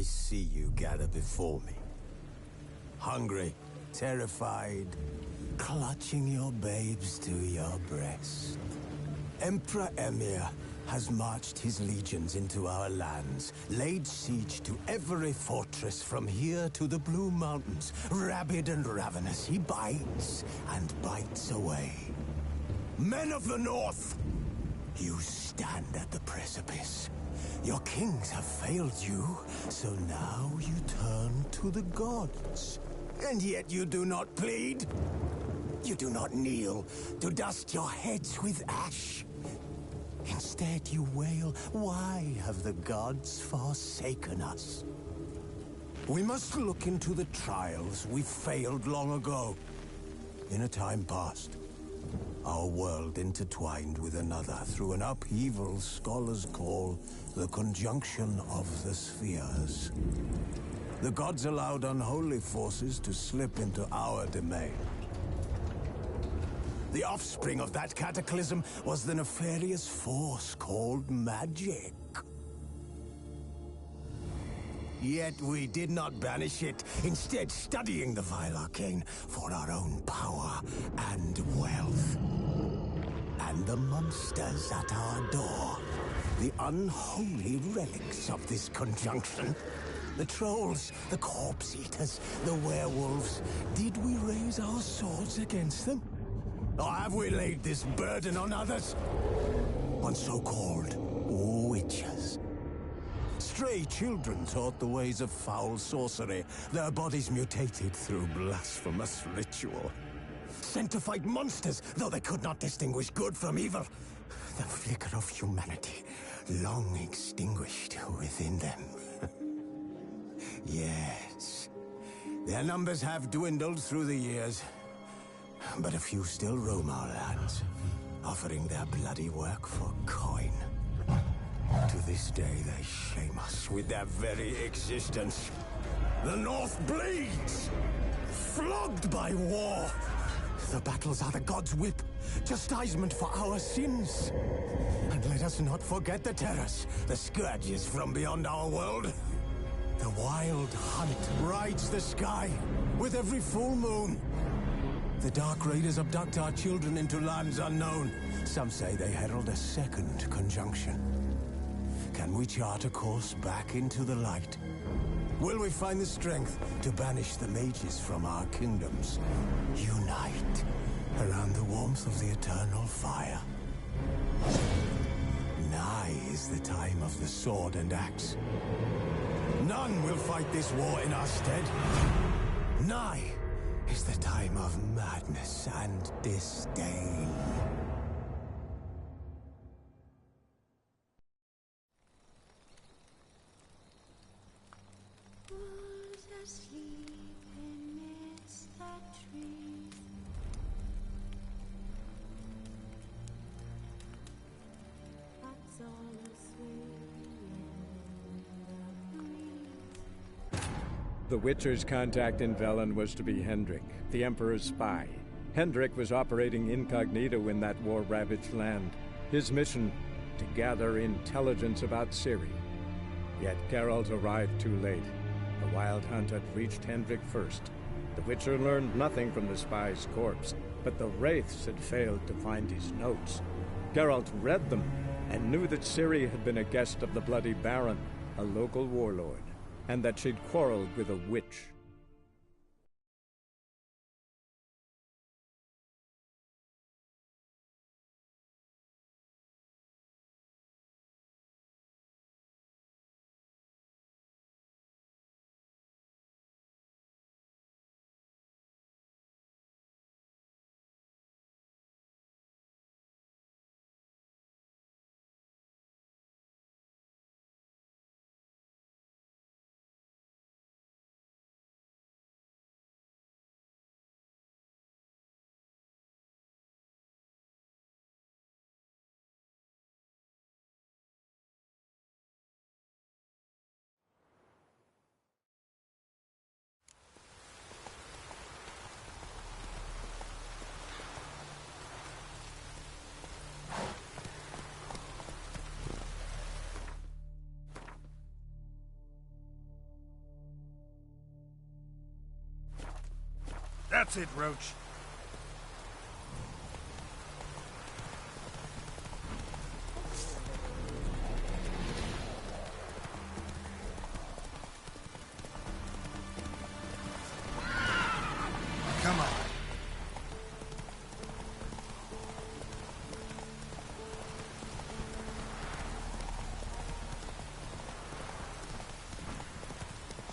see you gather before me. Hungry, terrified, clutching your babes to your breast. Emperor Emir has marched his legions into our lands, laid siege to every fortress from here to the Blue Mountains. Rabid and ravenous, he bites and bites away. Men of the North, you stand at the precipice. Your kings have failed you, so now you turn to the gods. And yet you do not plead. You do not kneel to dust your heads with ash. Instead you wail, why have the gods forsaken us? We must look into the trials we failed long ago. In a time past, our world intertwined with another through an upheaval scholars call the conjunction of the spheres. The gods allowed unholy forces to slip into our domain. The offspring of that cataclysm was the nefarious force called magic. Yet we did not banish it, instead studying the vile arcane for our own power and wealth. And the monsters at our door, the unholy relics of this conjunction. The trolls, the corpse-eaters, the werewolves. Did we raise our swords against them? Or have we laid this burden on others? On so-called witches. Stray children taught the ways of foul sorcery, their bodies mutated through blasphemous ritual. Sent to fight monsters, though they could not distinguish good from evil. The flicker of humanity, long extinguished within them. Yes, their numbers have dwindled through the years. But a few still roam our lands, offering their bloody work for coin. To this day, they shame us with their very existence. The North bleeds, flogged by war. The battles are the gods' whip, chastisement for our sins. And let us not forget the terrors, the scourges from beyond our world. The wild hunt rides the sky with every full moon. The Dark Raiders abduct our children into lands unknown. Some say they herald a second conjunction. Can we chart a course back into the light? Will we find the strength to banish the mages from our kingdoms? Unite around the warmth of the eternal fire. Nigh is the time of the sword and axe. None will fight this war in our stead. Nigh is the time of madness and disdain. Who's asleep amidst that tree? That's all The Witcher's contact in Velen was to be Hendrik, the Emperor's spy. Hendrik was operating incognito in that war-ravaged land. His mission, to gather intelligence about Ciri. Yet Geralt arrived too late. The Wild Hunt had reached Hendrik first. The Witcher learned nothing from the spy's corpse, but the Wraiths had failed to find his notes. Geralt read them, and knew that Ciri had been a guest of the Bloody Baron, a local warlord, and that she'd quarreled with a witch. That's it, Roach. Come on.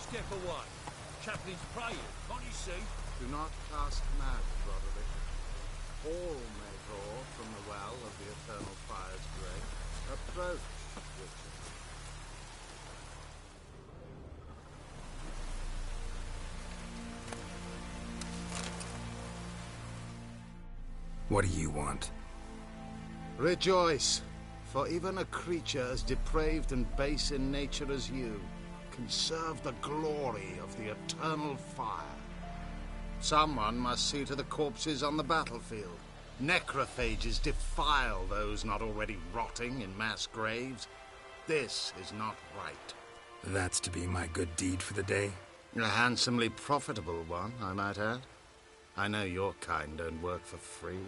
Step away. Chaplain's praying, can't you see? Do not cast mad, Roderick. All may draw from the well of the eternal fire's grace. Approach, Richard. What do you want? Rejoice, for even a creature as depraved and base in nature as you can serve the glory of the eternal fire. Someone must see to the corpses on the battlefield. Necrophages defile those not already rotting in mass graves. This is not right. That's to be my good deed for the day? A handsomely profitable one, I might add. I know your kind don't work for free.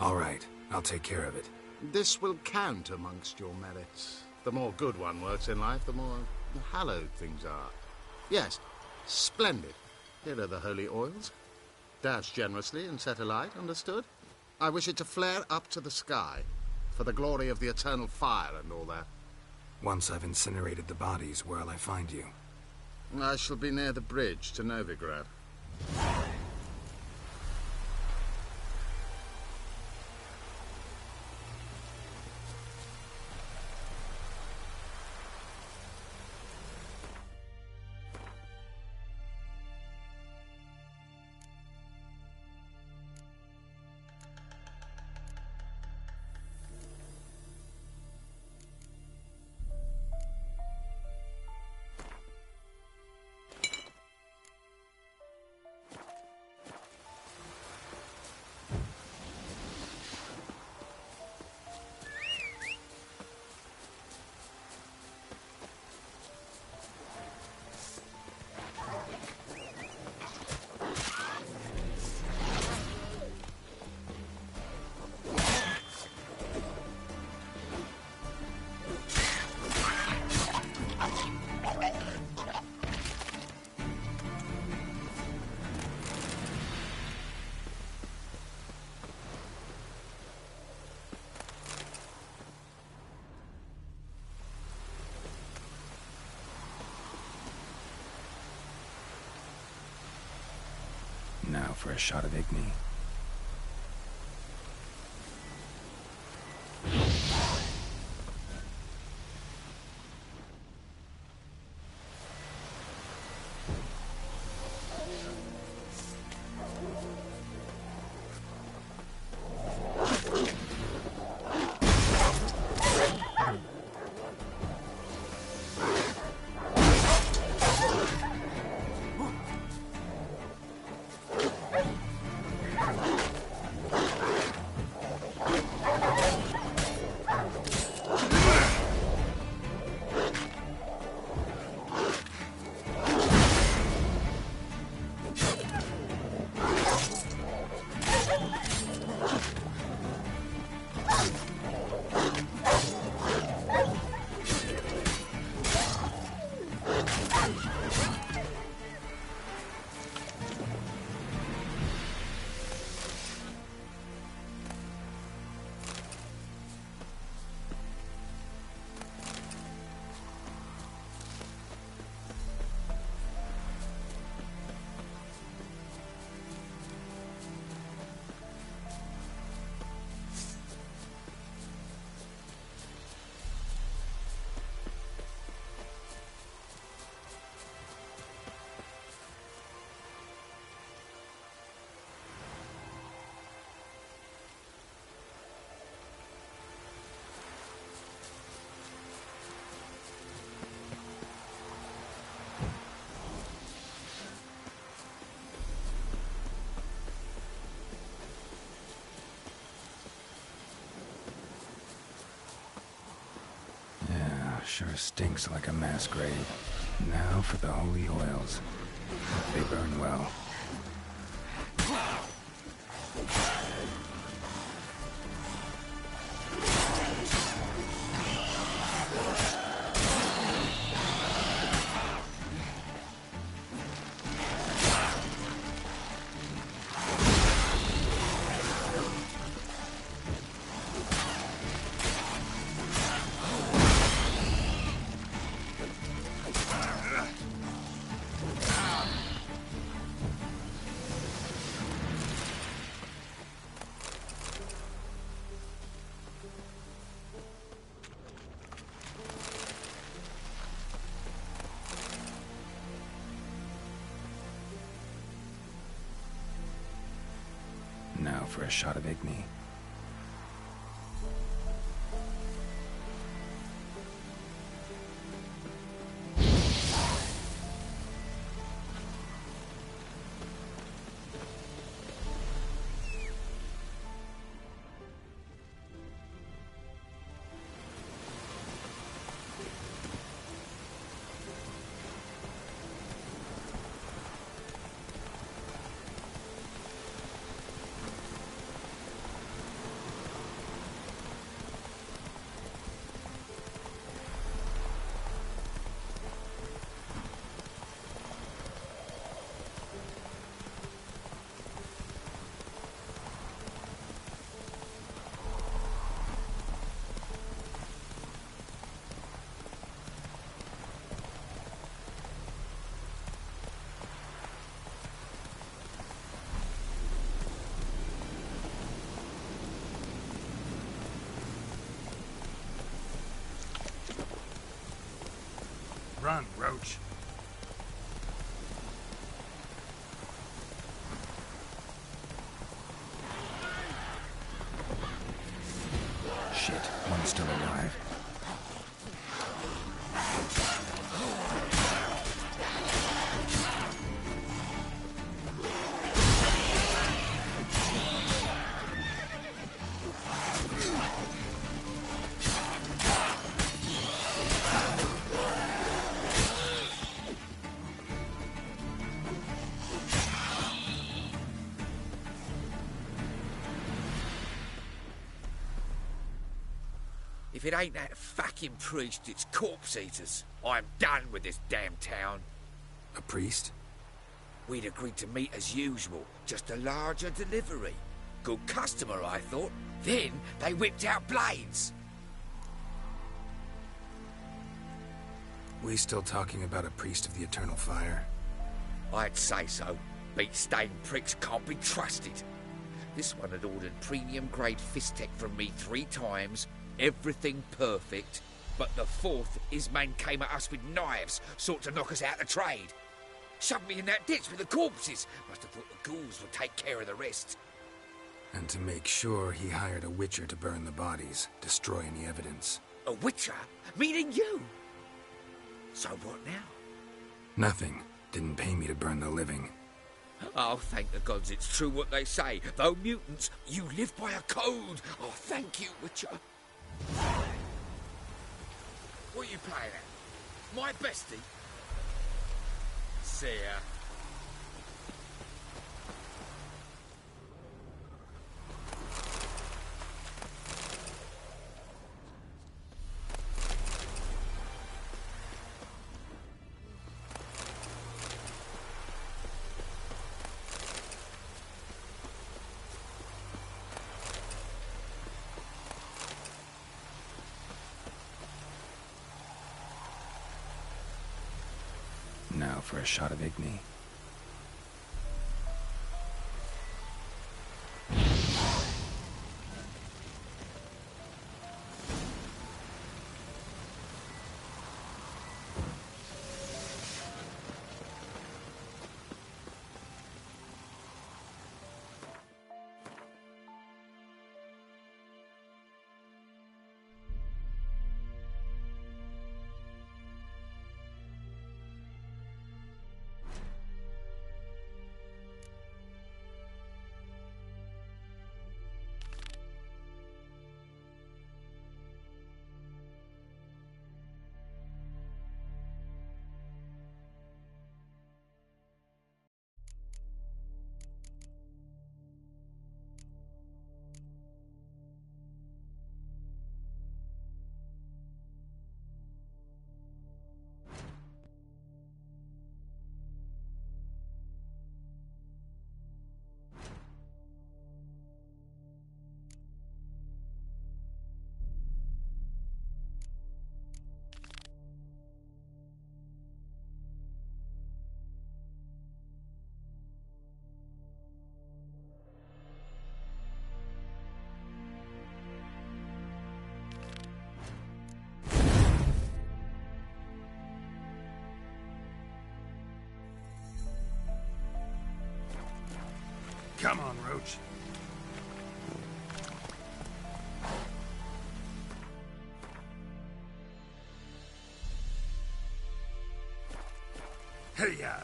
All right, I'll take care of it. This will count amongst your merits. The more good one works in life, the more hallowed things are. Yes, splendid. Here are the holy oils. Dash generously and set alight, understood? I wish it to flare up to the sky, for the glory of the eternal fire and all that. Once I've incinerated the bodies, where'll I find you? I shall be near the bridge to Novigrad. Now for a shot of Igni. Sure stinks like a mass grave. Now for the holy oils. They burn well. Now for a shot of Igni. Run, Roach. Shit, one's still alive. If it ain't that fucking priest, it's corpse eaters. I'm done with this damn town. A priest? We'd agreed to meet as usual, just a larger delivery. Good customer, I thought. Then they whipped out blades. We still talking about a priest of the eternal fire? I'd say so. Beat-stained pricks can't be trusted. This one had ordered premium-grade fist tech from me 3 times, everything perfect, but the 4th, his man came at us with knives, sought to knock us out of trade. Shoved me in that ditch with the corpses. Must have thought the ghouls would take care of the rest. And to make sure, he hired a witcher to burn the bodies, destroy any evidence. A witcher? Meaning you? So what now? Nothing. Didn't pay me to burn the living. Oh, thank the gods it's true what they say. Though mutants, you live by a code. Oh, thank you, Witcher. What are you playing at? My bestie? See ya. Now for a shot of Igni. Come on, Roach. Hey-ya!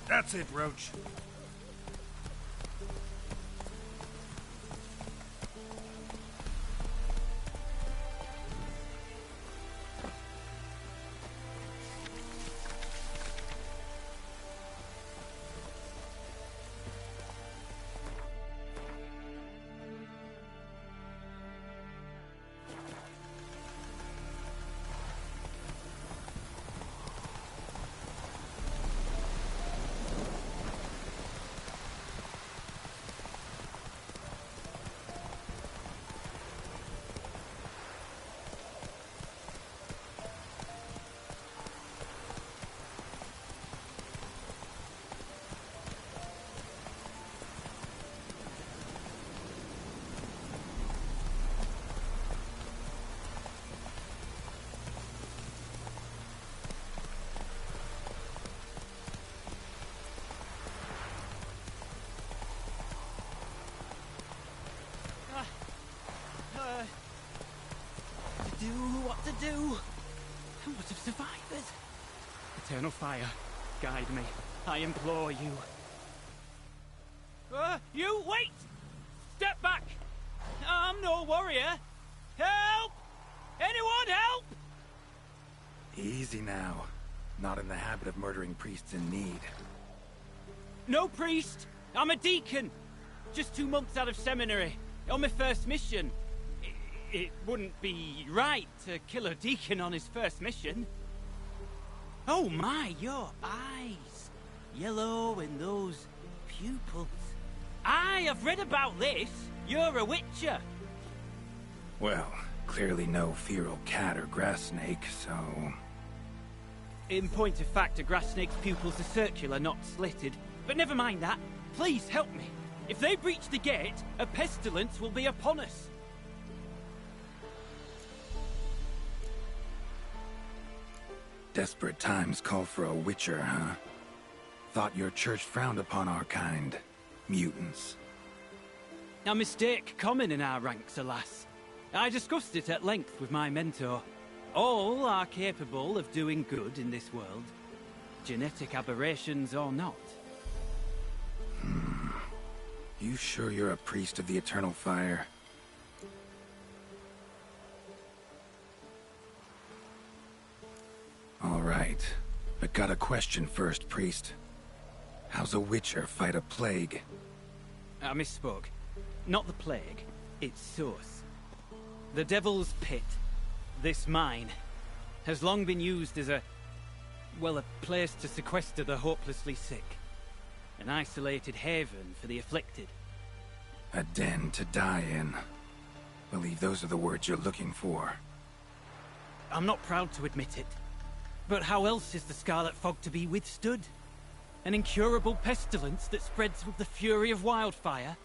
That's it, Roach. What to do? What of survivors? Eternal fire, guide me. I implore you. You wait! Step back! I'm no warrior. Help! Anyone help! Easy now. Not in the habit of murdering priests in need. No priest! I'm a deacon! Just 2 months out of seminary. On my first mission. It wouldn't be right to kill a deacon on his first mission. Oh my, your eyes. Yellow and those pupils. I've read about this. You're a witcher. Well, clearly no feral cat or grass snake, so... In point of fact, a grass snake's pupils are circular, not slitted. But never mind that. Please help me. If they breach the gate, a pestilence will be upon us. Desperate times call for a witcher, huh? Thought your church frowned upon our kind. Mutants. A mistake common in our ranks, alas. I discussed it at length with my mentor. All are capable of doing good in this world. Genetic aberrations or not. You sure you're a priest of the Eternal Fire? All right, but got a question first, priest. How's a witcher fight a plague? I misspoke. Not the plague, its source. The Devil's Pit, this mine, has long been used as a place to sequester the hopelessly sick. An isolated haven for the afflicted. A den to die in. Believe those are the words you're looking for. I'm not proud to admit it. But how else is the Scarlet Fog to be withstood? An incurable pestilence that spreads with the fury of wildfire?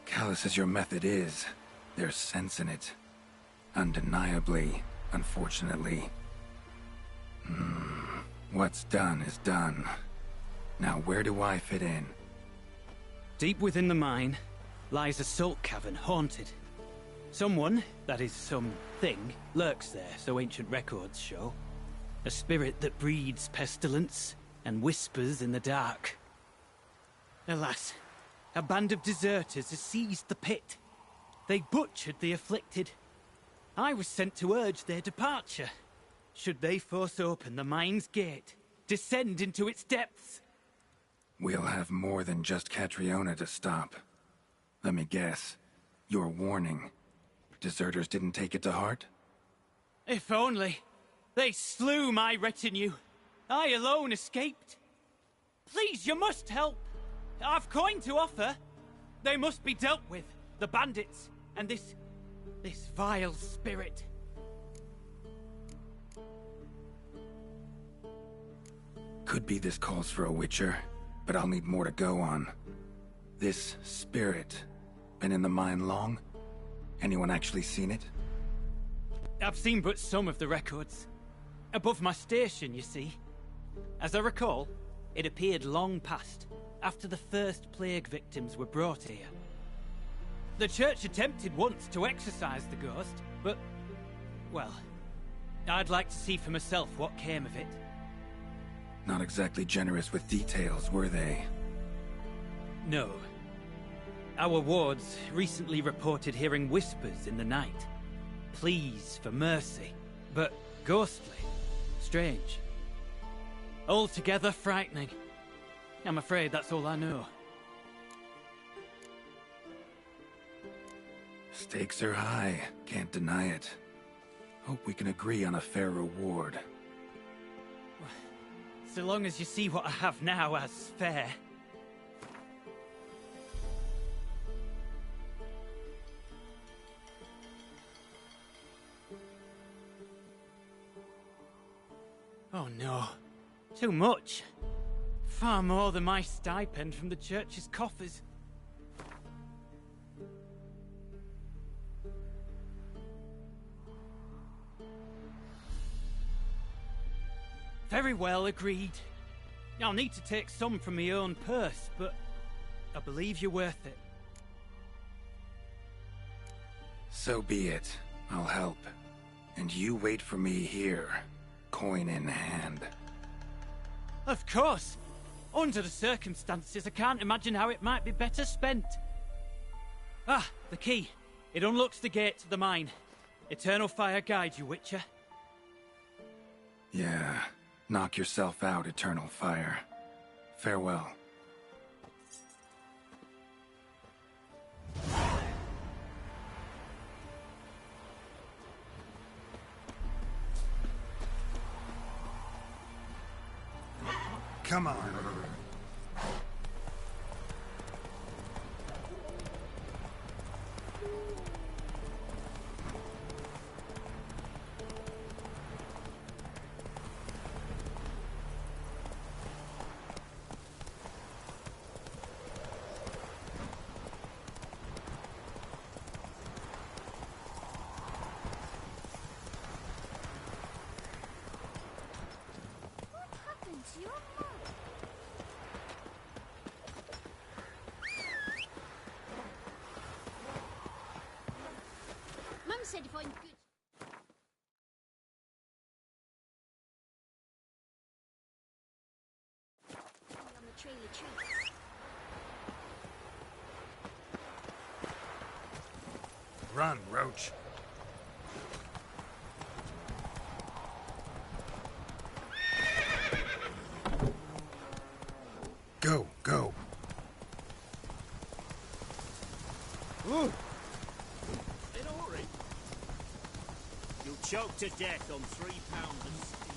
Callous as your method is, there's sense in it. Undeniably, unfortunately. What's done is done. Now where do I fit in? Deep within the mine lies a salt cavern haunted. Someone, that is something, lurks there, so ancient records show. A spirit that breeds pestilence and whispers in the dark. Alas, a band of deserters has seized the pit. They butchered the afflicted. I was sent to urge their departure. Should they force open the mine's gate, descend into its depths? We'll have more than just Catriona to stop. Let me guess. Your warning. Deserters didn't take it to heart? If only. They slew my retinue. I alone escaped. Please, you must help. I've coin to offer. They must be dealt with. The bandits. And this vile spirit. Could be this calls for a witcher, but I'll need more to go on. This spirit, been in the mine long? Anyone actually seen it? I've seen but some of the records. Above my station, you see. As I recall, it appeared long past, after the first plague victims were brought here. The church attempted once to exorcise the ghost, but, well, I'd like to see for myself what came of it. Not exactly generous with details, were they? No. Our wards recently reported hearing whispers in the night. Pleas for mercy, but ghostly. Strange. Altogether frightening. I'm afraid that's all I know. Stakes are high, can't deny it. Hope we can agree on a fair reward. So long as you see what I have now as fair. Oh no. Too much. Far more than my stipend from the church's coffers. Very well, agreed. I'll need to take some from my own purse, but I believe you're worth it. So be it. I'll help. And you wait for me here, coin in hand. Of course. Under the circumstances, I can't imagine how it might be better spent. Ah, the key. It unlocks the gate to the mine. Eternal fire guide you, Witcher. Yeah. Knock yourself out, Eternal Fire. Farewell. Come on. Mum said if I'm good. On the trail of trees. Run, Roach. Go, go. Ooh. In a hurry. You'll choke to death on 3 pounds of steam.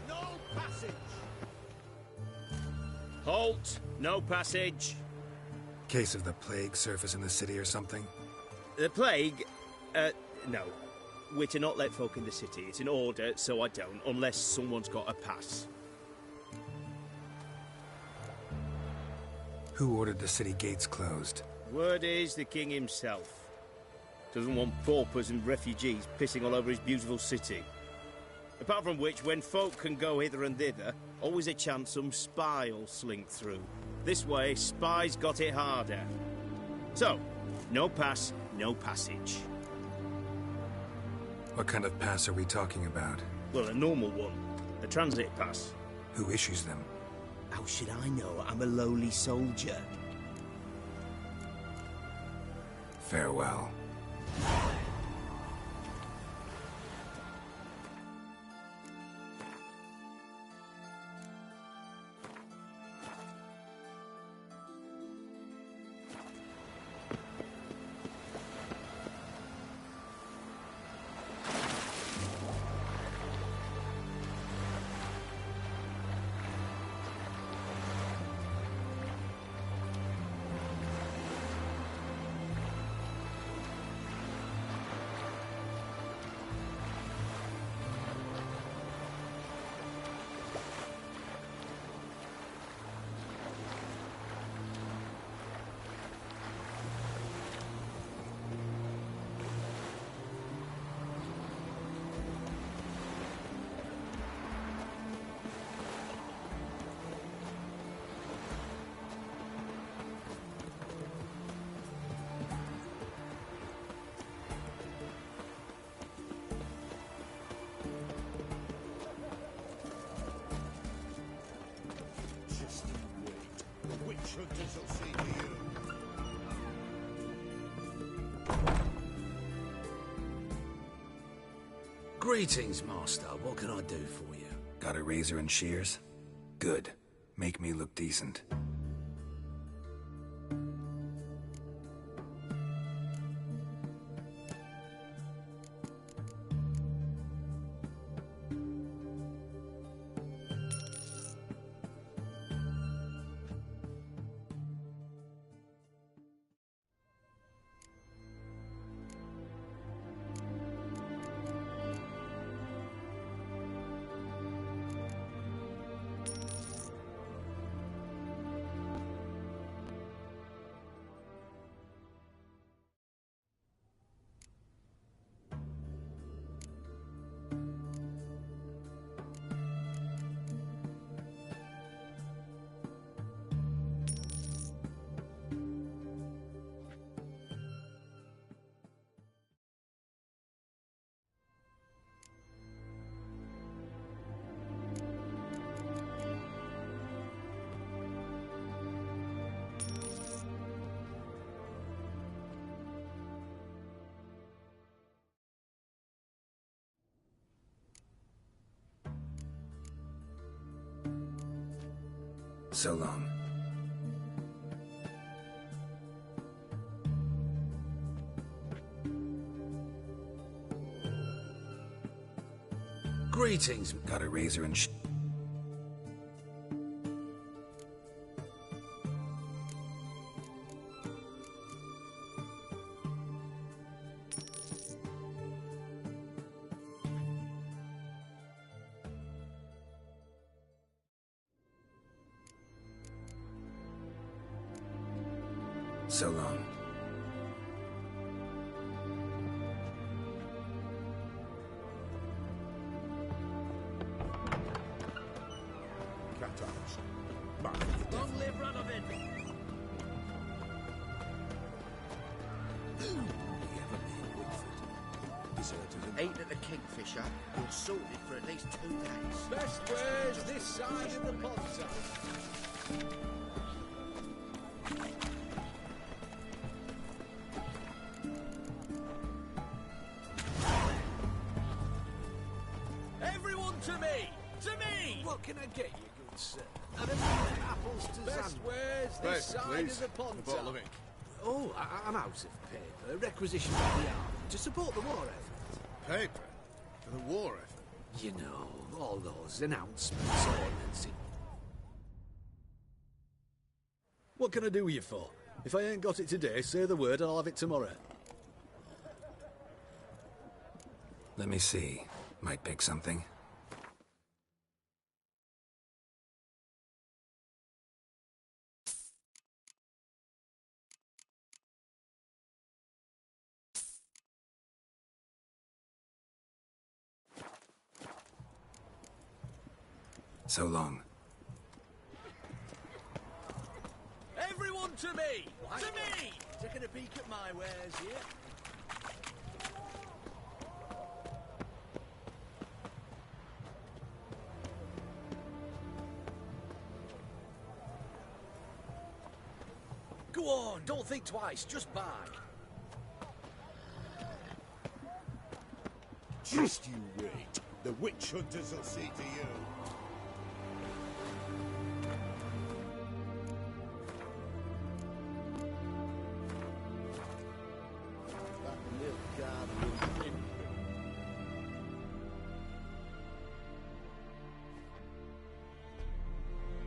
No passage. Halt. No passage. Case of the plague surface in the city or something? The plague? No. We're to not let folk in the city. It's an order, so I don't, unless someone's got a pass. Who ordered the city gates closed? Word is the king himself. Doesn't want paupers and refugees pissing all over his beautiful city. Apart from which, when folk can go hither and thither, always a chance some spy'll slink through. This way, spies got it harder. So, no pass, no passage. What kind of pass are we talking about? Well, a normal one. A transit pass. Who issues them? How should I know? I'm a lowly soldier. Farewell. hunters will see to you. Greetings, Master. What can I do for you? Got a razor and shears? Good. Make me look decent. So long. Greetings. Got a razor and So long. Long live Radovid! Ate at the Kingfisher, you're sorted for at least 2 days. Best wares this side of the pond. Everyone to me! To me! What can I get you, good sir? Apples to Best wares this side of the pond. Oh, I'm out of paper. Requisitioned by the army to support the war effort. Paper? For the war effort? You know, all those announcements, ordnance. What can I do with you for? If I ain't got it today, say the word and I'll have it tomorrow. Let me see. Might pick something. So long. Everyone to me! To me! Taking a peek at my wares here. Go on, don't think twice, just buy. Just you wait. The witch hunters will see to you.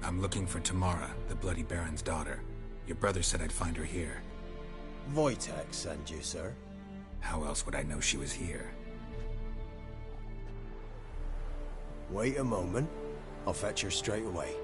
I'm looking for Tamara, the Bloody Baron's daughter. Your brother said I'd find her here. Wojtek sent you, sir. How else would I know she was here? Wait a moment. I'll fetch her straight away.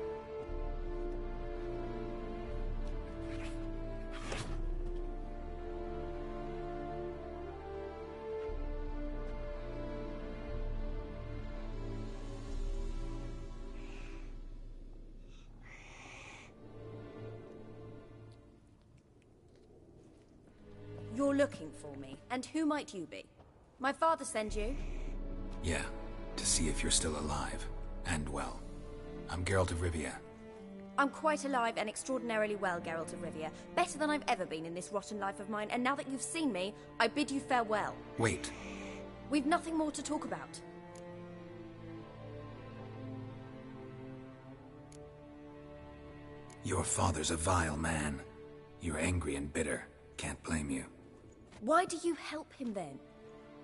You're looking for me, and who might you be? My father sent you? Yeah, to see if you're still alive. And well. I'm Geralt of Rivia. I'm quite alive and extraordinarily well, Geralt of Rivia. Better than I've ever been in this rotten life of mine, and now that you've seen me, I bid you farewell. Wait. We've nothing more to talk about. Your father's a vile man. You're angry and bitter. Can't blame you. Why do you help him then?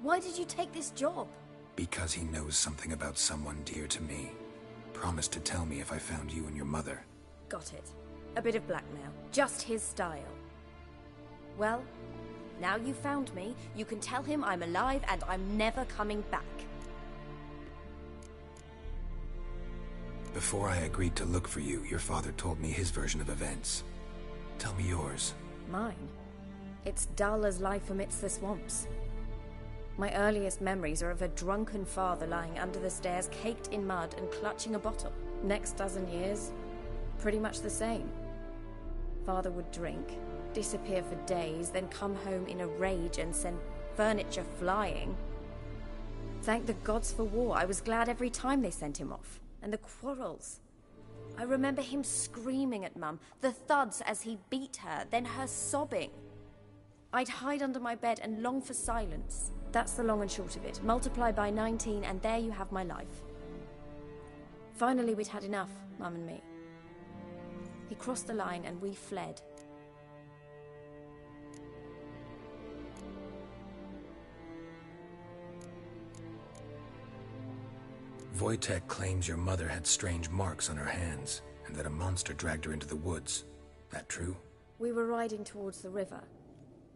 Why did you take this job? Because he knows something about someone dear to me. Promised to tell me if I found you and your mother. Got it. A bit of blackmail. Just his style. Well, now you found me, you can tell him I'm alive and I'm never coming back. Before I agreed to look for you, your father told me his version of events. Tell me yours. Mine? It's dull as life amidst the swamps. My earliest memories are of a drunken father lying under the stairs, caked in mud and clutching a bottle. Next dozen years, pretty much the same. Father would drink, disappear for days, then come home in a rage and send furniture flying. Thank the gods for war. I was glad every time they sent him off. And the quarrels. I remember him screaming at Mum, the thuds as he beat her, then her sobbing. I'd hide under my bed and long for silence. That's the long and short of it. Multiply by 19 and there you have my life. Finally, we'd had enough, Mum and me. He crossed the line and we fled. Wojtek claims your mother had strange marks on her hands, and that a monster dragged her into the woods. That true? We were riding towards the river.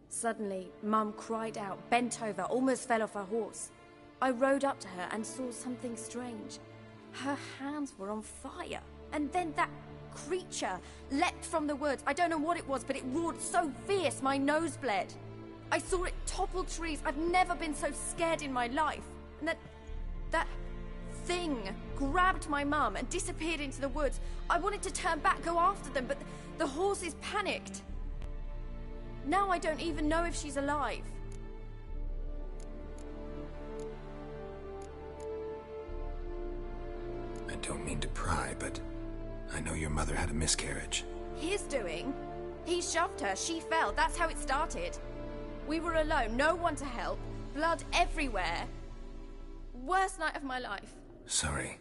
Suddenly, Mum cried out, bent over, almost fell off her horse. I rode up to her and saw something strange. Her hands were on fire. And then that creature leapt from the woods. I don't know what it was, but it roared so fierce my nose bled. I saw it topple trees. I've never been so scared in my life. And that thing grabbed my mum and disappeared into the woods. I wanted to turn back, go after them, but the horses panicked. Now I don't even know if she's alive. I don't mean to pry, but I know your mother had a miscarriage. His doing? He shoved her, she fell, that's how it started. We were alone, no one to help, blood everywhere. Worst night of my life. Sorry.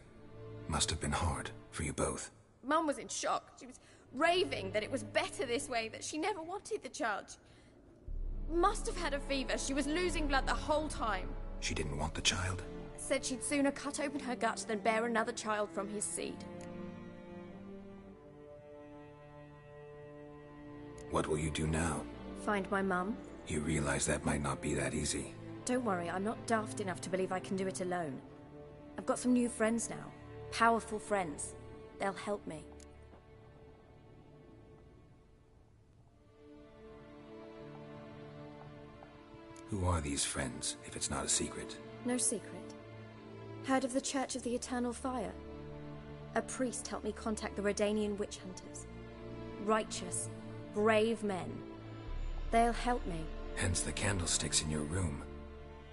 Must have been hard for you both. Mum was in shock. She was raving that it was better this way, that she never wanted the child. She must have had a fever. She was losing blood the whole time. She didn't want the child? Said she'd sooner cut open her gut than bear another child from his seed. What will you do now? Find my mum. You realize that might not be that easy. Don't worry, I'm not daft enough to believe I can do it alone. I've got some new friends now. Powerful friends. They'll help me. Who are these friends, if it's not a secret? No secret. Heard of the Church of the Eternal Fire? A priest helped me contact the Redanian witch hunters. Righteous, brave men. They'll help me. Hence the candlesticks in your room.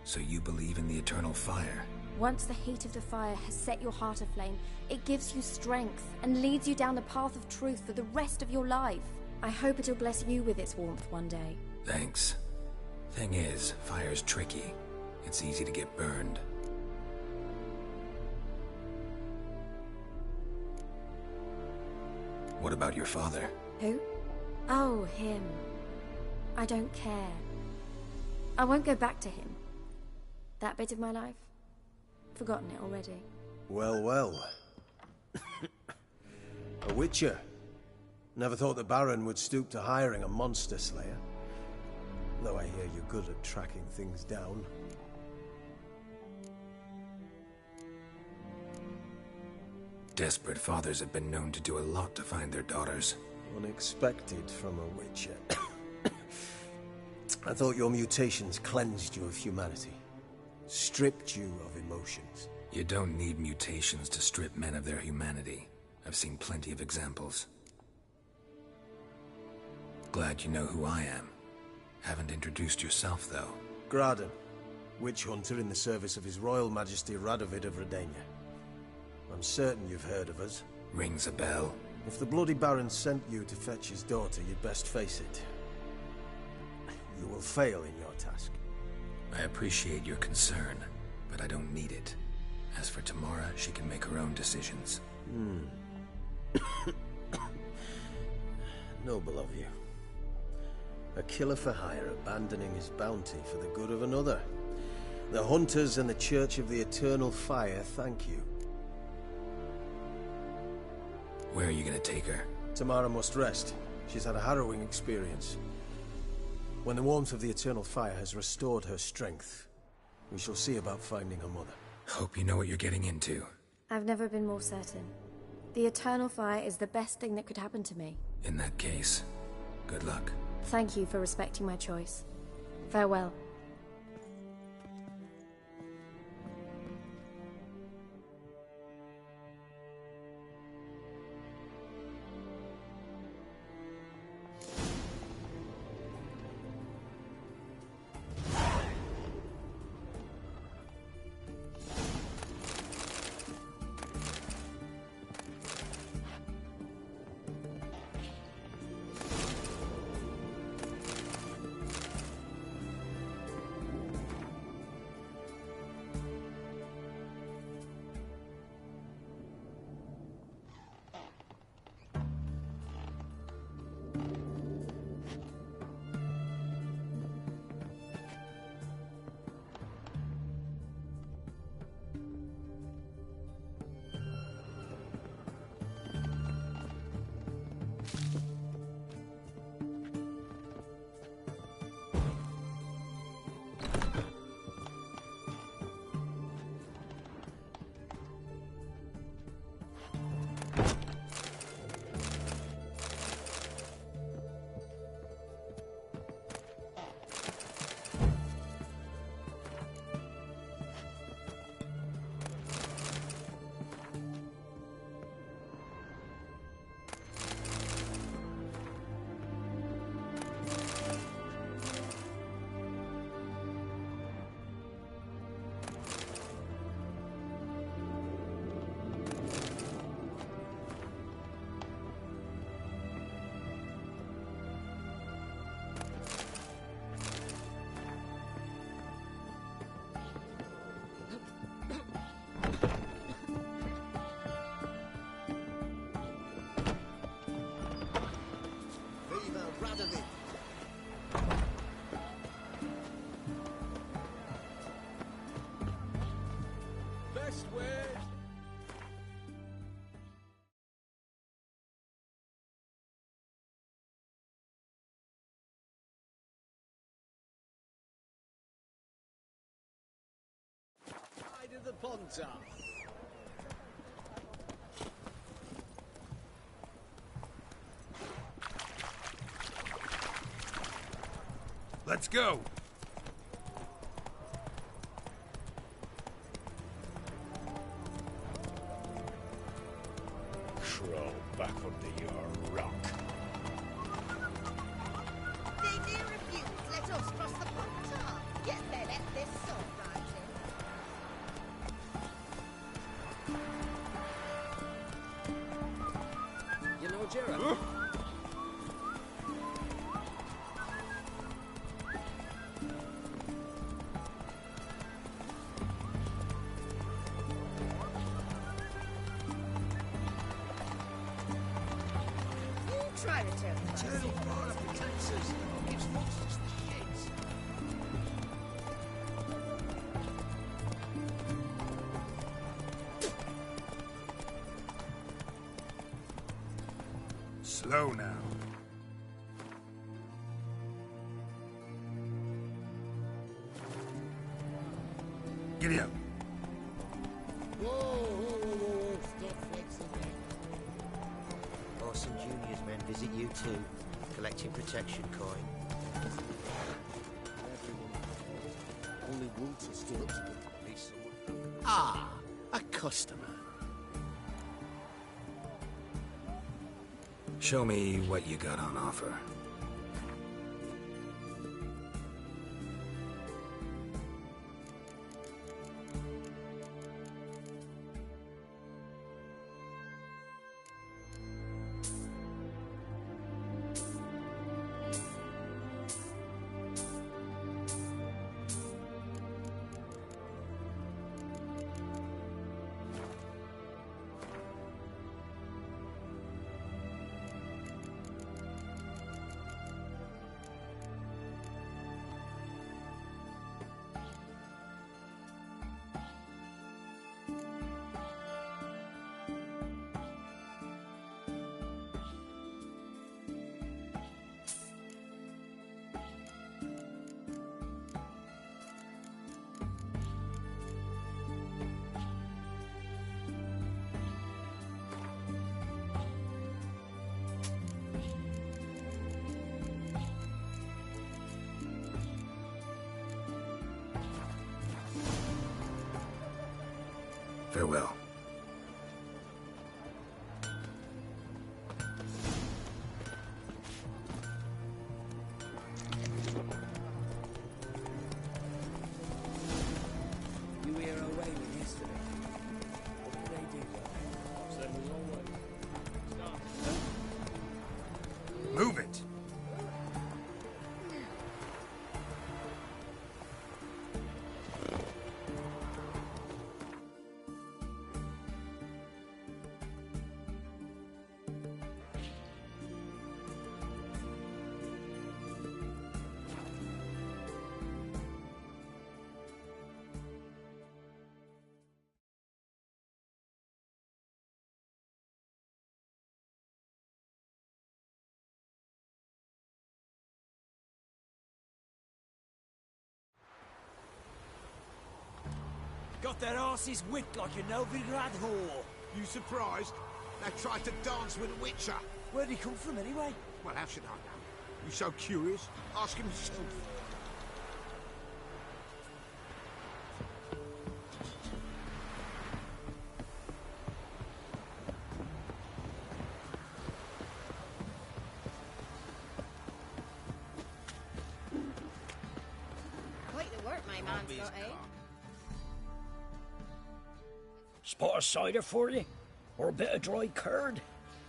So you believe in the eternal fire? Once the heat of the fire has set your heart aflame, it gives you strength and leads you down the path of truth for the rest of your life. I hope it'll bless you with its warmth one day. Thanks. Thing is, fire's tricky. It's easy to get burned. What about your father? Who? Oh, him. I don't care. I won't go back to him. That bit of my life? Forgotten it already. Well, well. A witcher. Never thought the Baron would stoop to hiring a monster slayer. Though I hear you're good at tracking things down. Desperate fathers have been known to do a lot to find their daughters. Unexpected from a witcher. I thought your mutations cleansed you of humanity. Stripped you of emotions. You don't need mutations to strip men of their humanity. I've seen plenty of examples. Glad you know who I am. Haven't introduced yourself, though. Graden, witch hunter in the service of His Royal Majesty Radovid of Redania. I'm certain you've heard of us. Rings a bell. If the Bloody Baron sent you to fetch his daughter, you'd best face it. You will fail in your task. I appreciate your concern, but I don't need it. As for Tamara, she can make her own decisions. Noble of you. A killer for hire abandoning his bounty for the good of another. The Hunters and the Church of the Eternal Fire thank you. Where are you gonna take her? Tamara must rest. She's had a harrowing experience. When the warmth of the Eternal Fire has restored her strength, we shall see about finding her mother. Hope you know what you're getting into. I've never been more certain. The Eternal Fire is the best thing that could happen to me. In that case, good luck. Thank you for respecting my choice. Farewell. Of the Pontar. Let's go! Crawl back under your rock. They do refuse. Let us cross the Pontar. Yet they let this sword right in. You know Gerard? Try to turn the Eternal fire protects us. Gives monsters the shits. Slow now. Giddy up. Whoa, stop flexing there. Orson Jr.'s men visit you too, collecting protection coin. Only Walter stood up to the police. Ah, a customer. Show me what you got on offer. Farewell. You were away with yesterday. What did they do? Send us all away. Move it! Got their asses whipped like a Novigrad whore. You surprised? They tried to dance with a witcher. Where'd he come from anyway? Well, how should I know? You so curious? Ask him yourself. Quite the work my man's got, eh? Spot of cider for you? Or a bit of dry curd?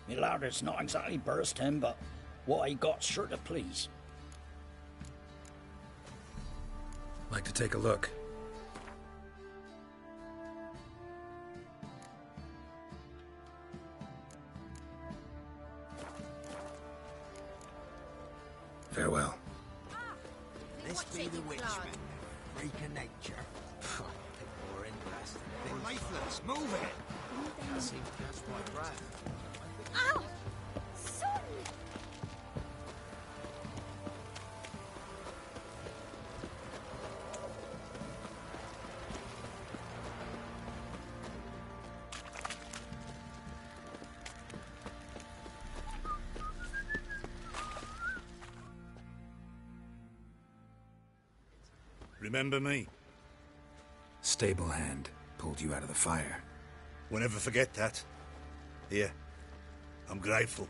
Me lad, it's not exactly bursting, but what I got's sure to please. Like to take a look. Farewell. This be the witchman, freak of nature. More interesting. More leaflets, move it! That seems to catch my breath. Ow! Son! Remember me? Stable hand pulled you out of the fire. Won't ever forget that. Here, I'm grateful.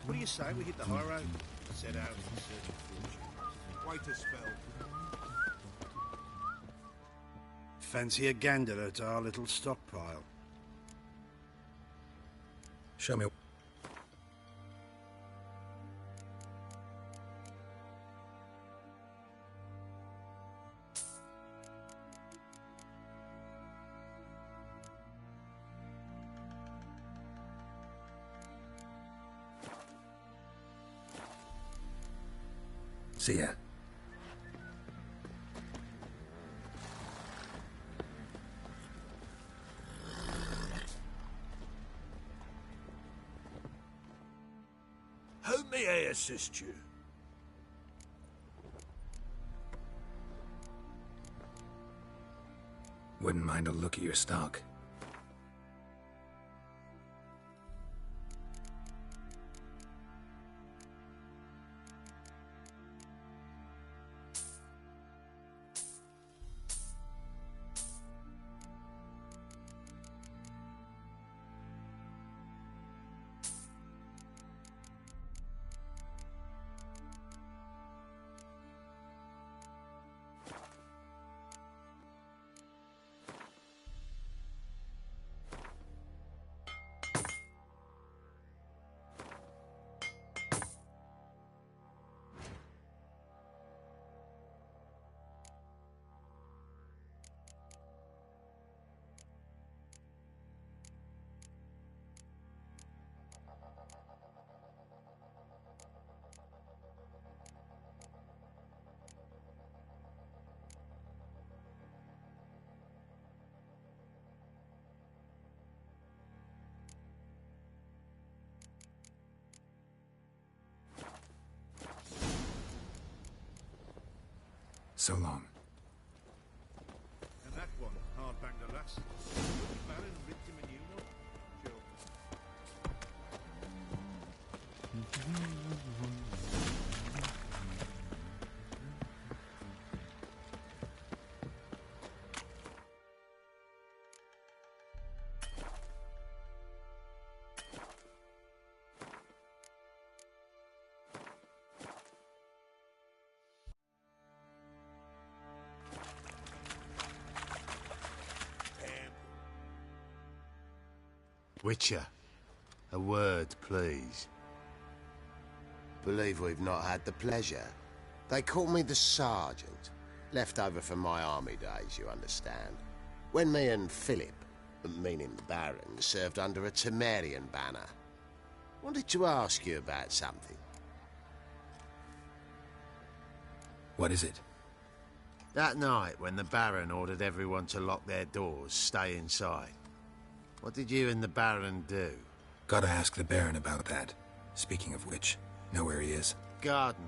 What do you say we hit the high road? Set out in search of fortune. Wait a spell. Fancy a gander at our little stockpile. Show me. See ya. How may I assist you? Wouldn't mind a look at your stock. So long. And that one, hard bang the lass. Baron ripped him a new one. Sure. Witcher, a word, please. Believe we've not had the pleasure. They call me the Sergeant. Left over from my army days, you understand. When me and Philip, meaning the Baron, served under a Temerian banner. Wanted to ask you about something. What is it? That night when the Baron ordered everyone to lock their doors, stay inside. What did you and the Baron do? Gotta ask the Baron about that. Speaking of which, know where he is? Garden.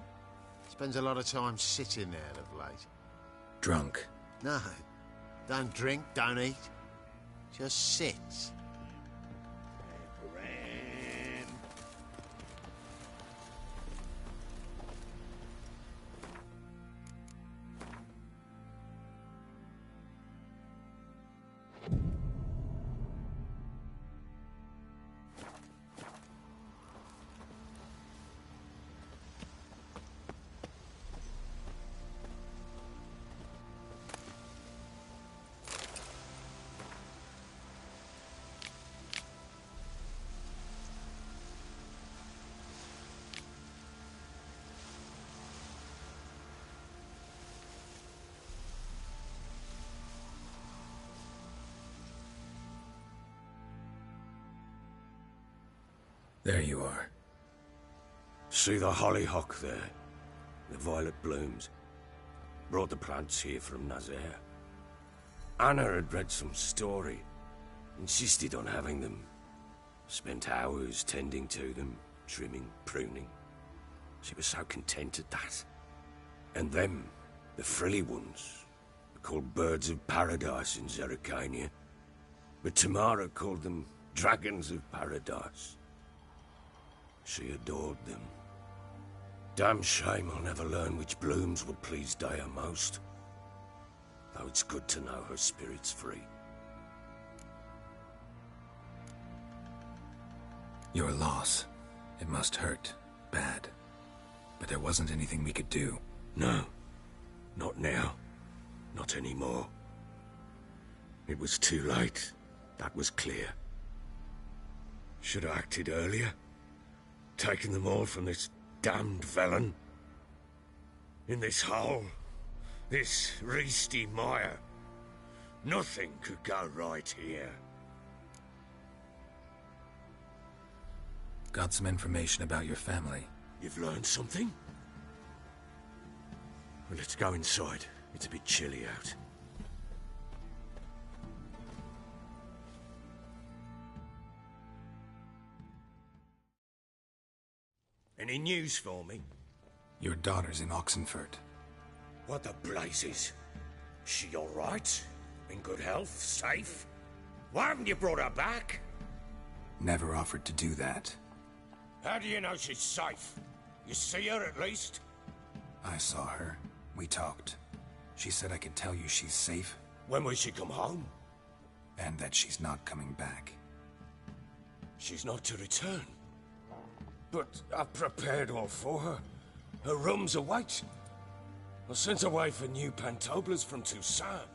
Spends a lot of time sitting there of late. Drunk. No. Don't drink, don't eat. Just sits. There you are. See the hollyhock there? The violet blooms. Brought the plants here from Nazaire. Anna had read some story. Insisted on having them. Spent hours tending to them, trimming, pruning. She was so content at that. And them, the frilly ones, are called birds of paradise in Zerrikania. But Tamara called them dragons of paradise. She adored them. Damn shame I'll never learn which blooms would please Dea most. Though it's good to know her spirit's free. Your loss. It must hurt. Bad. But there wasn't anything we could do. No. Not now. Not anymore. It was too late. That was clear. Should have acted earlier. Taken them all from this damned Velen. In this hole. This reesty mire. Nothing could go right here. Got some information about your family. You've learned something? Well, let's go inside. It's a bit chilly out. Any news for me? Your daughter's in Oxenfurt. What the blazes? She all right? In good health? Safe? Why haven't you brought her back? Never offered to do that. How do you know she's safe? You see her at least? I saw her. We talked. She said I could tell you she's safe. When will she come home? And that she's not coming back. She's not to return. But I've prepared all for her. Her rooms await. I sent away for new pantoblas from Toussaint.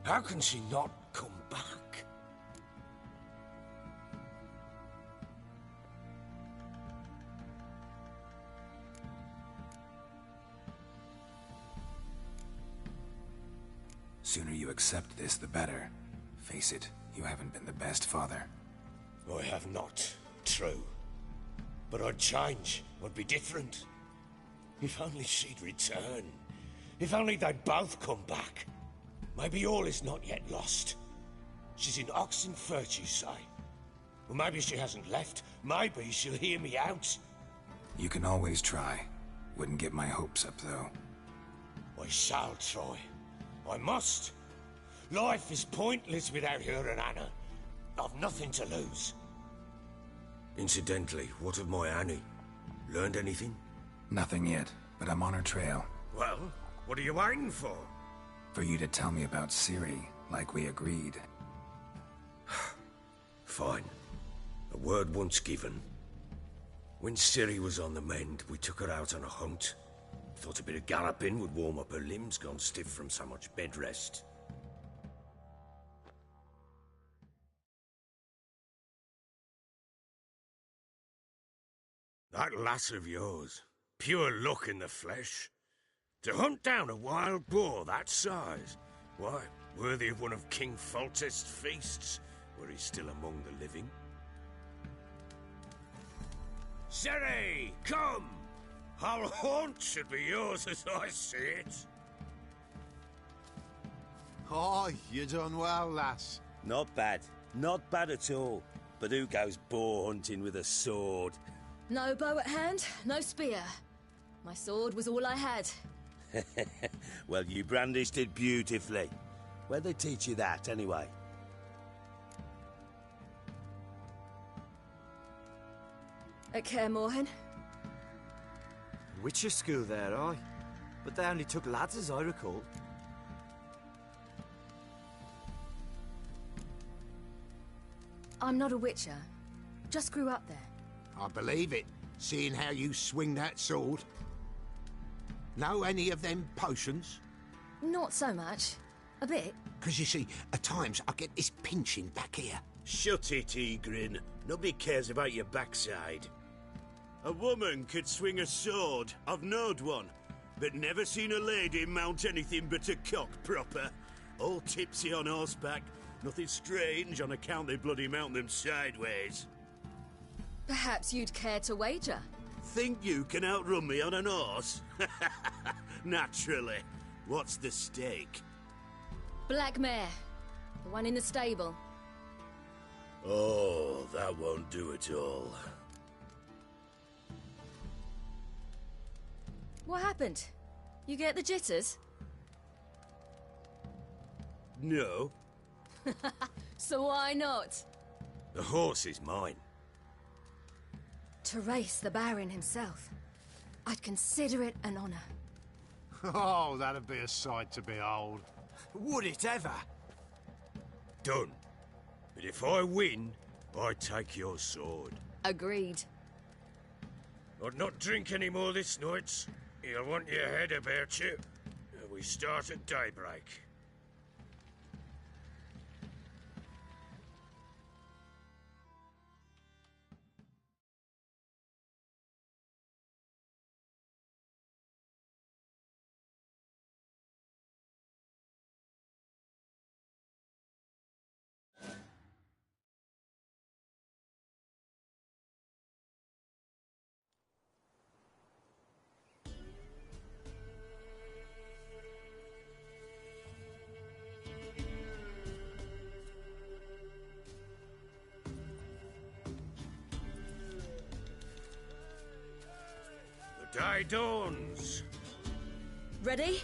How can she not come back? Sooner you accept this, the better. Face it, you haven't been the best father. I have not. True. But I'd change. I'd be different. If only she'd return. If only they'd both come back. Maybe all is not yet lost. She's in Oxenfurt, you say? Well, maybe she hasn't left. Maybe she'll hear me out. You can always try. Wouldn't get my hopes up, though. I shall try. I must. Life is pointless without her and Anna. I've nothing to lose. Incidentally, what of my Annie? Learned anything? Nothing yet, but I'm on her trail. Well, what are you waiting for? For you to tell me about Ciri, like we agreed. Fine. A word once given. When Ciri was on the mend, we took her out on a hunt. Thought a bit of galloping would warm up her limbs gone stiff from so much bed rest. That lass of yours, pure luck in the flesh. To hunt down a wild boar that size, why, worthy of one of King Foltest's feasts, were he still among the living. Sere, come! Our haunt should be yours as I see it. Oh, you done well, lass. Not bad. Not bad at all. But who goes boar hunting with a sword? No bow at hand, no spear. My sword was all I had. Well, you brandished it beautifully. Where'd they teach you that, anyway? At Kaer Morhen. Witcher school there, aye. But they only took lads, as I recall. I'm not a witcher. Just grew up there. I believe it, seeing how you swing that sword. Know any of them potions? Not so much. A bit. Because you see, at times I get this pinching back here. Shut it, Egrin. Nobody cares about your backside. A woman could swing a sword. I've knowed one. But never seen a lady mount anything but a cock proper. All tipsy on horseback. Nothing strange on account they bloody mount them sideways. Perhaps you'd care to wager? Think you can outrun me on an horse? Naturally. What's the stake? Black mare. The one in the stable. Oh, that won't do at all. What happened? You get the jitters? No. So why not? The horse is mine. To race the Baron himself. I'd consider it an honor. Oh, that'd be a sight to behold. Would it ever? Done. But if I win, I take your sword. Agreed. I'd not drink any more this night. You'll want your head about you. We start at daybreak. Day dawns. Ready?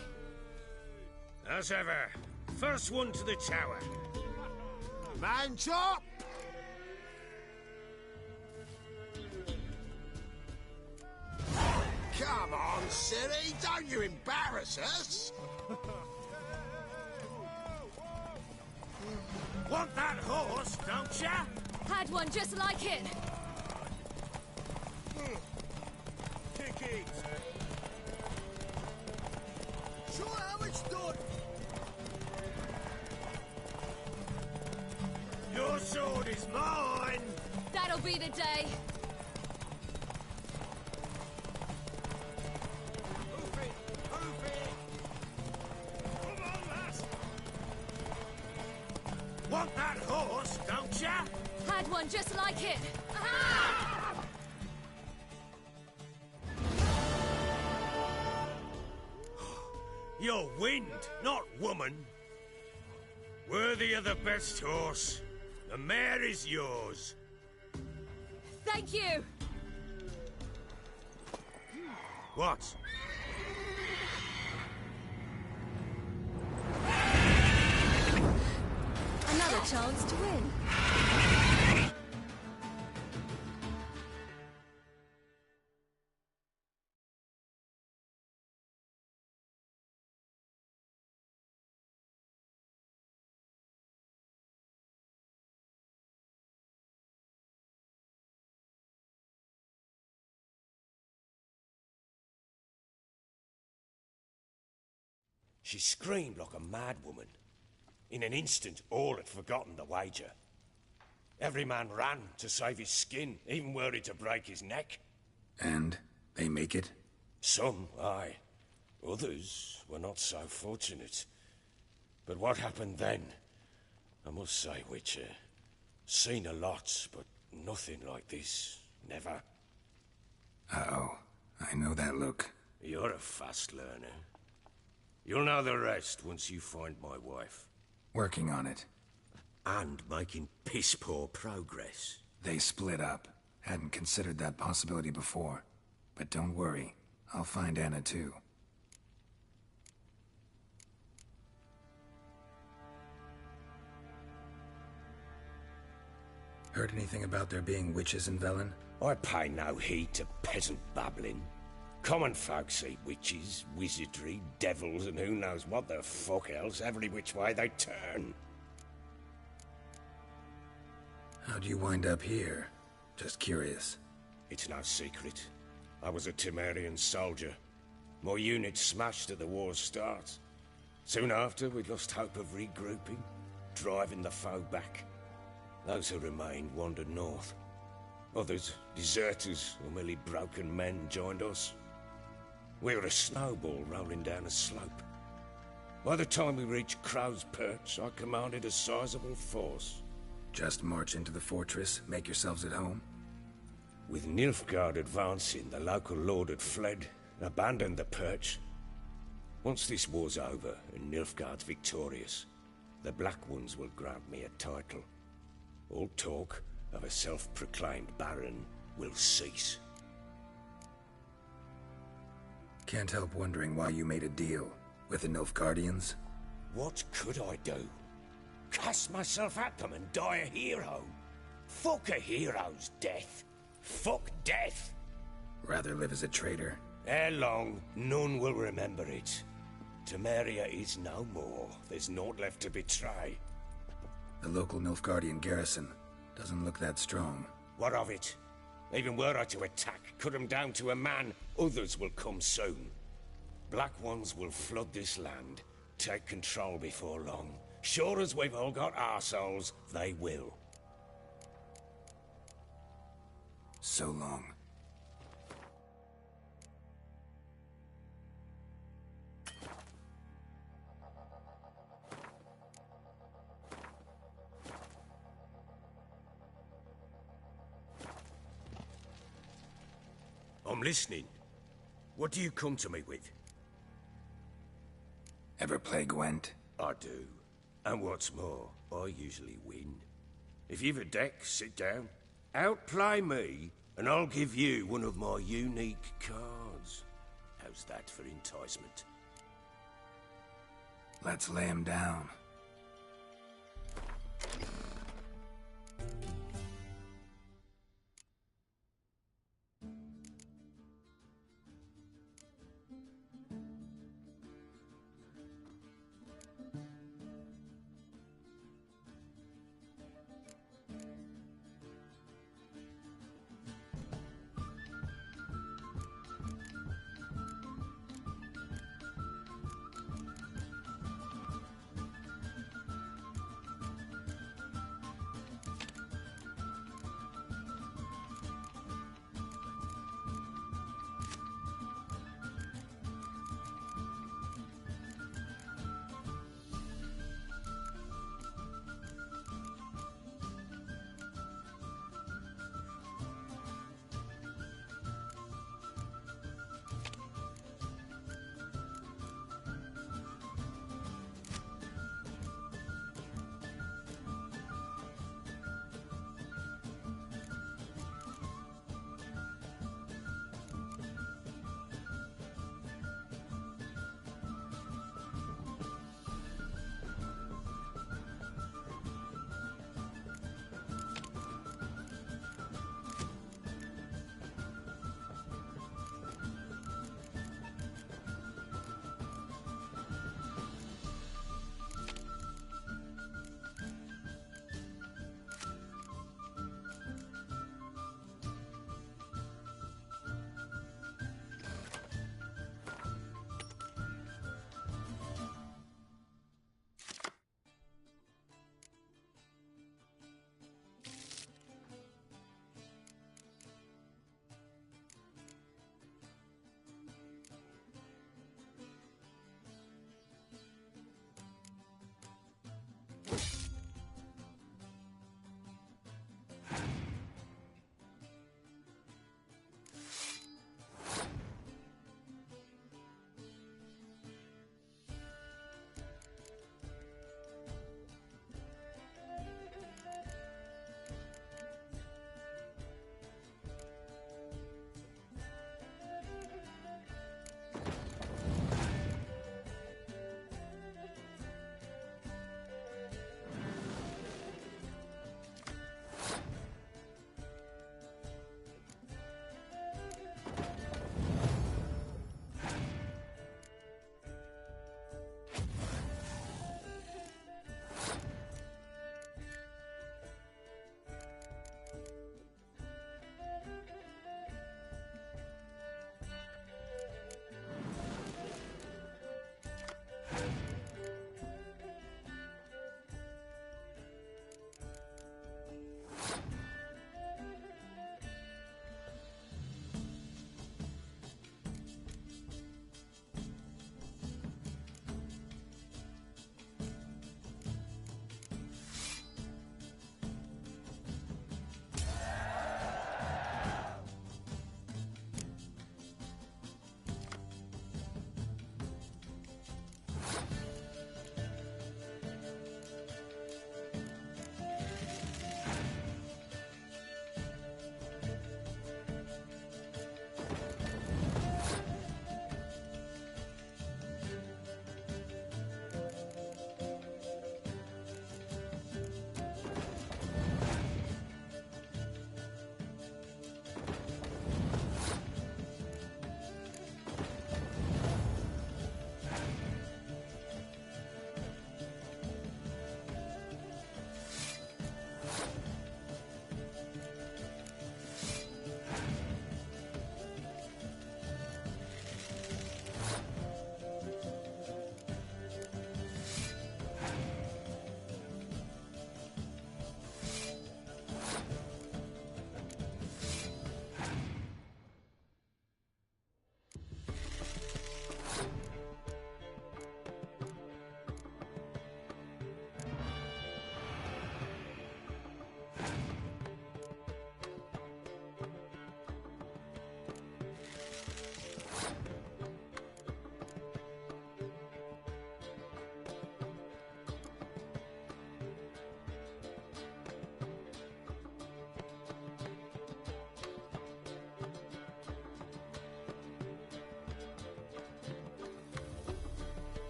As ever. First one to the tower. Man chop! Come on, Siri, don't you embarrass us! Want that horse, don't ya? Had one just like it. Show how it's done! Your sword is mine! That'll be the day. Hoof it! Hoof it! Come on, lass! Want that horse, don't ya? Had one just like it. Aha! You're wind, not woman. Worthy of the best horse. The mare is yours. Thank you. What? Another chance to win. She screamed like a mad woman. In an instant, all had forgotten the wager. Every man ran to save his skin, even worried to break his neck. And they make it? Some, aye. Others were not so fortunate. But what happened then? I must say, Witcher, seen a lot, but nothing like this. Never. Uh-oh. I know that look. You're a fast learner. You'll know the rest once you find my wife. Working on it. And making piss-poor progress. They split up. Hadn't considered that possibility before. But don't worry. I'll find Anna too. Heard anything about there being witches in Velen? I pay no heed to peasant babbling. Common folk see witches, wizardry, devils, and who knows what the fuck else every which way they turn. How'd you wind up here? Just curious. It's no secret. I was a Temerian soldier. My unit smashed at the war's start. Soon after, we lost hope of regrouping, driving the foe back. Those who remained wandered north. Others, deserters or merely broken men, joined us. We were a snowball rolling down a slope. By the time we reached Crow's Perch, I commanded a sizable force. Just march into the fortress, make yourselves at home? With Nilfgaard advancing, the local lord had fled, abandoned the Perch. Once this war's over and Nilfgaard's victorious, the Black Ones will grant me a title. All talk of a self-proclaimed baron will cease. Can't help wondering why you made a deal with the Nilfgaardians. What could I do? Cast myself at them and die a hero? Fuck a hero's death. Fuck death. Rather live as a traitor. Ere long, none will remember it. Temeria is no more. There's naught left to betray. The local Nilfgaardian garrison doesn't look that strong. What of it? Even were I to attack, cut them down to a man, others will come soon. Black Ones will flood this land, take control before long. Sure as we've all got arseholes, they will. So long. I'm listening. What do you come to me with? Ever play Gwent? I do. And what's more, I usually win. If you've a deck, sit down. Outplay me, and I'll give you one of my unique cards. How's that for enticement? Let's lay him down.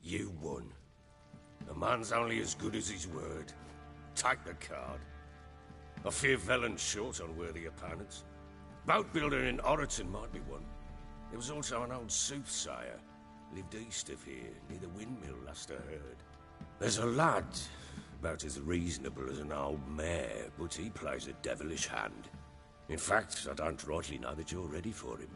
You won. A man's only as good as his word. Take the card. I fear Velen's short on worthy opponents. Boat builder in Oroton might be one. There was also an old soothsayer. Lived east of here, near the windmill, last I heard. There's a lad, about as reasonable as an old mare, but he plays a devilish hand. In fact, I don't rightly know that you're ready for him.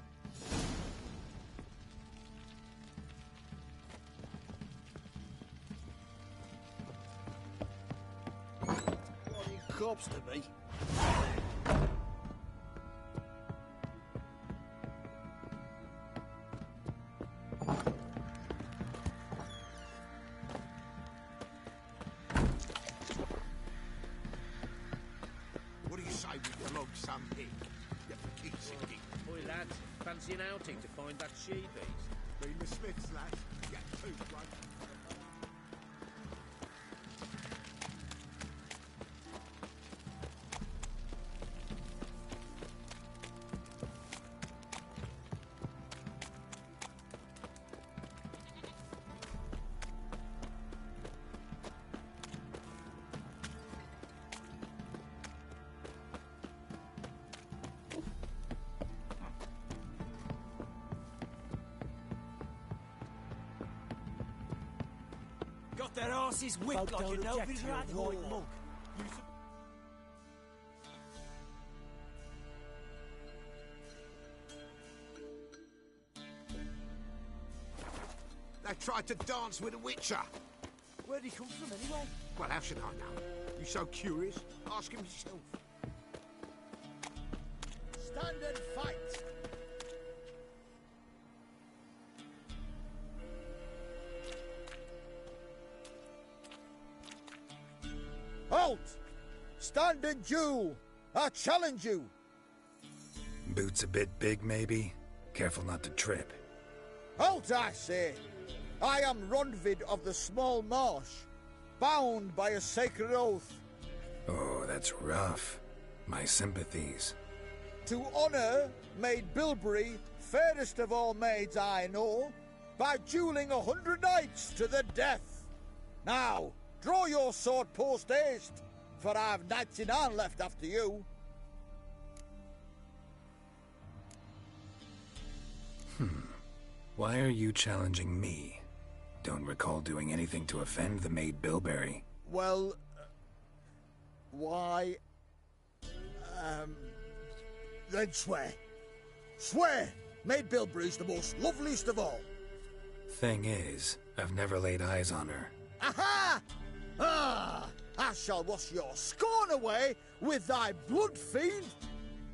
Corpse to me. What do you say we flog some pig? You keep sinking. Boy, lad, fancy an outing to find that she-beast? Been the Smiths, lad. Get two, bloke. Got their asses whipped like an elvish rat white monk. They tried to dance with a witcher. Where'd he come from anyway? Well, how should I know? You so curious? Ask him yourself. Stand and fight! Halt! Stand and duel! I challenge you! Boots a bit big, maybe? Careful not to trip. Halt, I say! I am Ronvid of the Small Marsh, bound by a sacred oath. Oh, that's rough. My sympathies. To honor Maid Bilberry, fairest of all maids I know, by dueling 100 knights to the death. Now, draw your sword post haste, for I've knights in hand left after you. Why are you challenging me? Don't recall doing anything to offend the Maid Bilberry. Well, why... then swear. Swear! Maid Bilberry's the most loveliest of all. Thing is, I've never laid eyes on her. Aha! Ah! I shall wash your scorn away with thy blood, fiend!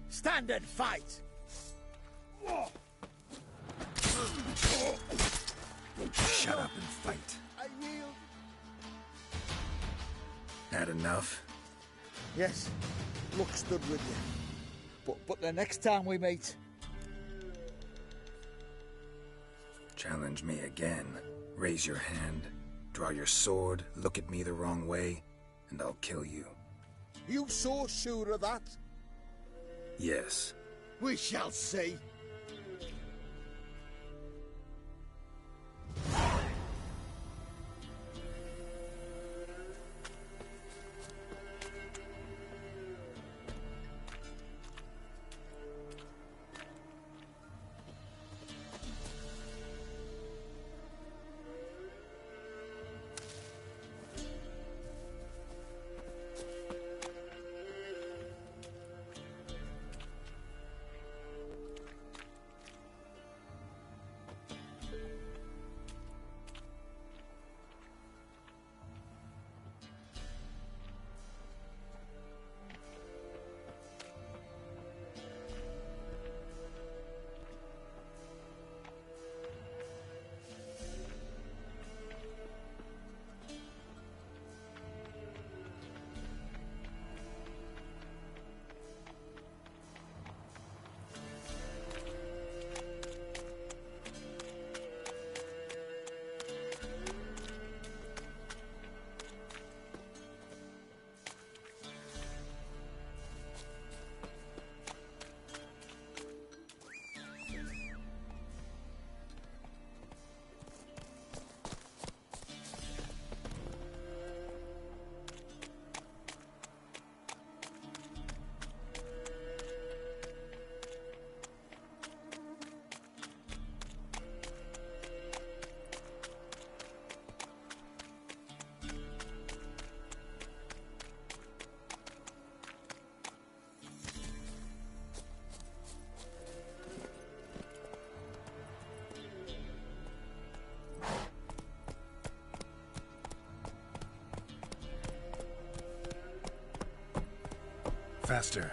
Stand and fight! Shut up and fight. I yield. Had enough? Yes, luck stood with you. But the next time we meet... Challenge me again. Raise your hand, draw your sword, look at me the wrong way, and I'll kill you. You so sure of that? Yes. We shall see. Faster.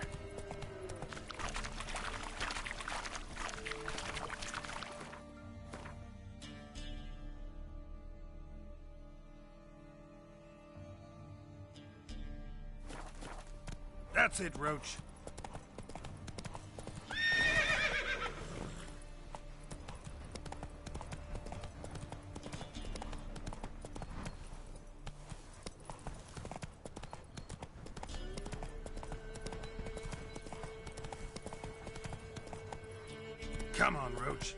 That's it, Roach. Come on, Roach.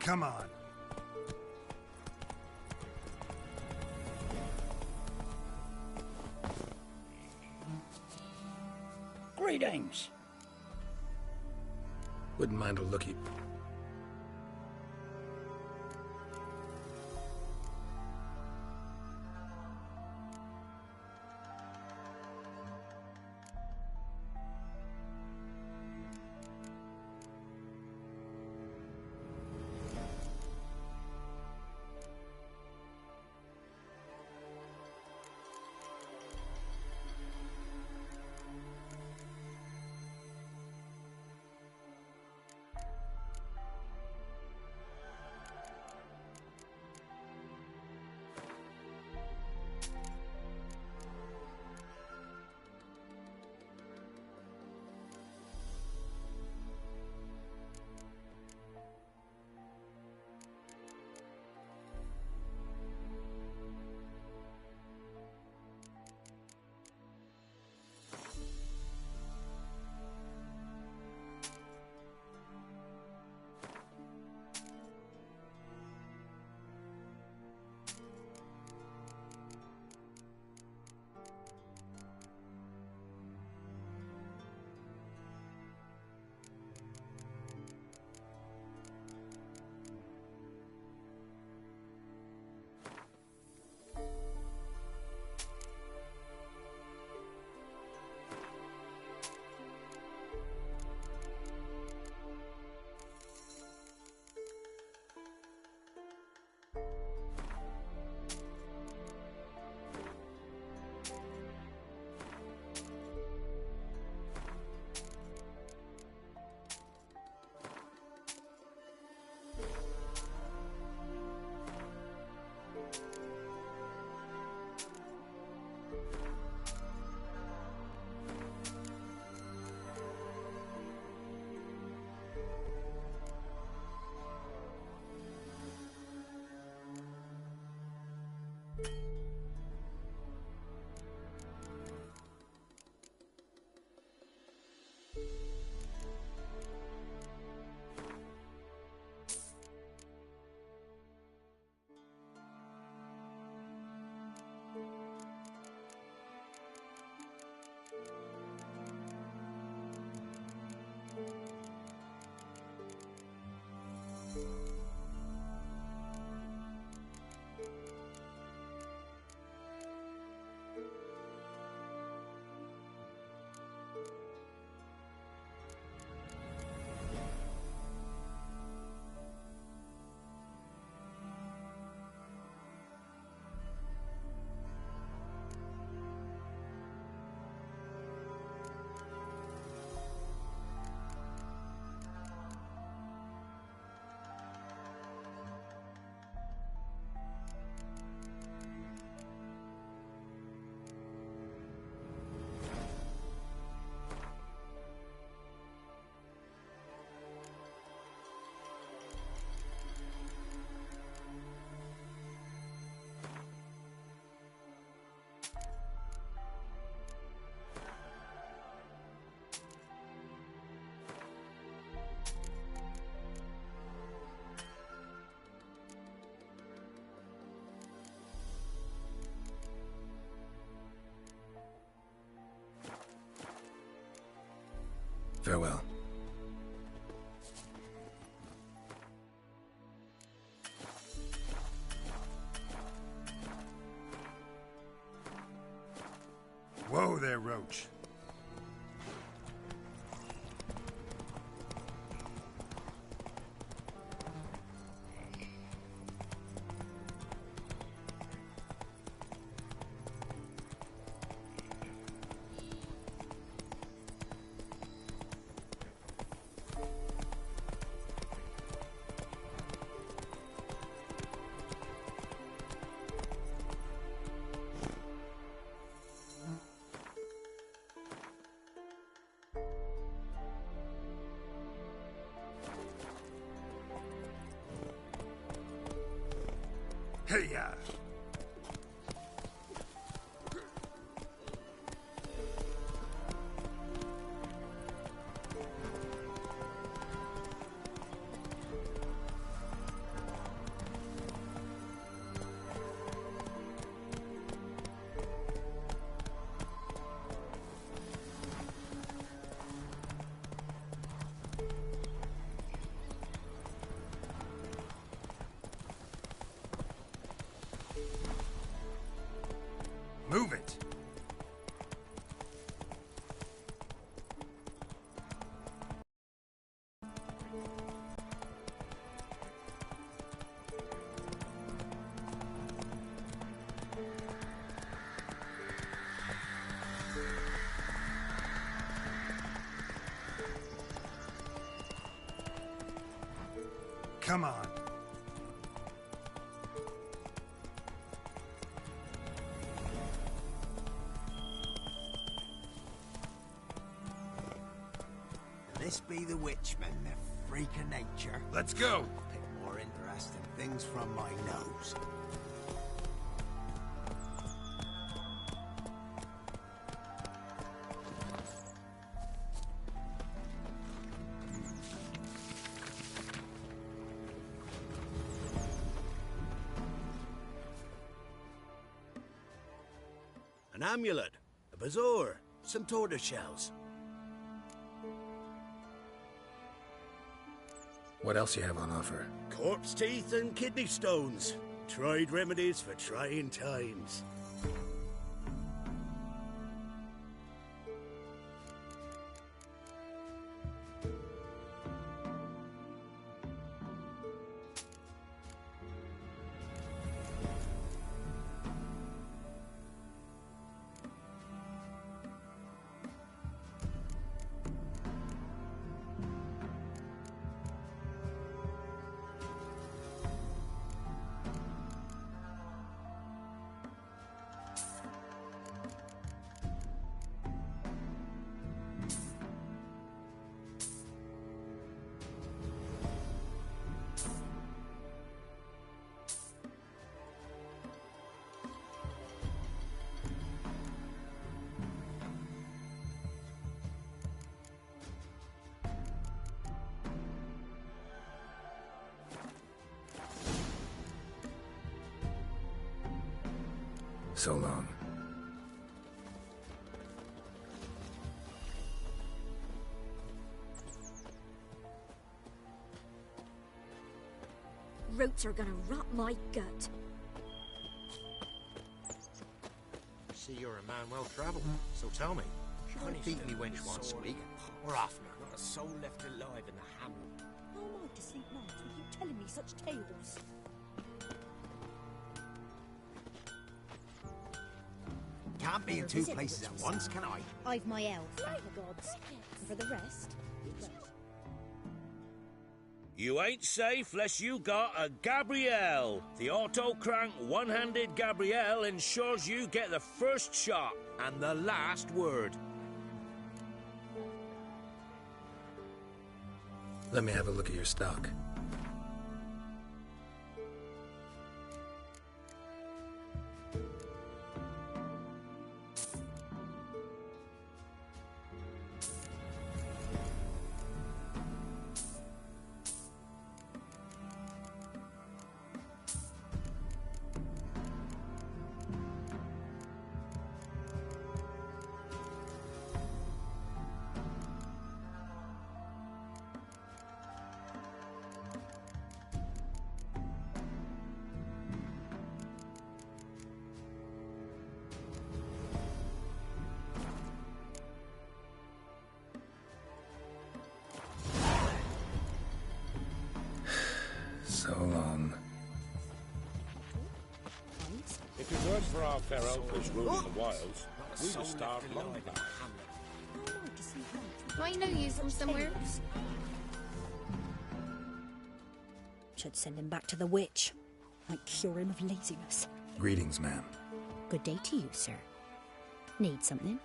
Come on. Greetings. Wouldn't mind a lookie. Farewell. Whoa there, Roach. Hey-ya! Move it! Come on. This be the witchmen, the freak of nature. Let's go! Pick more interesting things from my nose. An amulet, a bazaar, some tortoise shells. What else you have on offer? Corpse teeth and kidney stones. Tried remedies for trying times. So long. Roots are gonna rot my gut. See, you're a man well-travelled, so tell me, can you beat me wench once a week, or oftener? Not a soul left alive in the hamlet. How am I to sleep nights with you telling me such tales? Can't be in two places at once, can I? I've my elf, thank the gods. And for the rest, You ain't safe less you got a Gabrielle. The auto-crank one-handed Gabrielle ensures you get the first shot and the last word. Let me have a look at your stock. If it weren't for our fair uncles ruling the wilds, we'd have starved long back. Do I know you from somewhere? Should send him back to the witch. Might cure him of laziness. Greetings, ma'am. Good day to you, sir. Need something?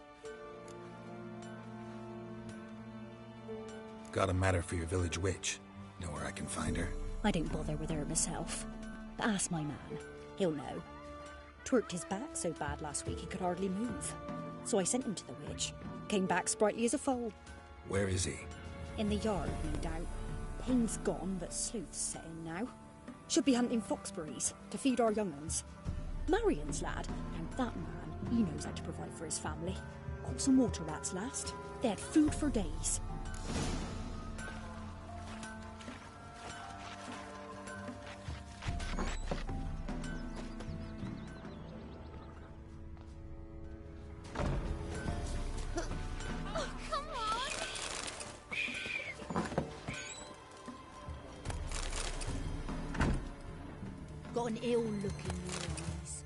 Got a matter for your village witch. Know where I can find her? I don't bother with her myself. But ask my man. He'll know. Twerked his back so bad last week he could hardly move. So I sent him to the witch. Came back sprightly as a foal. Where is he? In the yard, no doubt. Pain's gone, but sleuth's set in now. Should be hunting foxberries to feed our young uns. Marion's lad, and that man, he knows how to provide for his family. Caught some water rats last. They had food for days. Got an ill look in your eyes.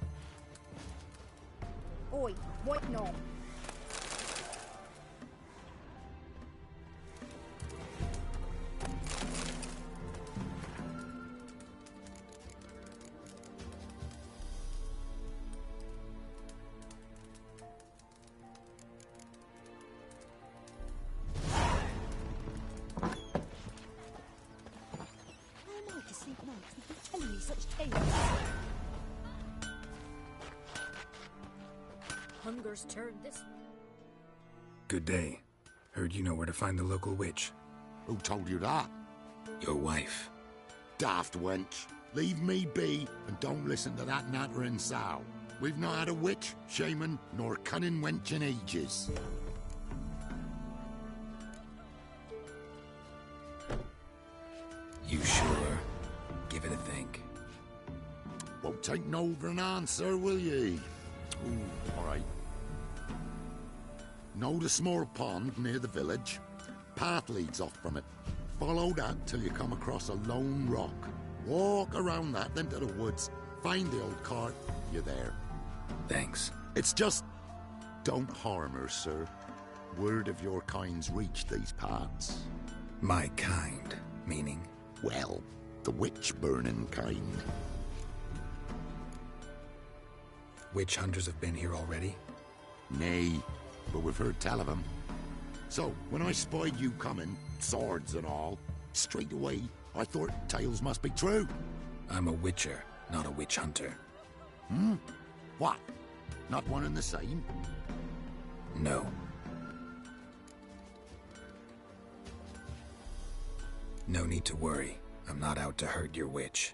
Oi, what not? Telling me such tales. Hunger's turned this. Good day. Heard you know where to find the local witch. Who told you that? Your wife. Daft wench. Leave me be and don't listen to that nattering sow. We've not had a witch, shaman, nor cunning wench in ages. You sure? Give it a think. Won't take no for an answer, will ye? Ooh, all right. Know the small pond near the village? Path leads off from it. Follow that till you come across a lone rock. Walk around that, then to the woods. Find the old cart. You're there. Thanks. It's just... don't harm her, sir. Word of your kind's reached these parts. My kind, meaning? Well, the witch-burning kind. Witch hunters have been here already? Nay, but we've heard tell of them. So, when I spied you coming, swords and all, straight away, I thought tales must be true. I'm a witcher, not a witch hunter. Hmm? What? Not one and the same? No. No need to worry. I'm not out to hurt your witch.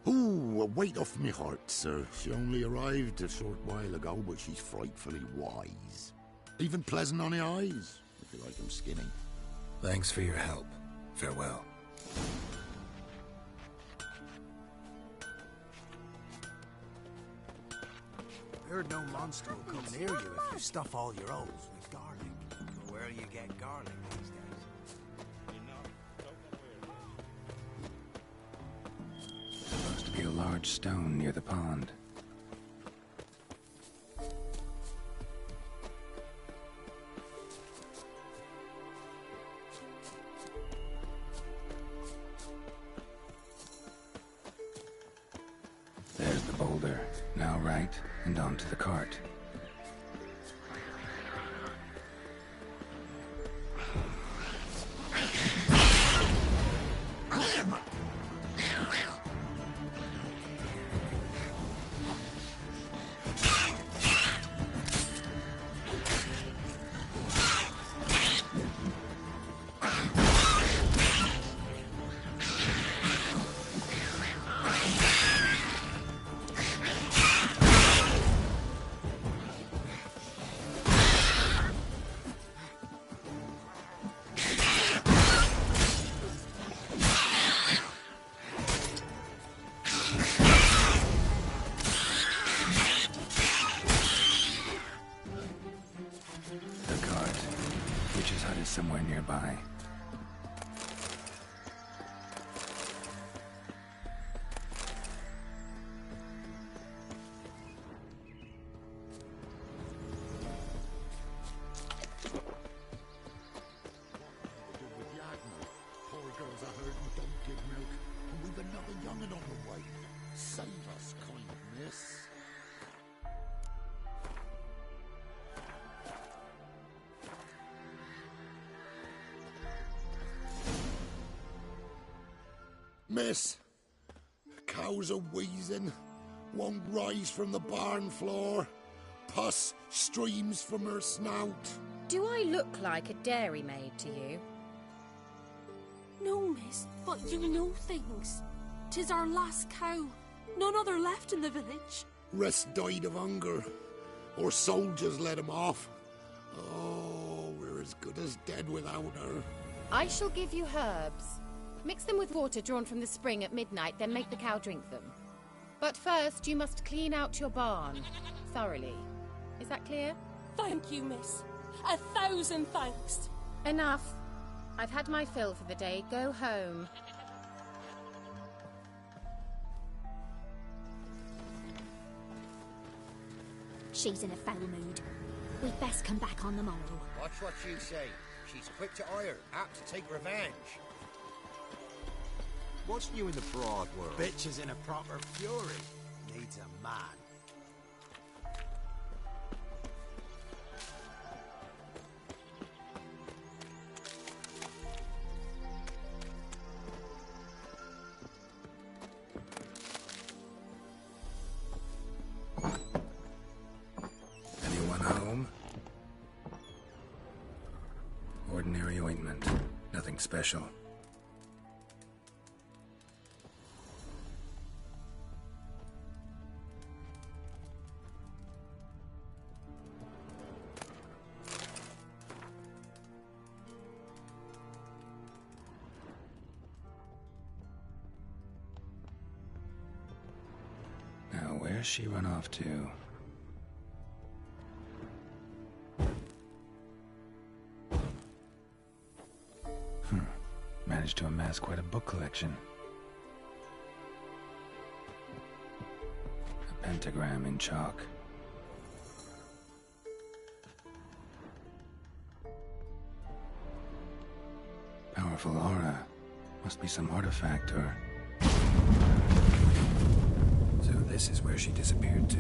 Ooh, a weight off me heart, sir. She only arrived a short while ago, but she's frightfully wise. Even pleasant on the eyes, if you like them skinny. Thanks for your help. Farewell. Heard no monster will come near you if you stuff all your holes with garlic. But where you get garlic these days? Supposed to be a large stone near the pond. There's the boulder. Now right, and onto the cart. Somewhere nearby. Miss, cows are wheezing, won't rise from the barn floor, pus streams from her snout. Do I look like a dairymaid to you? No, miss, but you know things. 'Tis our last cow. None other left in the village. Rest died of hunger, or soldiers let him off. Oh, we're as good as dead without her. I shall give you herbs. Mix them with water drawn from the spring at midnight, then make the cow drink them. But first, you must clean out your barn thoroughly. Is that clear? Thank you, miss. 1,000 thanks. Enough. I've had my fill for the day. Go home. She's in a foul mood. We'd best come back on the morrow. Watch what you say. She's quick to ire, apt to take revenge. What's new in the broad world? Bitch is in a proper fury. Needs a man. Anyone home? Ordinary ointment. Nothing special. Now, where's she run off to? Managed to amass quite a book collection. A pentagram in chalk. Powerful aura. Must be some artifact or... So this is where she disappeared to.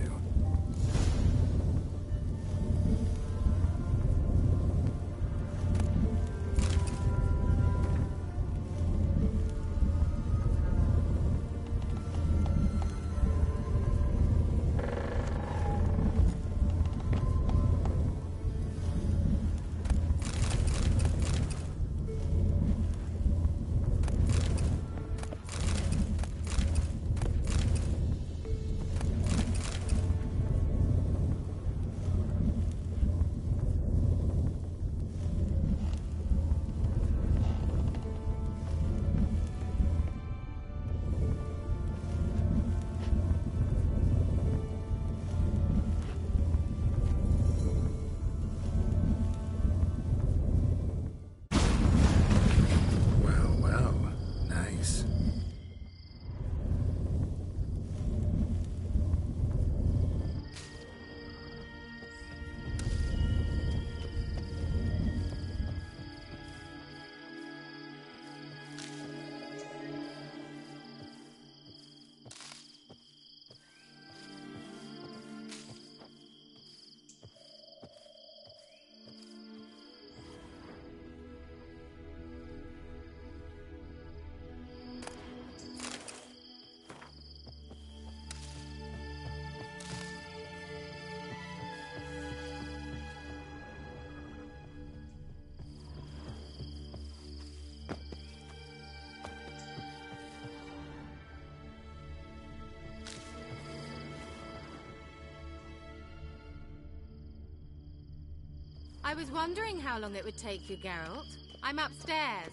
I was wondering how long it would take you, Geralt. I'm upstairs.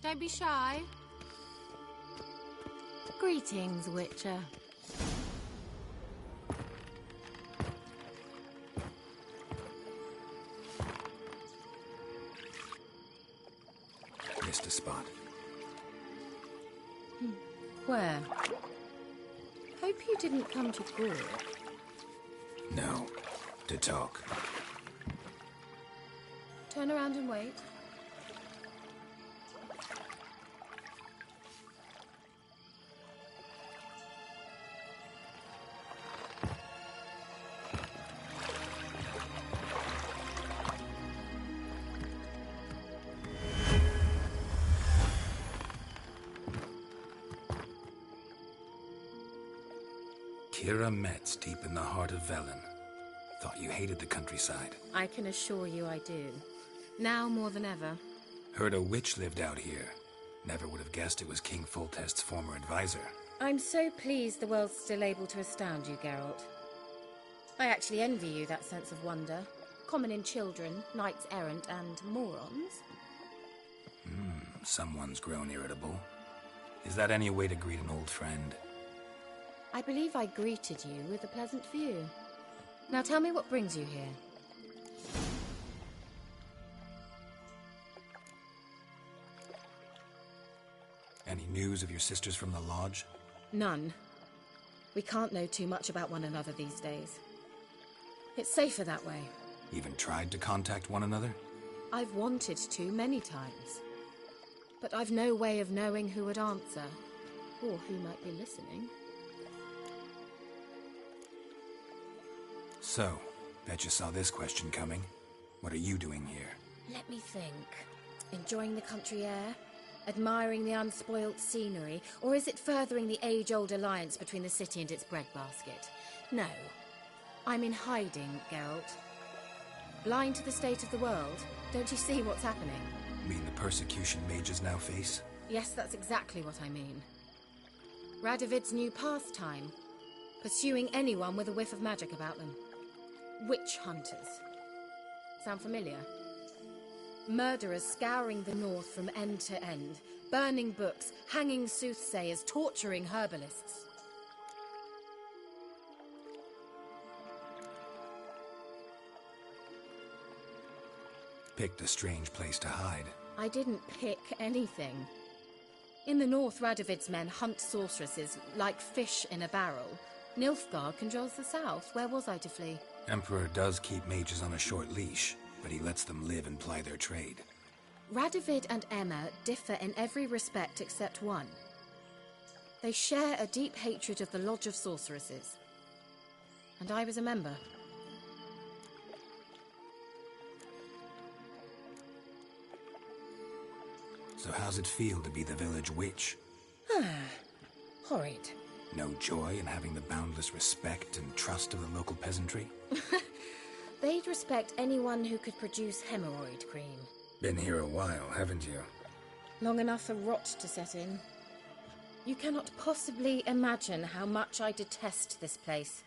Don't be shy. Greetings, Witcher. Missed a spot. Where? Hope you didn't come to court. No. To talk. Turn around and wait. Kira Metz, deep in the heart of Velen. Thought you hated the countryside. I can assure you I do. Now more than ever. Heard a witch lived out here. Never would have guessed it was King Foltest's former advisor. I'm so pleased the world's still able to astound you, Geralt. I actually envy you that sense of wonder. Common in children, knights errant, and morons. Someone's grown irritable. Is that any way to greet an old friend? I believe I greeted you with a pleasant view. Now tell me what brings you here. Any news of your sisters from the lodge? None. We can't know too much about one another these days. It's safer that way. Even tried to contact one another? I've wanted to many times. But I've no way of knowing who would answer, or who might be listening. So, bet you saw this question coming. What are you doing here? Let me think. Enjoying the country air? Admiring the unspoilt scenery? Or is it furthering the age-old alliance between the city and its breadbasket? No. I'm in hiding, Geralt. Blind to the state of the world? Don't you see what's happening? Mean the persecution mages now face? Yes, that's exactly what I mean. Radovid's new pastime. Pursuing anyone with a whiff of magic about them. Witch hunters. Sound familiar? Murderers scouring the north from end to end. Burning books, hanging soothsayers, torturing herbalists. Picked a strange place to hide. I didn't pick anything. In the north, Radovid's men hunt sorceresses like fish in a barrel. Nilfgaard controls the south. Where was I to flee? Emperor does keep mages on a short leash, but he lets them live and ply their trade. Radovid and Emma differ in every respect except one. They share a deep hatred of the Lodge of Sorceresses. And I was a member. So how's it feel to be the village witch? Horrid. No joy in having the boundless respect and trust of the local peasantry? They'd respect anyone who could produce hemorrhoid cream. Been here a while, haven't you? Long enough for rot to set in. You cannot possibly imagine how much I detest this place.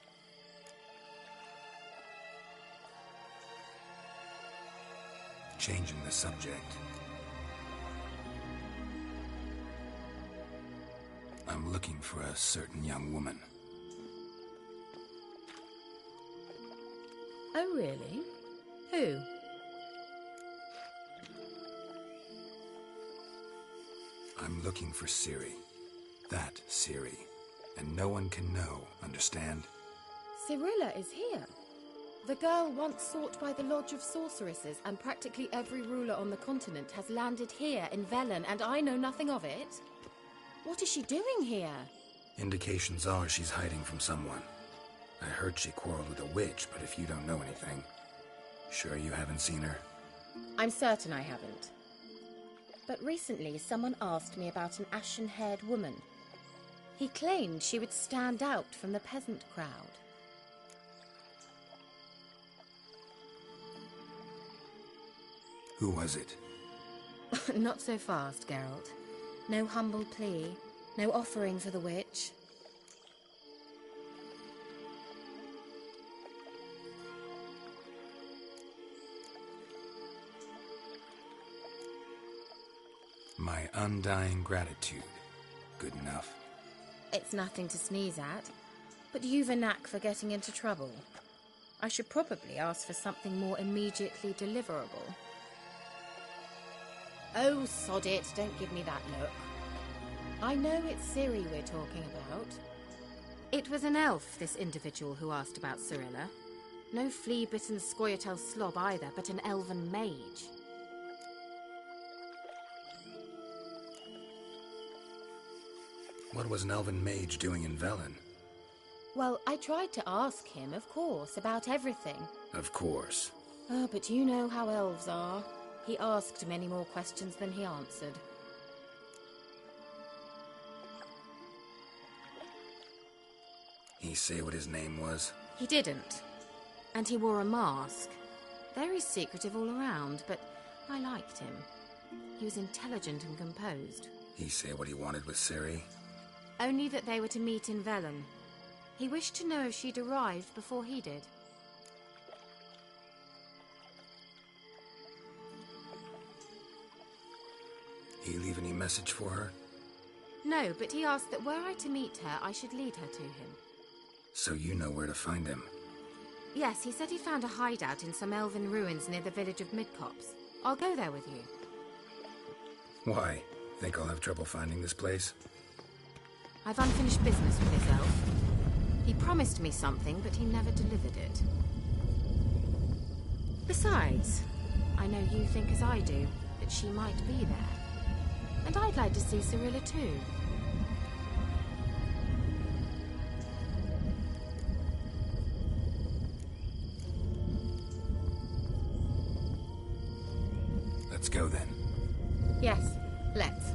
Changing the subject. I'm looking for a certain young woman. Oh, really? Who? I'm looking for Ciri. That Ciri. And no one can know, understand? Cirilla is here. The girl once sought by the Lodge of Sorceresses, and practically every ruler on the continent has landed here in Velen, and I know nothing of it. What is she doing here? Indications are she's hiding from someone. I heard she quarreled with a witch, but if you don't know anything, sure you haven't seen her? I'm certain I haven't. But recently someone asked me about an ashen-haired woman. He claimed she would stand out from the peasant crowd. Who was it? Not so fast, Geralt. No humble plea, no offering for the witch. My undying gratitude. Good enough. It's nothing to sneeze at, but you've a knack for getting into trouble. I should probably ask for something more immediately deliverable. Oh, sod it, don't give me that look. I know it's Ciri we're talking about. It was an elf, this individual who asked about Cirilla. No flea-bitten Scoia'tael slob either, but an elven mage. What was an elven mage doing in Velen? Well, I tried to ask him, of course, about everything. Of course. Oh, but you know how elves are. He asked many more questions than he answered. He He say what his name was? He didn't. And he wore a mask. Very secretive all around, but I liked him. He was intelligent and composed. He say what he wanted with Ciri? Only that they were to meet in Velen. He wished to know if she'd arrived before he did. He leave any message for her? No, but he asked that were I to meet her, I should lead her to him. So you know where to find him? Yes, he said he found a hideout in some elven ruins near the village of Midcopse. I'll go there with you. Why? Think I'll have trouble finding this place? I've unfinished business with this elf. He promised me something, but he never delivered it. Besides, I know you think as I do, that she might be there. And I'd like to see Cirilla too. Let's go then. Yes, let's.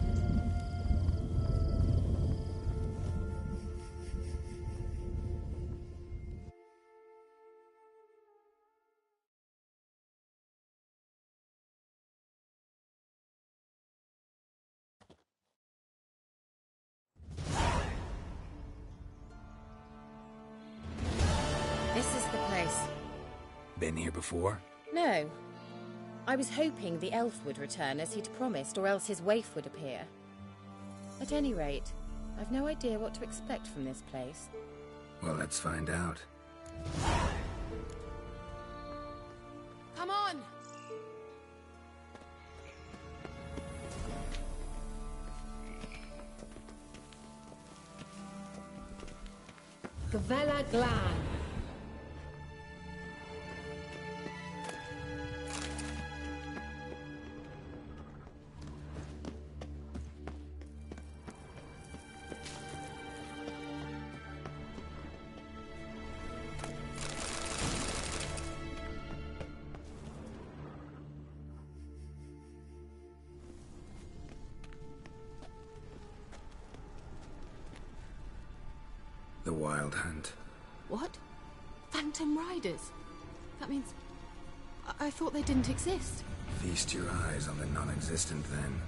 This is the place. Been here before? No. I was hoping the elf would return as he'd promised, or else his waif would appear. At any rate, I've no idea what to expect from this place. Well, let's find out. Come on! Gavella Glan. The Wild Hunt. What? Phantom Riders? That means... I thought they didn't exist. Feast your eyes on the non-existent then.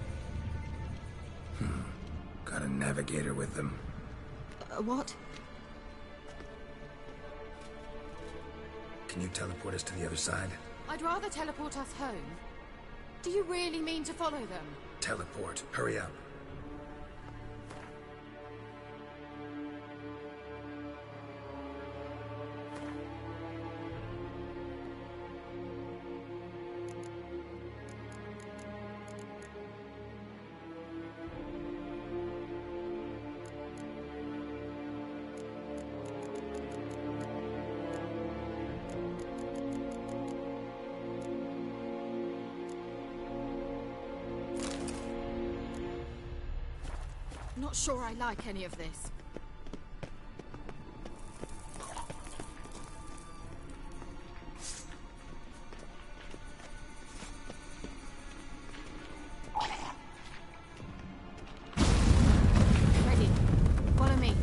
Got a navigator with them. What? Can you teleport us to the other side? I'd rather teleport us home. Do you really mean to follow them? Teleport. Hurry up. Not sure I like any of this. Ready. Follow me.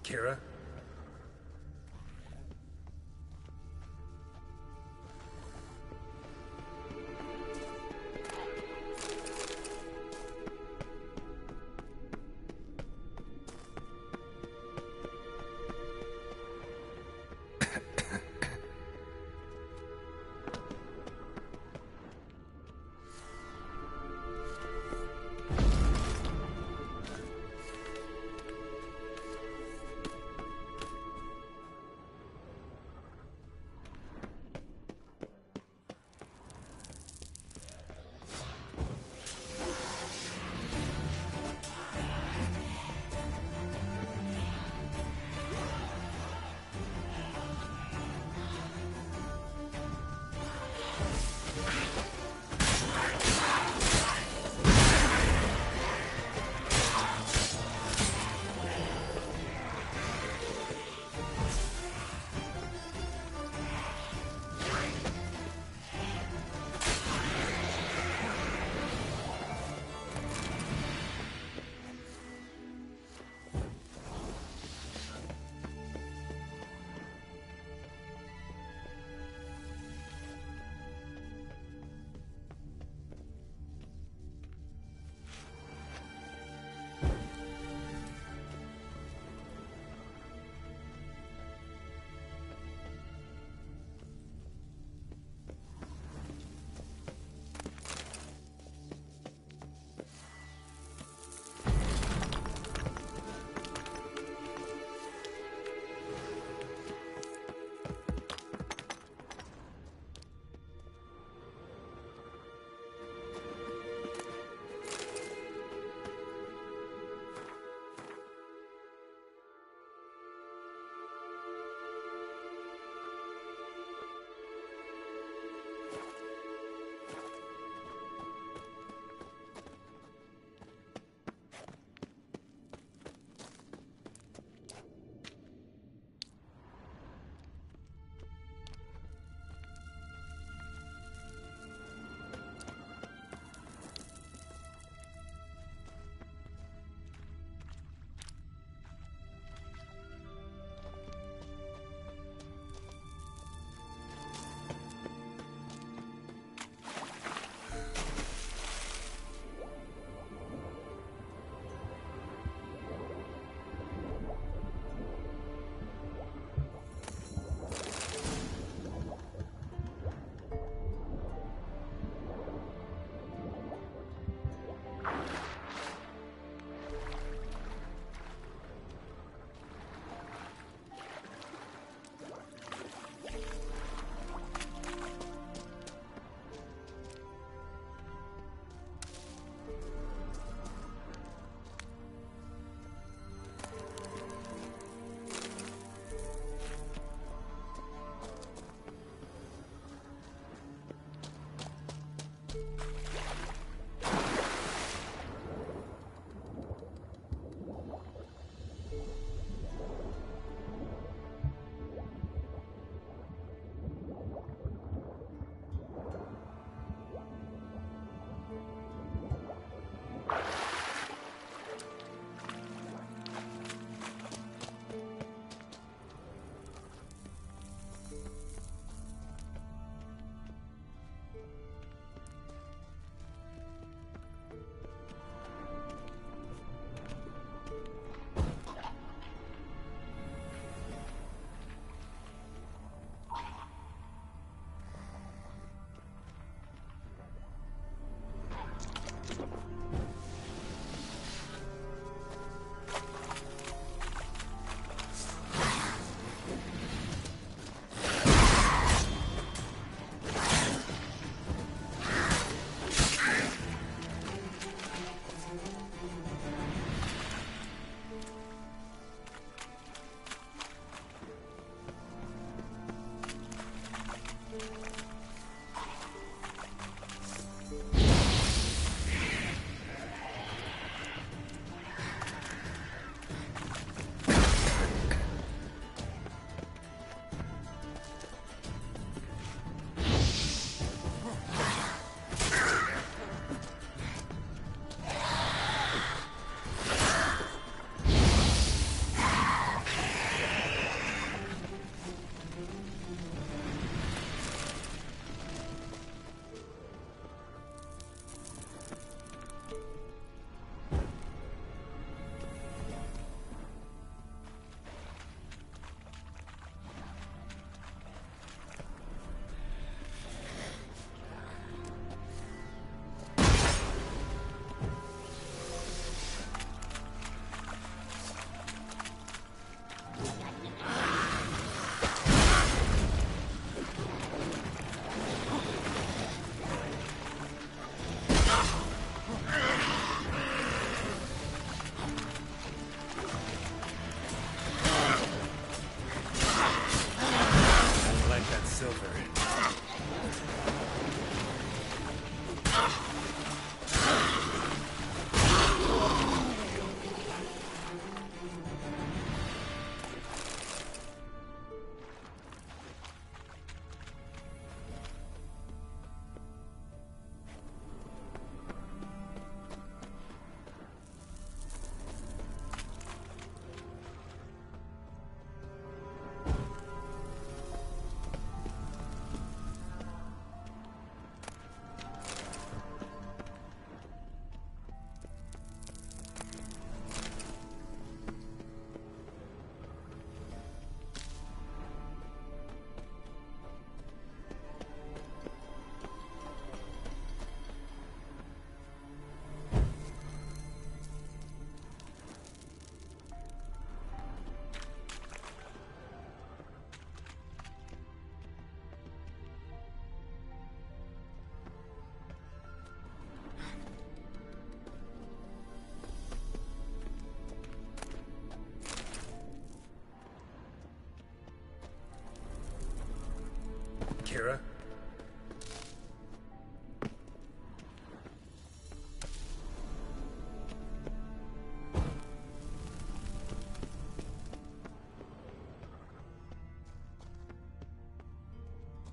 Kira?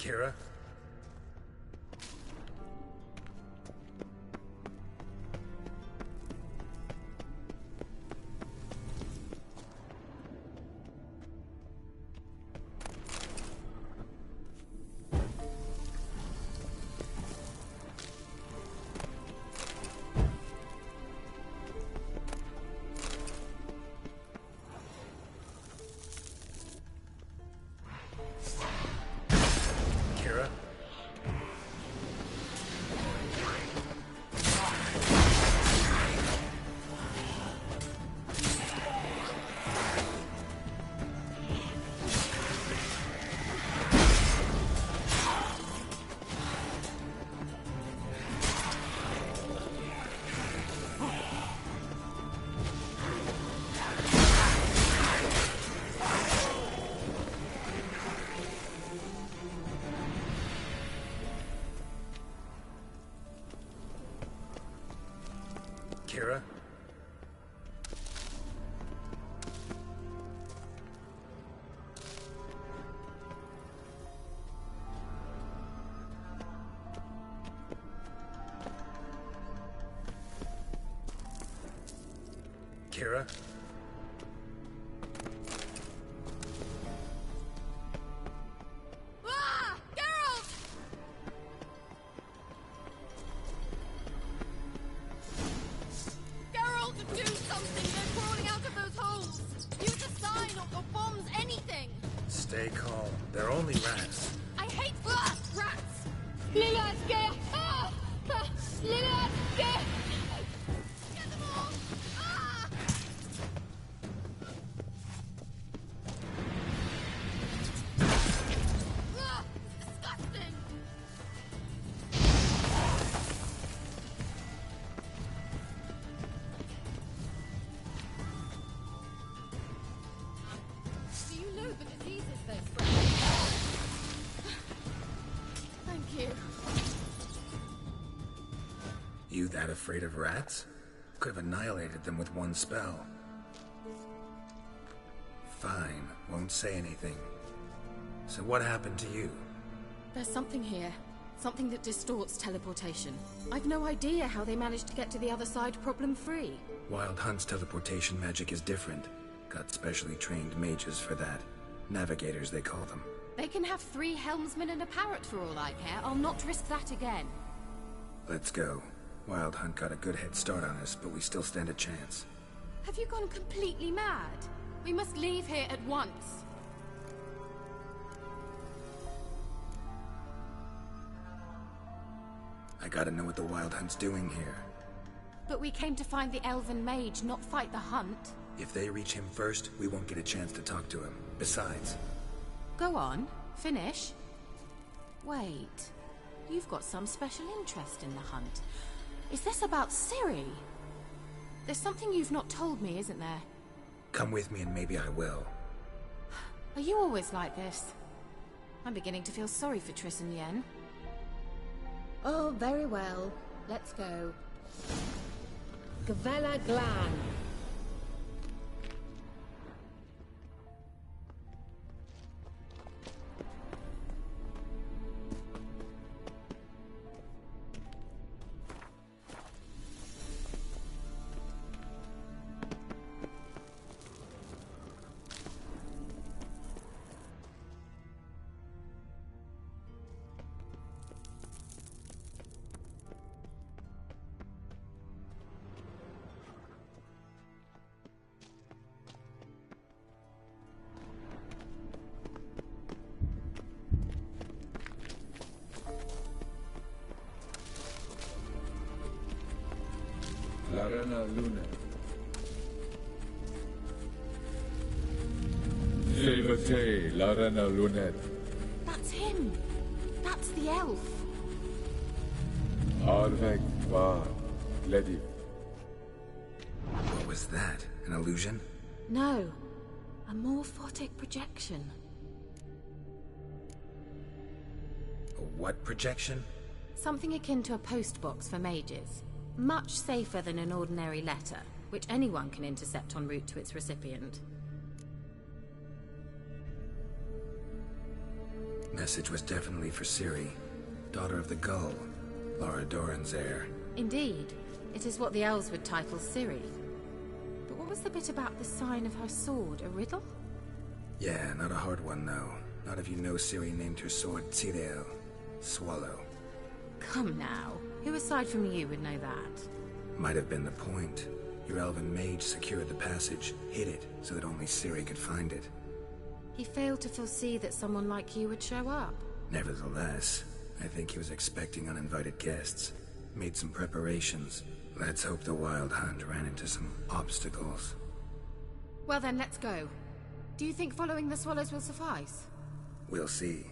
Kira? Kira? Kira? Ah! Geralt! Geralt, do something! They're crawling out of those holes! Use a sign or bombs, anything! Stay calm. They're only rats. I hate rats! Lilaske! Ah! Lilaske! Get them all! Ah! Ah! Disgusting! Do you know the diseases they spread? Thank you. You that afraid of rats? Could have annihilated them with one spell. Fine, won't say anything. So what happened to you? There's something here. Something that distorts teleportation. I've no idea how they managed to get to the other side problem-free. Wild Hunt's teleportation magic is different. Got specially trained mages for that. Navigators, they call them. They can have 3 helmsmen and a parrot for all I care. I'll not risk that again. Let's go. Wild Hunt got a good head start on us, but we still stand a chance. Have you gone completely mad? We must leave here at once. I gotta know what the Wild Hunt's doing here. But we came to find the elven mage, not fight the hunt. If they reach him first, we won't get a chance to talk to him. Besides... Go on, finish. Wait, you've got some special interest in the hunt. Is this about Ciri? There's something you've not told me, isn't there? Come with me and maybe I will. Are you always like this? I'm beginning to feel sorry for Triss and Yen. Oh, very well. Let's go. Gavella Glan. Larena Luna. Silvate Larena Lunet. That's him! That's the elf! Arvek va Ledi. What was that? An illusion? No. A morphotic projection. A what projection? Something akin to a postbox for mages. Much safer than an ordinary letter, which anyone can intercept en route to its recipient. Message was definitely for Ciri, daughter of the Gull, Laura Doran's heir. Indeed. It is what the elves would title Ciri. But what was the bit about the sign of her sword? A riddle? Yeah, not a hard one, though. Not if you know Ciri named her sword Tirel, Swallow. Come now. Who aside from you would know that? Might have been the point. Your elven mage secured the passage, hid it, so that only Ciri could find it. He failed to foresee that someone like you would show up. Nevertheless, I think he was expecting uninvited guests. Made some preparations. Let's hope the Wild Hunt ran into some obstacles. Well then, let's go. Do you think following the swallows will suffice? We'll see.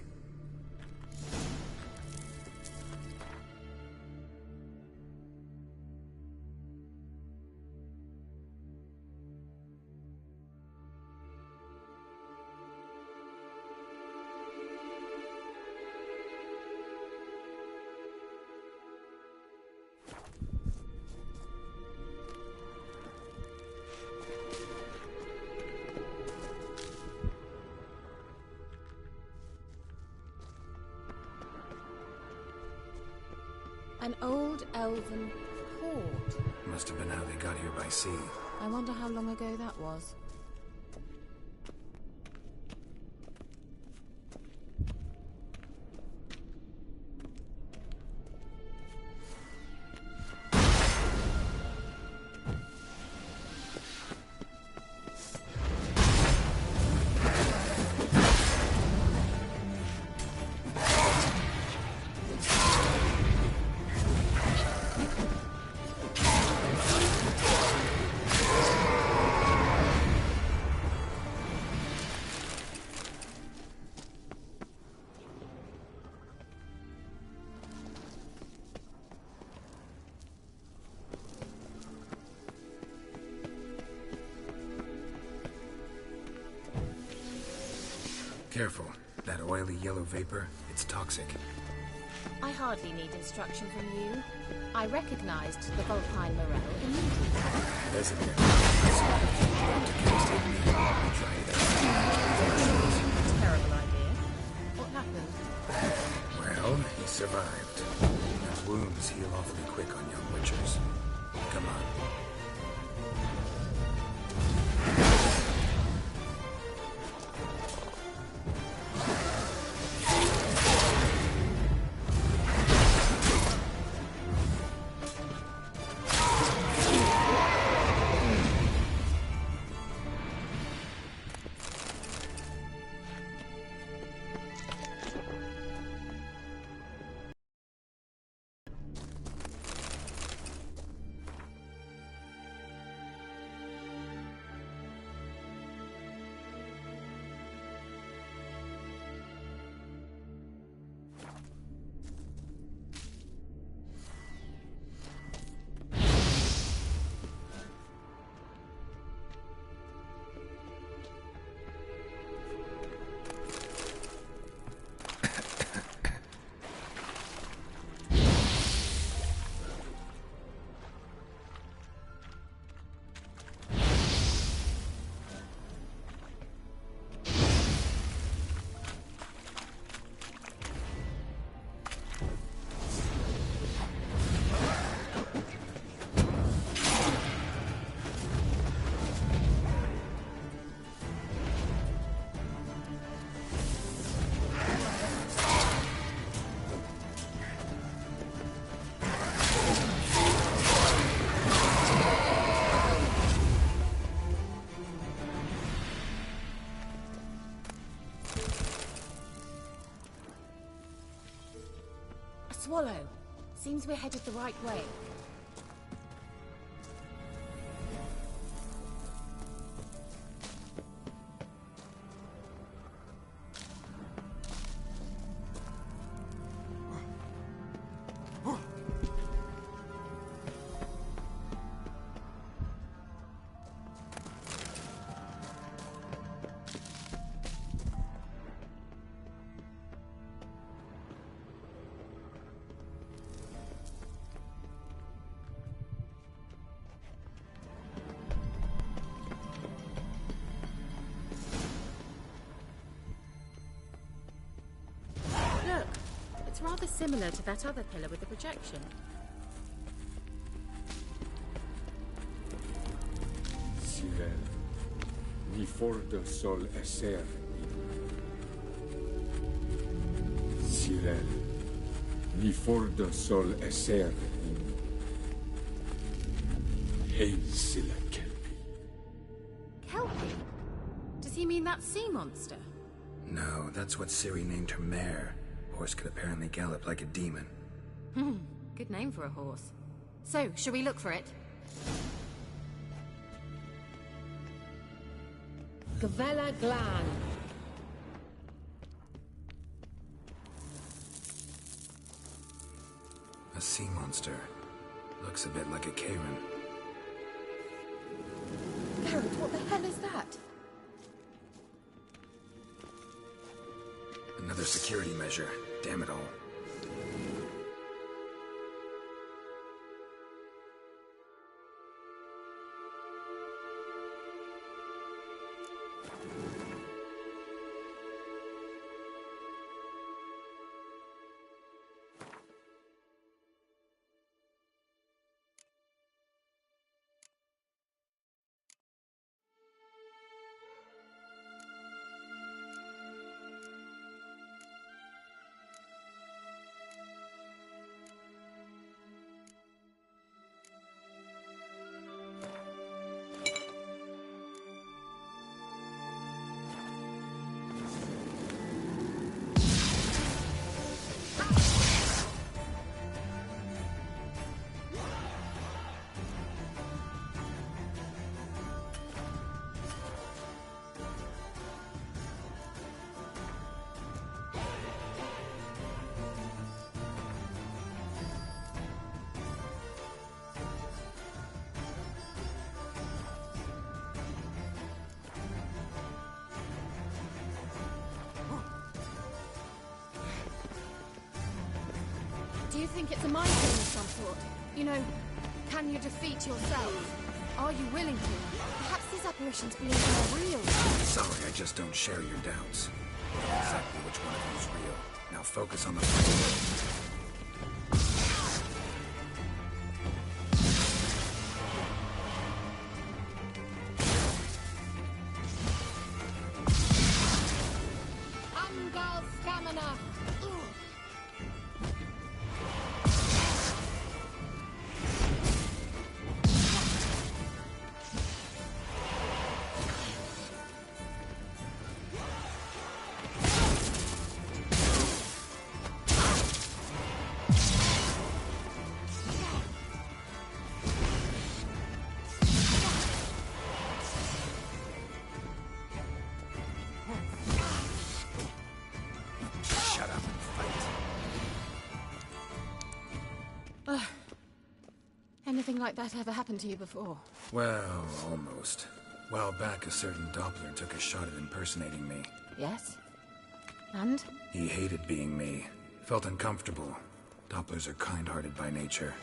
An old elven port. Must have been how they got here by sea. I wonder how long ago that was. Careful. That oily yellow vapor, it's toxic. I hardly need instruction from you. I recognized the Volpine Morel immediately. Doesn't it? Terrible idea. What happened? Well, he survived. And wounds heal awfully quick on young witchers. Come on. Swallow. Seems we're headed the right way. similar to that other pillar with the projection. Sirel, ni fordo sol esser Sirel, ni fordo sol esser Hail Silla Kelpie. Kelpie? Does he mean that sea monster? No, that's what Ciri named her mare. Horse could apparently gallop like a demon. Good name for a horse. So, shall we look for it? Gavella Glan. A sea monster. Looks a bit like a Karen. Garrett, what the hell is that? Another security measure. Damn it all. Do you think it's a mind game of some sort? You know, can you defeat yourself? Are you willing to? Perhaps these apparitions believe are real. Sorry, I just don't share your doubts. I know exactly which one of you is real. Now focus on the fight. Anything like that ever happened to you before? Well, almost. A while back, a certain Doppler took a shot at impersonating me. Yes? And? He hated being me. Felt uncomfortable. Dopplers are kind-hearted by nature.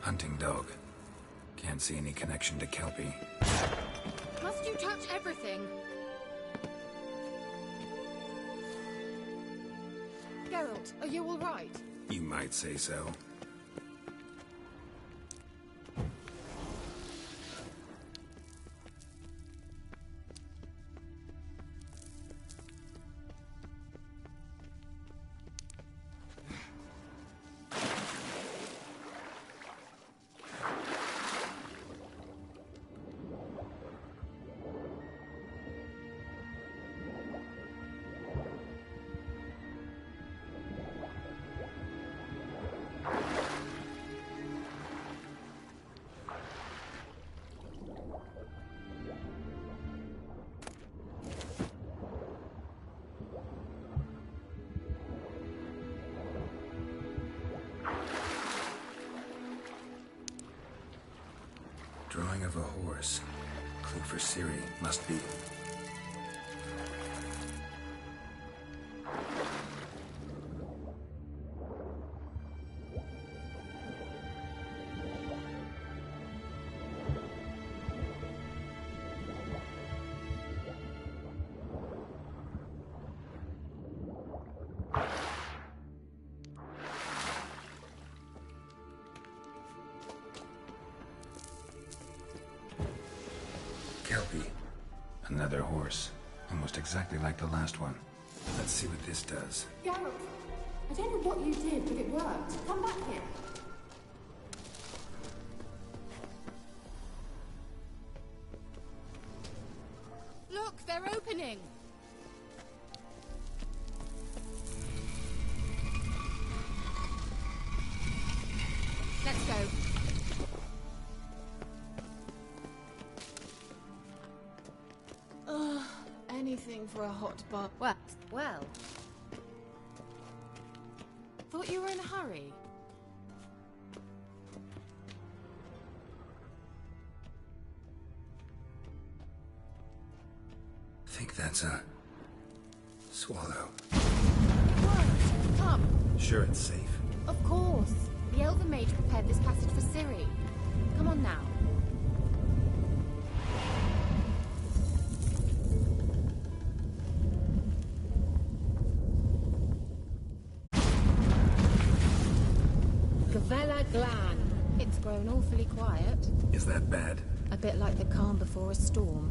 Hunting dog. Can't see any connection to Kelpie. Must you touch everything? Geralt, are you all right? You might say so. Drawing of a horse. Clue for Ciri. Must be. Another horse. Almost exactly like the last one. Let's see what this does. Geralt, I don't know what you did, but it worked. Come back here. Look, they're opening! Let's go. Ugh, anything for a hot bath. Well. Thought you were in a hurry. I think that's a... swallow. It worked. Come. Sure it's safe. Of course. The Elven Mage prepared this passage for Ciri. Come on now. Gavella Glan. It's grown awfully quiet. Is that bad? A bit like the calm before a storm.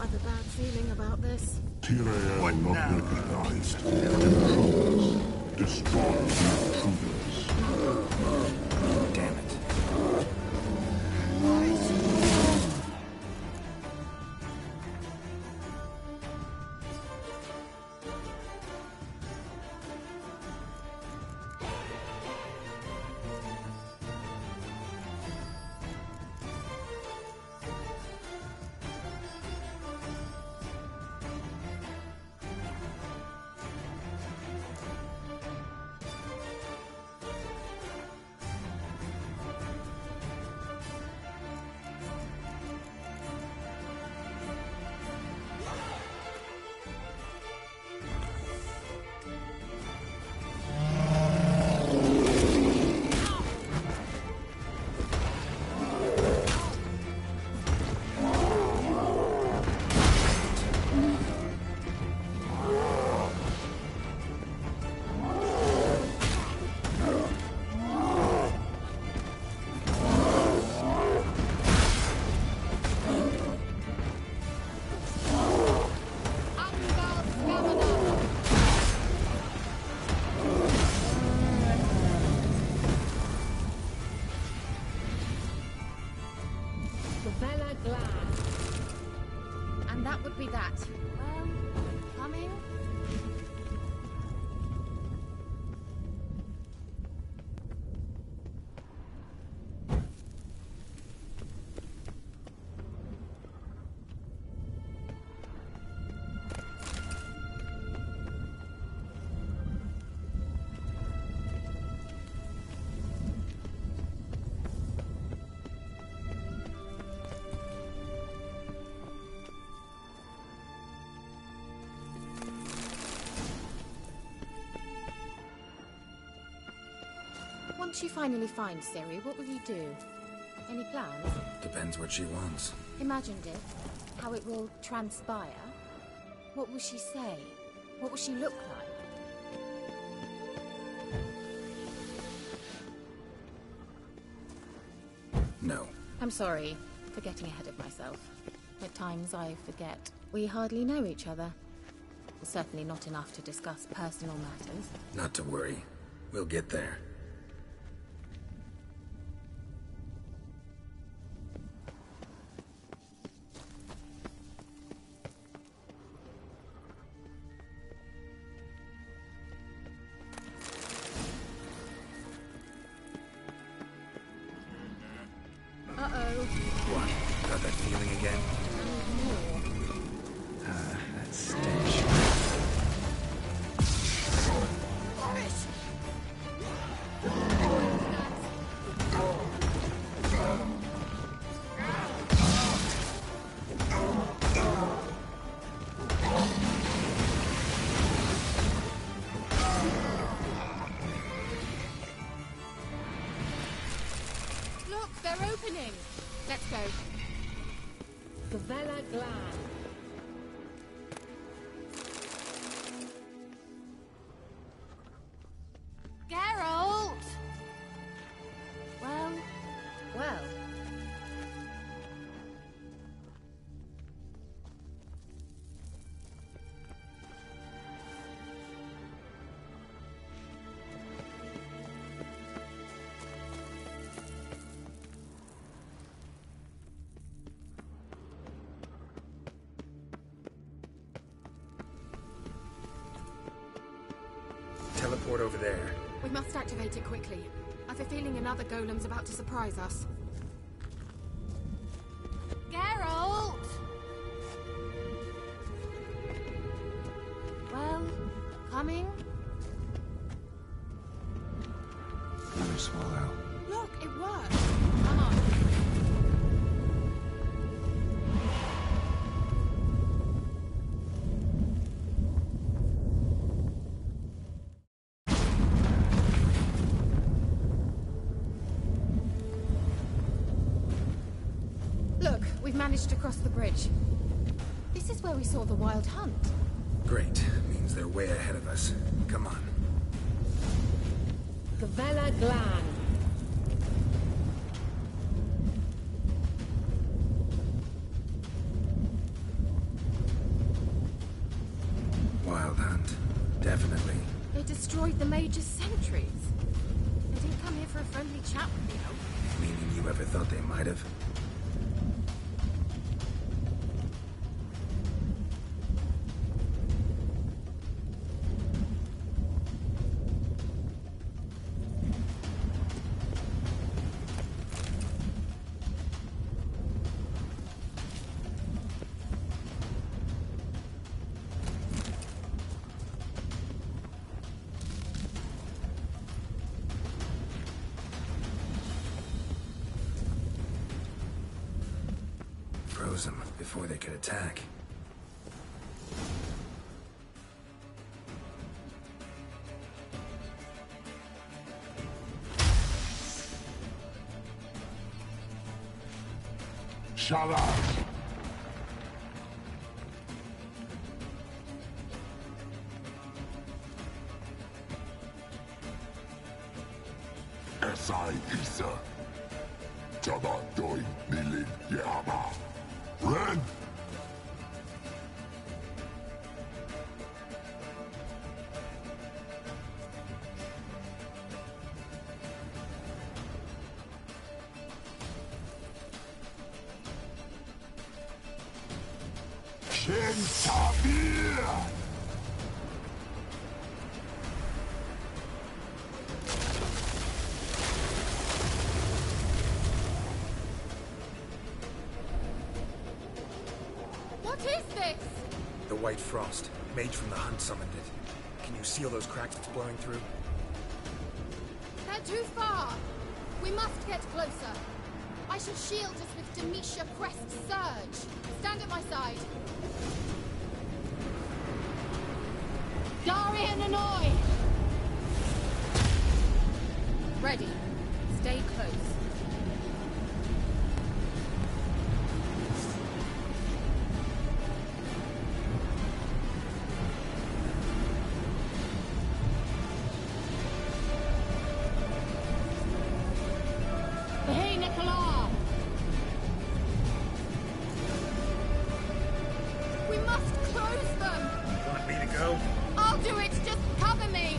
I've a bad feeling about this. Tyrael not recognized. Intruders. Destroy the intruders. Damn it. And that would be that. Coming? Once you finally find Ciri, what will you do? Any plans? Depends what she wants. Imagined it. How it will transpire. What will she say? What will she look like? No. I'm sorry for getting ahead of myself. At times I forget. We hardly know each other. Certainly not enough to discuss personal matters. Not to worry. We'll get there. Uh-oh. What? Got that feeling again? That stench. Look, they're opening. Let's go. Gavella Glan. Geralt! Well. Teleport over there. We must activate it quickly. I've a feeling another golem's about to surprise us. Geralt! Well, coming? Another swallow. Look, it worked. Come on. Look, we've managed to cross the bridge. This is where we saw the wild hunt. Great. Means they're way ahead of us. Come on. Gavella Glan. Wild hunt. Definitely. They destroyed the Major's sentries. They didn't come here for a friendly chat with you. Meaning you ever thought they might have? Froze them before they could attack. Shut up! Esai Isa. Jaba Doi Nilin Yama. Ren! Shentabir! What is this? The White Frost. Mage from the hunt summoned it. Can you seal those cracks it's blowing through? They're too far. We must get closer. I shall shield us with Demetia Crest Surge. Stand at my side. Darian Annoy! Ready. Stay close. Hey, Nicola! We must close them! want me to go? I'll do it! Just cover me!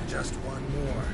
Just one more.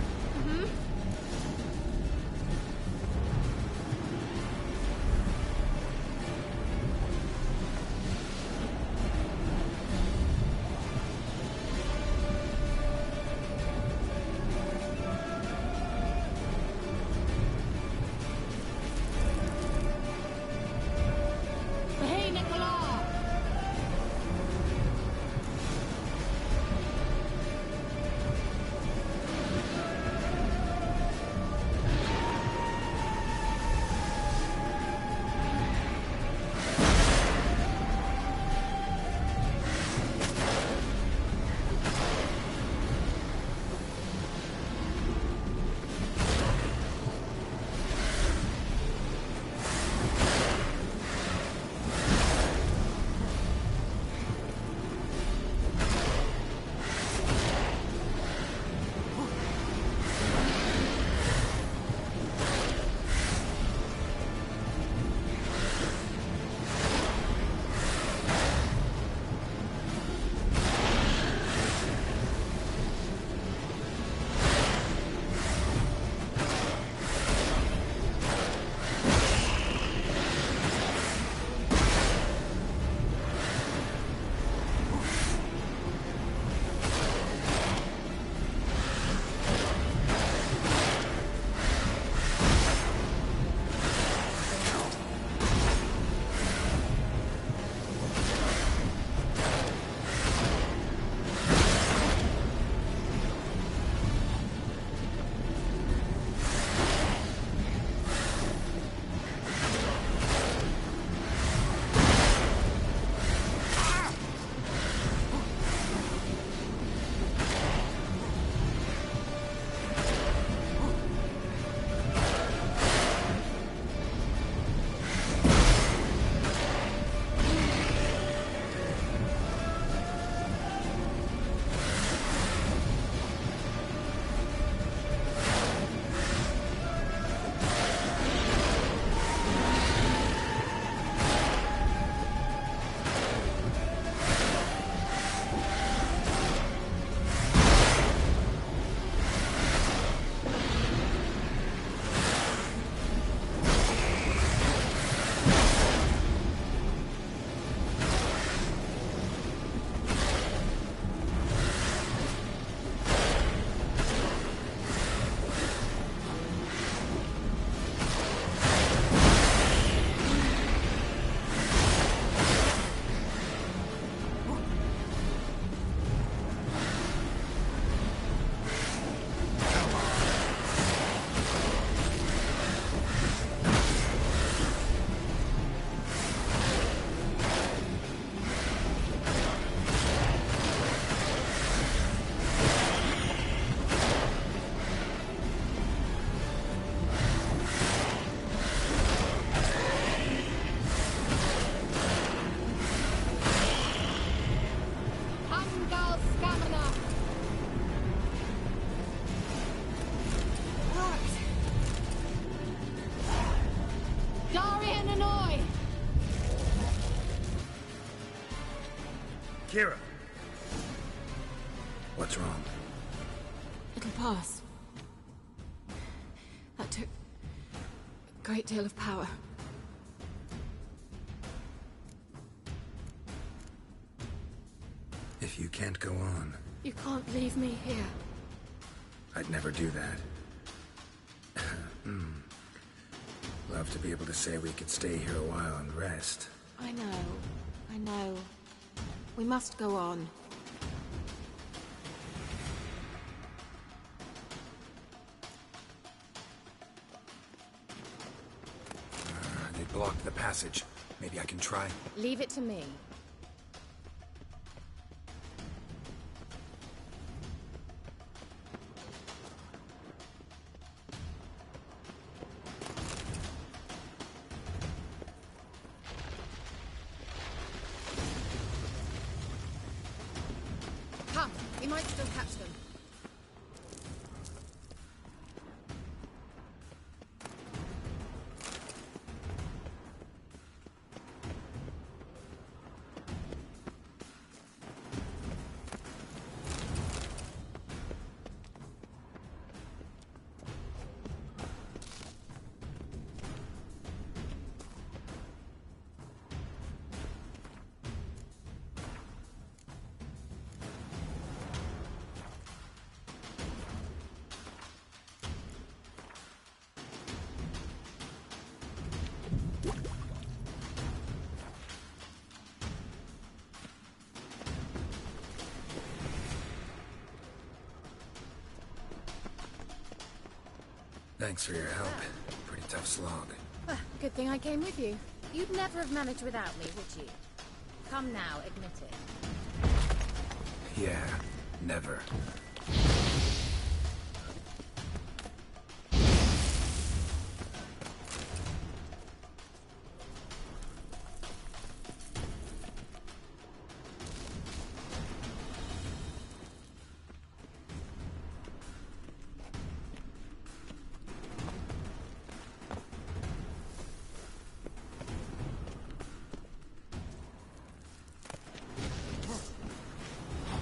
Kira! What's wrong? It'll pass. That took a great deal of power. If you can't go on, You can't leave me here. I'd never do that. Love to be able to say we could stay here a while and rest. I know. We must go on. They blocked the passage. Maybe I can try. Leave it to me. Come, we might still catch them. Thanks for your help. Pretty tough slog. Good thing I came with you. You'd never have managed without me, would you? Come now, admit it. Yeah, never.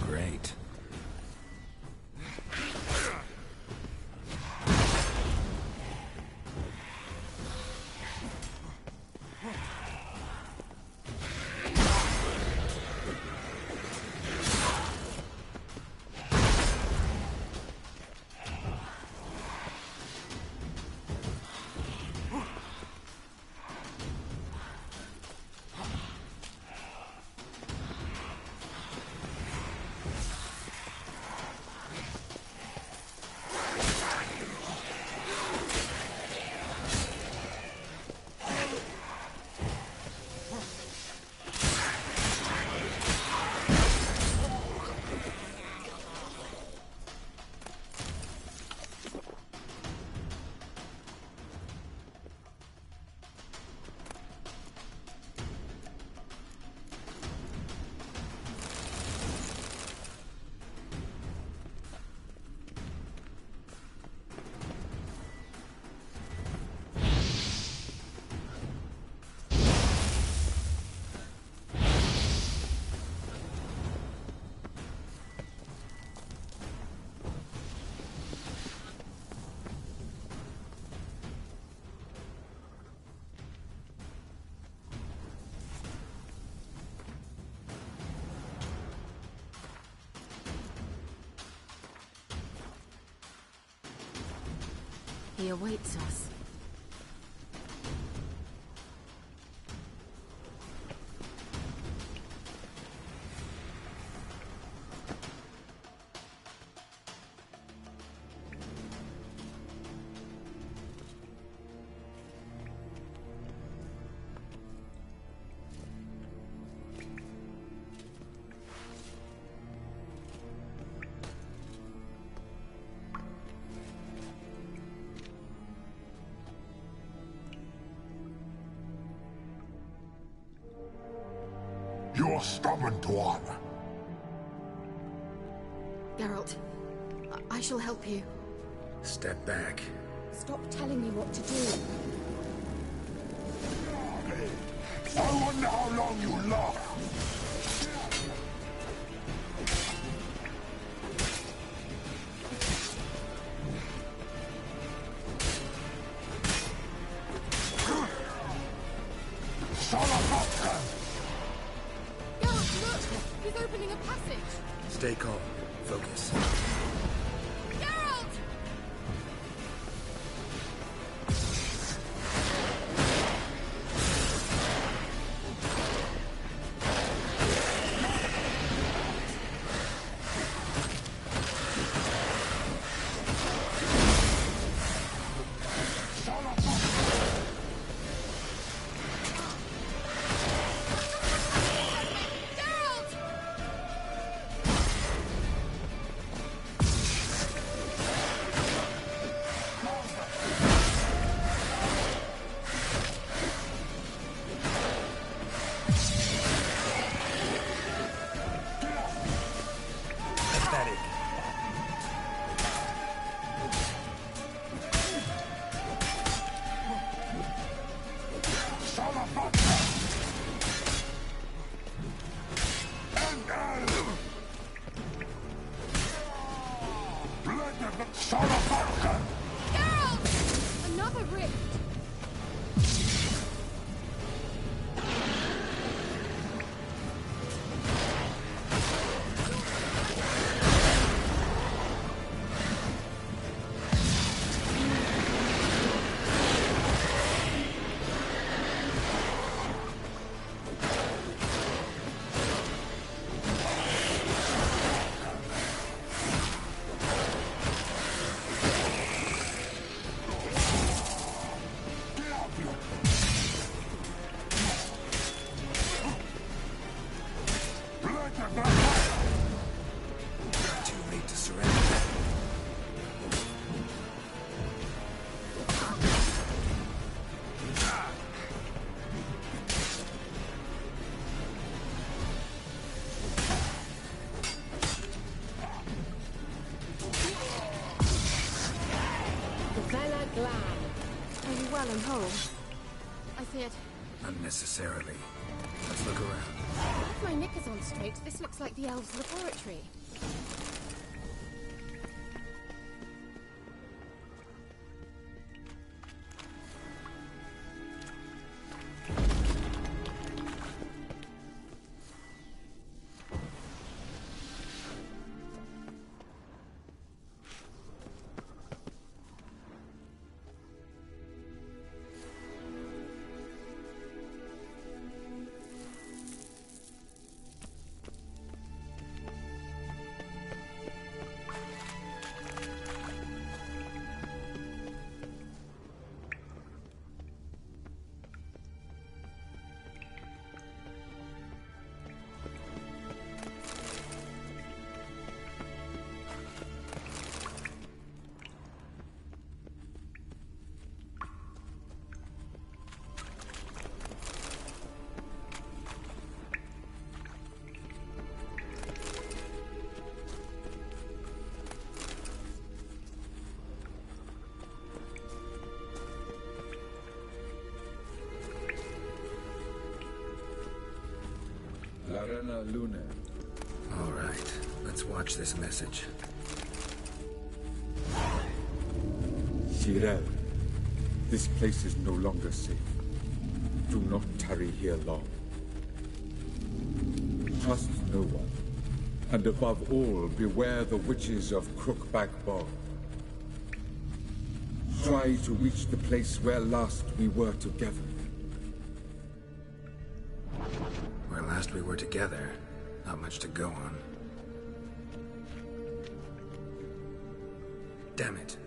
Great. He awaits us. You're stubborn, Tuan. Geralt, I shall help you. Step back. Stop telling me what to do. I wonder how long you last. Geralt! Another rift! And home. I see it. Unnecessarily. Let's look around. If my knickers on straight, this looks like the elves' laboratory. All right, let's watch this message. Cyril, this place is no longer safe. Do not tarry here long. Trust no one. And above all, beware the witches of Crookback Bog. Try to reach the place where last we were together. Where last we were together, not much to go on. Damn it.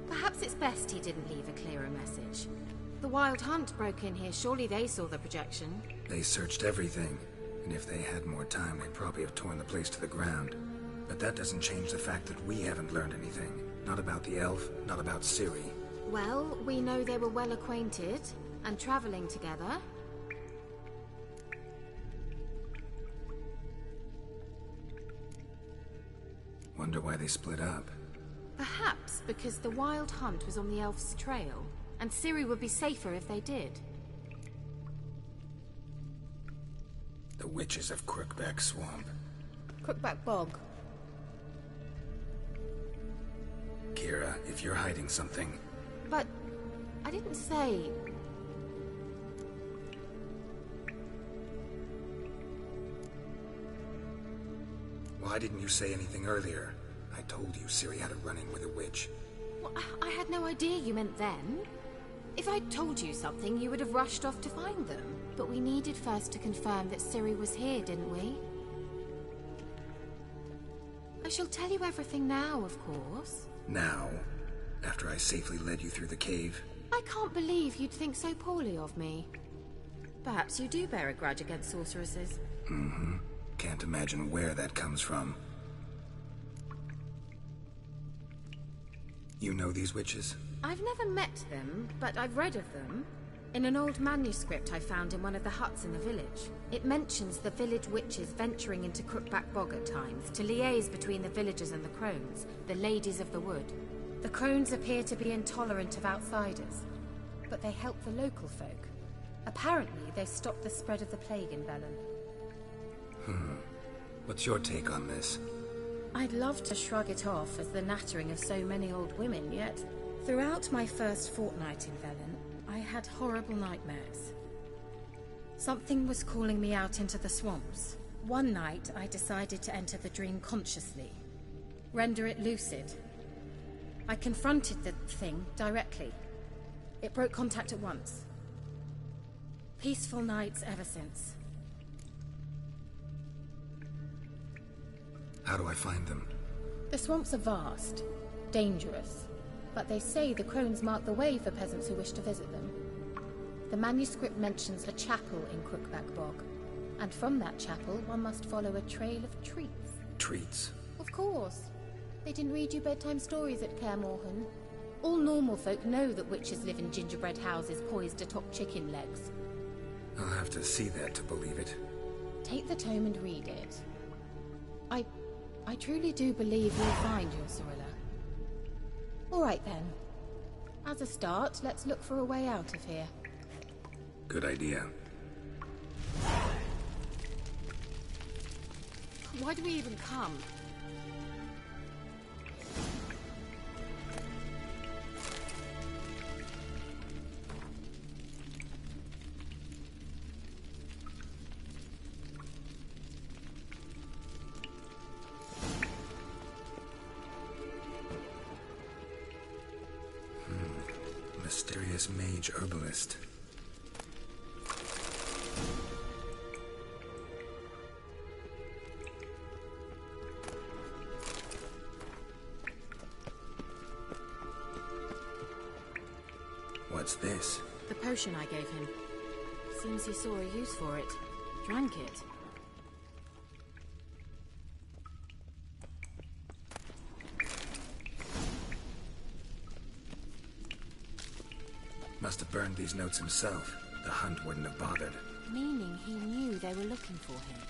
Perhaps it's best he didn't leave a clearer message. The Wild Hunt broke in here. Surely they saw the projection. They searched everything, and if they had more time, they'd probably have torn the place to the ground. But that doesn't change the fact that we haven't learned anything. Not about the elf, not about Ciri. Well, we know they were well acquainted and traveling together. Wonder why they split up. Perhaps because the Wild Hunt was on the elf's trail, and Ciri would be safer if they did. The witches of Crookback Swamp. Crookback Bog. Kira, if you're hiding something... But I didn't say... Why didn't you say anything earlier? I told you Ciri had a run-in with a witch. Well, I had no idea you meant then. If I'd told you something, you would have rushed off to find them. But we needed first to confirm that Ciri was here, didn't we? I shall tell you everything now, of course. Now? After I safely led you through the cave? I can't believe you'd think so poorly of me. Perhaps you do bear a grudge against sorceresses. Mm-hmm. Can't imagine where that comes from. You know these witches? I've never met them, but I've read of them. In an old manuscript I found in one of the huts in the village. It mentions the village witches venturing into Crookback Bog at times to liaise between the villagers and the crones, the ladies of the wood. The crones appear to be intolerant of outsiders, but they help the local folk. Apparently, they stopped the spread of the plague in Velen. What's your take on this? I'd love to shrug it off as the nattering of so many old women, yet throughout my first fortnight in Velen, I had horrible nightmares. Something was calling me out into the swamps. One night, I decided to enter the dream consciously, render it lucid. I confronted the thing directly. It broke contact at once. Peaceful nights ever since. How do I find them? The swamps are vast, dangerous, but they say the crones mark the way for peasants who wish to visit them. The manuscript mentions a chapel in Crookback Bog, and from that chapel one must follow a trail of treats. Treats? Of course. They didn't read you bedtime stories at Kaer Morhen. All normal folk know that witches live in gingerbread houses poised atop chicken legs. I'll have to see that to believe it. Take the tome and read it. I truly do believe you'll find your Sorilla. All right then. As a start, let's look for a way out of here. Good idea. Why do we even come? Mysterious mage herbalist. What's this? The potion I gave him. Seems he saw a use for it. Drank it. Must have burned these notes himself. The hunt wouldn't have bothered. Meaning he knew they were looking for him.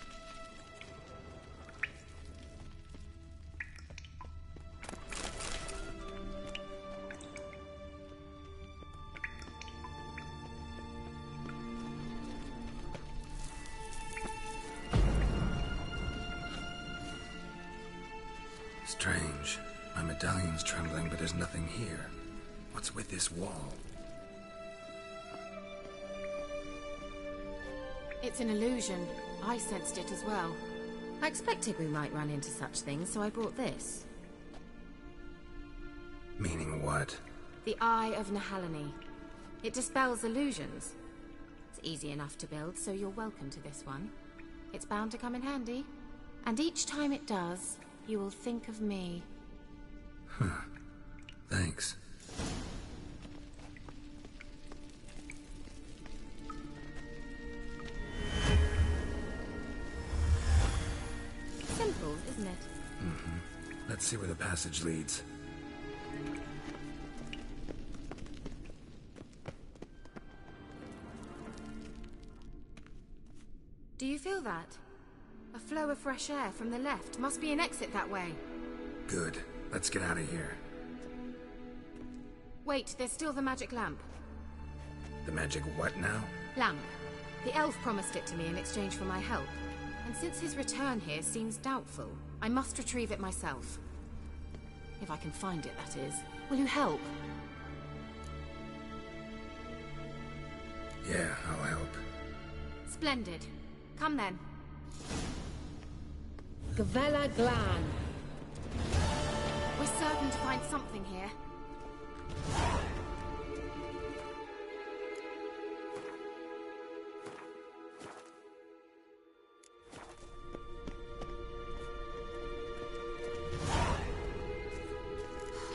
Strange. My medallion's trembling, but there's nothing here. What's with this wall? It's an illusion. I sensed it as well. I expected we might run into such things, so I brought this. Meaning what? The Eye of Nahalani. It dispels illusions. It's easy enough to build, so you're welcome to this one. It's bound to come in handy. And each time it does, you will think of me. Huh. Thanks. Simple, isn't it? Mm-hmm. Let's see where the passage leads. Do you feel that? A flow of fresh air from the left. Must be an exit that way. Good. Let's get out of here. Wait, there's still the magic lamp. The magic what now? Lamp. The elf promised it to me in exchange for my help. And since his return here seems doubtful, I must retrieve it myself. If I can find it, that is. Will you help? Yeah, I'll help. Splendid. Come then. Gavella Glan. We're certain to find something here.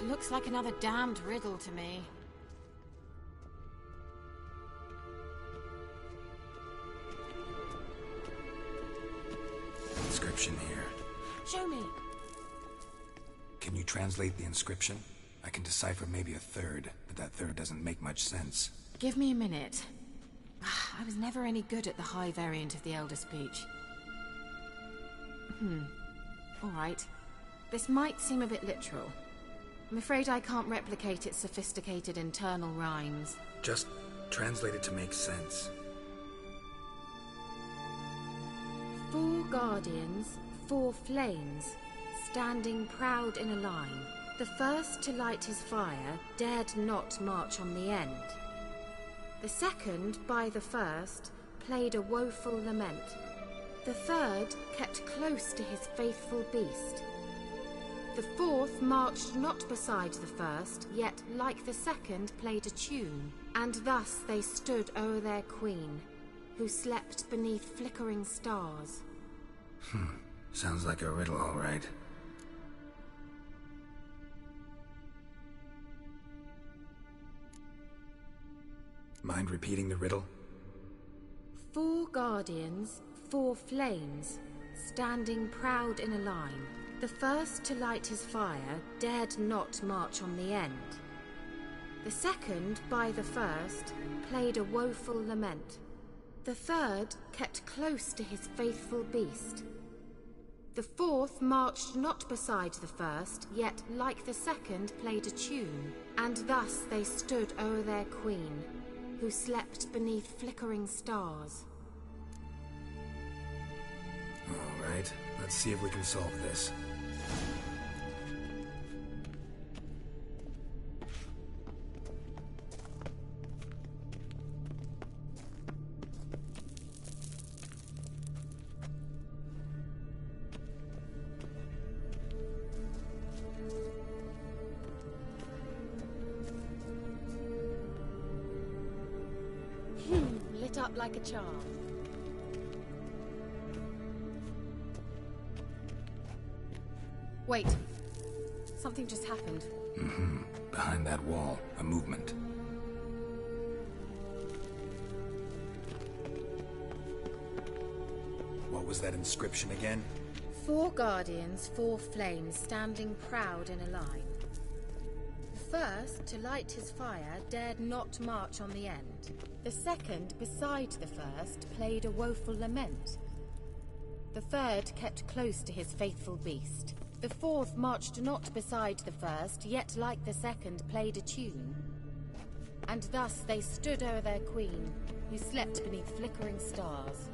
Looks like another damned riddle to me. Inscription here. Show me. Can you translate the inscription? I can decipher maybe a third, but that third doesn't make much sense. Give me a minute. I was never any good at the high variant of the Elder Speech. All right. This might seem a bit literal. I'm afraid I can't replicate its sophisticated internal rhymes. Just translate it to make sense. 4 guardians, 4 flames, standing proud in a line. The first to light his fire dared not march on the end. The second, by the first, played a woeful lament. The third kept close to his faithful beast. The fourth marched not beside the first, yet like the second played a tune, and thus they stood o'er their queen, who slept beneath flickering stars. Sounds like a riddle, all right. Mind repeating the riddle? 4 guardians, 4 flames, standing proud in a line. The first to light his fire dared not march on the end. The second, by the first, played a woeful lament. The third kept close to his faithful beast. The fourth marched not beside the first, yet like the second played a tune, and thus they stood o'er their queen, who slept beneath flickering stars. All right, let's see if we can solve this. Lit up like a charm. Wait. Something just happened. Behind that wall, a movement. What was that inscription again? 4 guardians, 4 flames, standing proud in a line. The first, to light his fire, dared not march on the end. The second, beside the first, played a woeful lament. The third kept close to his faithful beast. The fourth marched not beside the first, yet like the second played a tune. And thus they stood o'er their queen, who slept beneath flickering stars.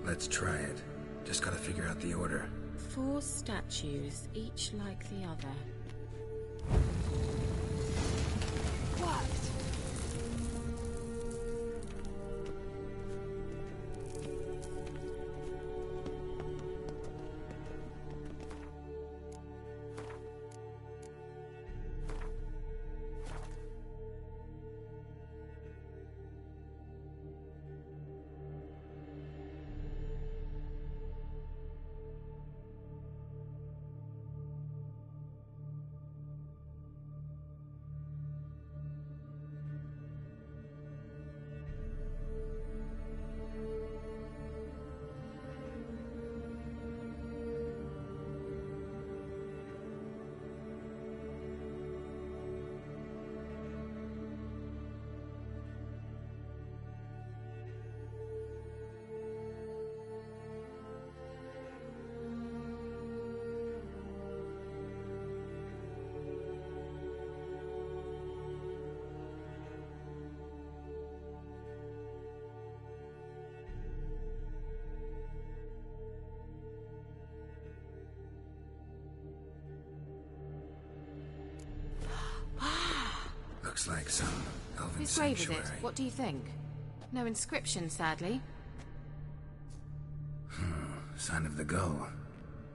Let's try it. Just gotta figure out the order. 4 statues, each like the other. What? Looks like some elven Whose grave is sanctuary. it? What do you think? No inscription, sadly. Sign of the gull.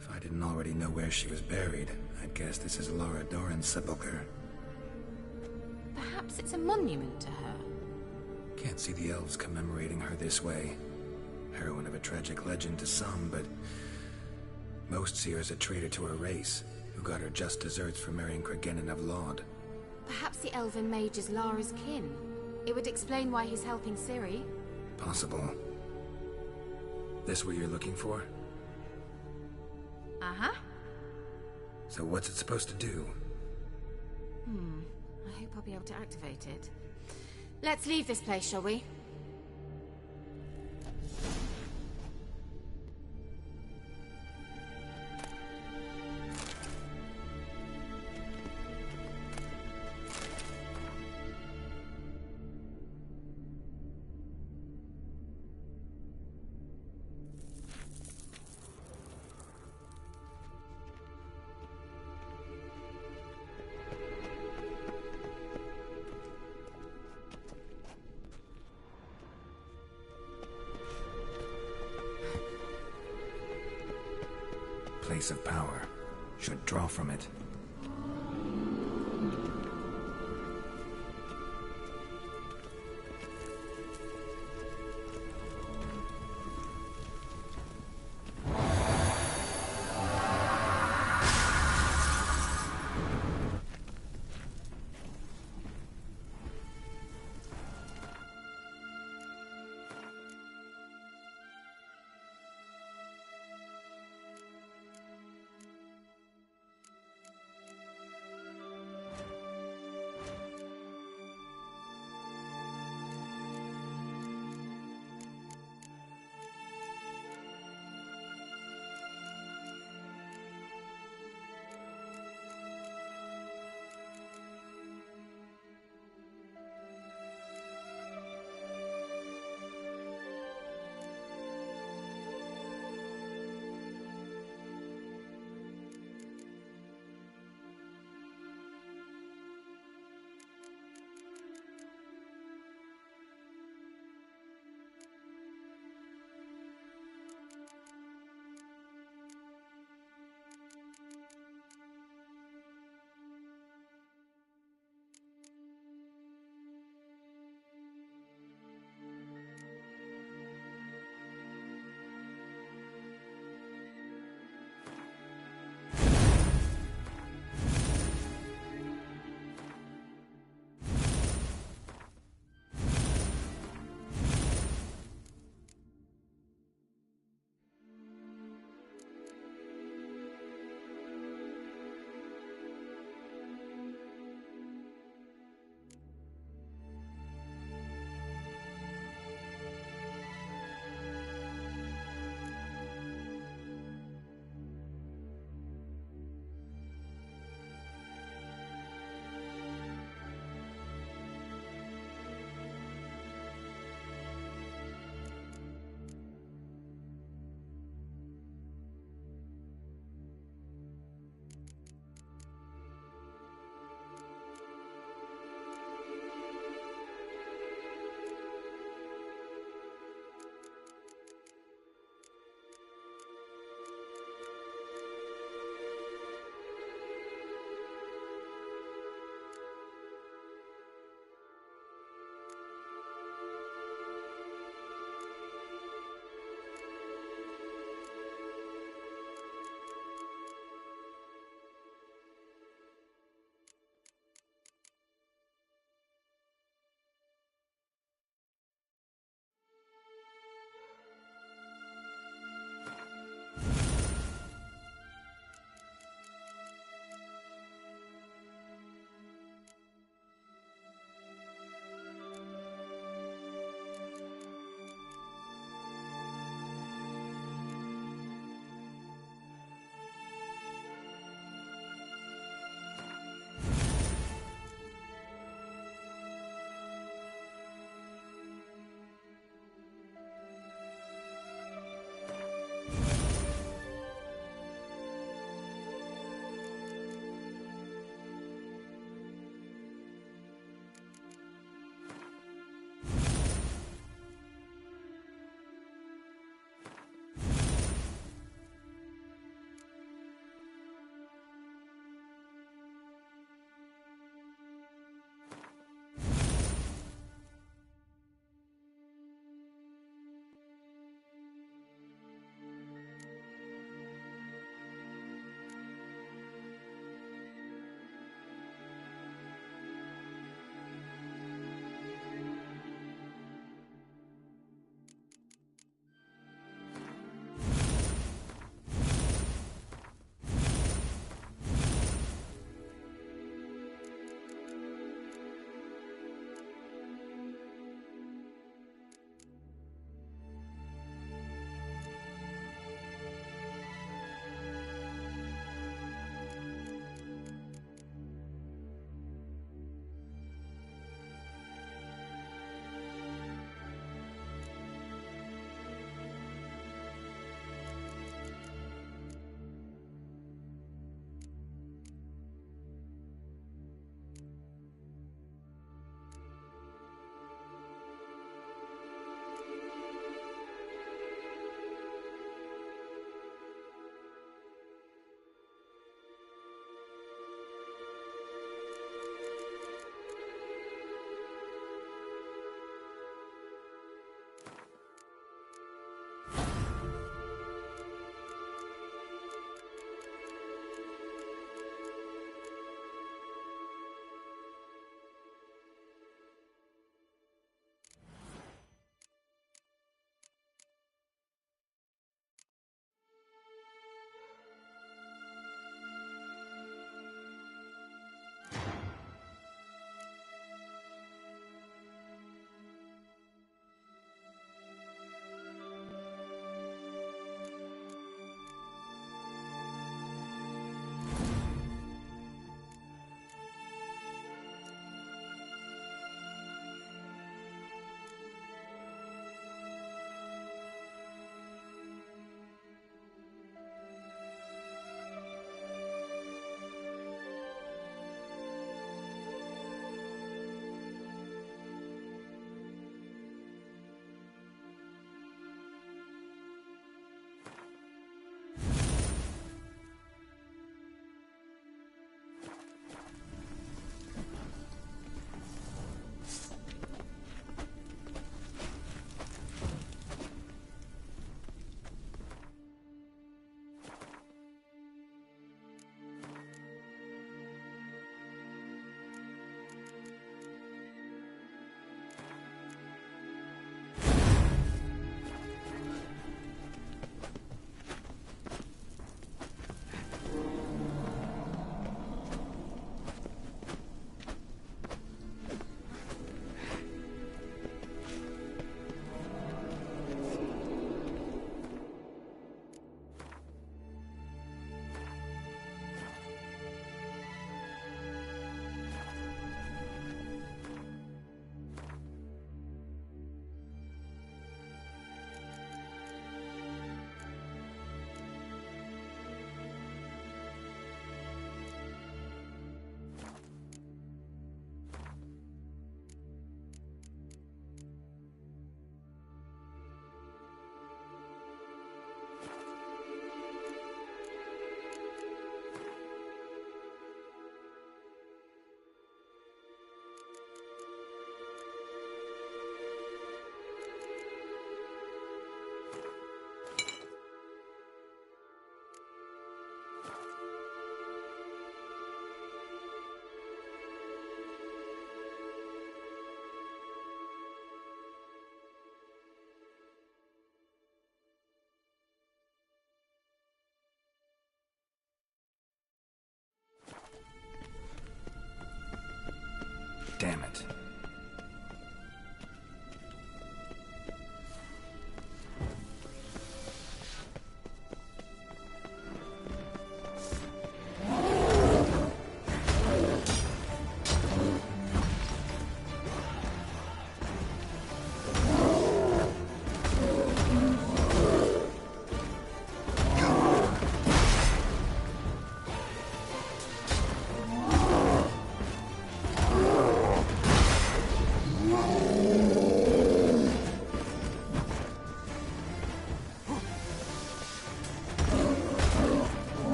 If I didn't already know where she was buried, I'd guess this is Laura Doran's sepulcher. Perhaps it's a monument to her. Can't see the elves commemorating her this way. Heroine of a tragic legend to some, but most see her as a traitor to her race, who got her just deserts for marrying Cregennan of Laud. Perhaps the elven mage is Lara's kin. It would explain why he's helping Ciri. Possible. This what you're looking for? Uh-huh. So what's it supposed to do? I hope I'll be able to activate it. Let's leave this place, shall we? place of power should draw from it.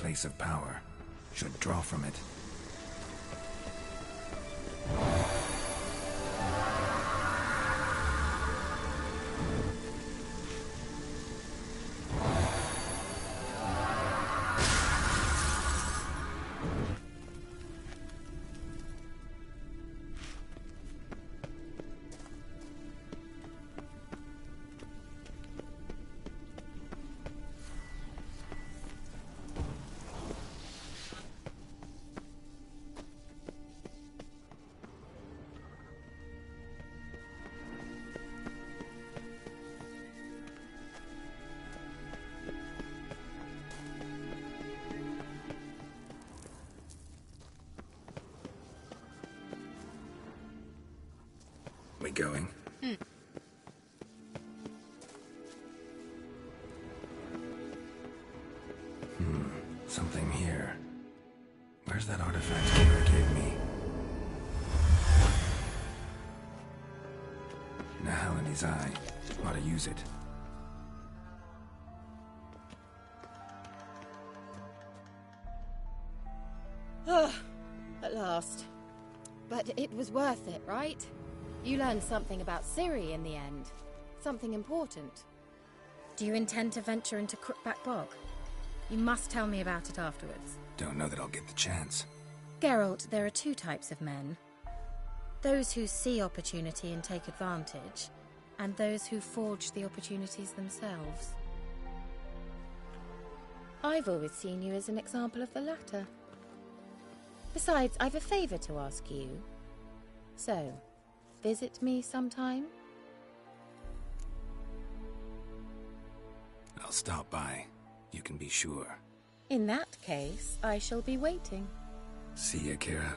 Place of power. Should draw from it. We going? Something here. Where's that artifact Kira gave me? Nahal in his eye. Ought to use it. At last. But it was worth it, right? You learned something about Ciri in the end. Something important. Do you intend to venture into Crookback Bog? You must tell me about it afterwards. Don't know that I'll get the chance. Geralt, there are two types of men. Those who see opportunity and take advantage, and those who forge the opportunities themselves. I've always seen you as an example of the latter. Besides, I've a favor to ask you. So, visit me sometime? I'll stop by. You can be sure. In that case, I shall be waiting. See ya, Kira.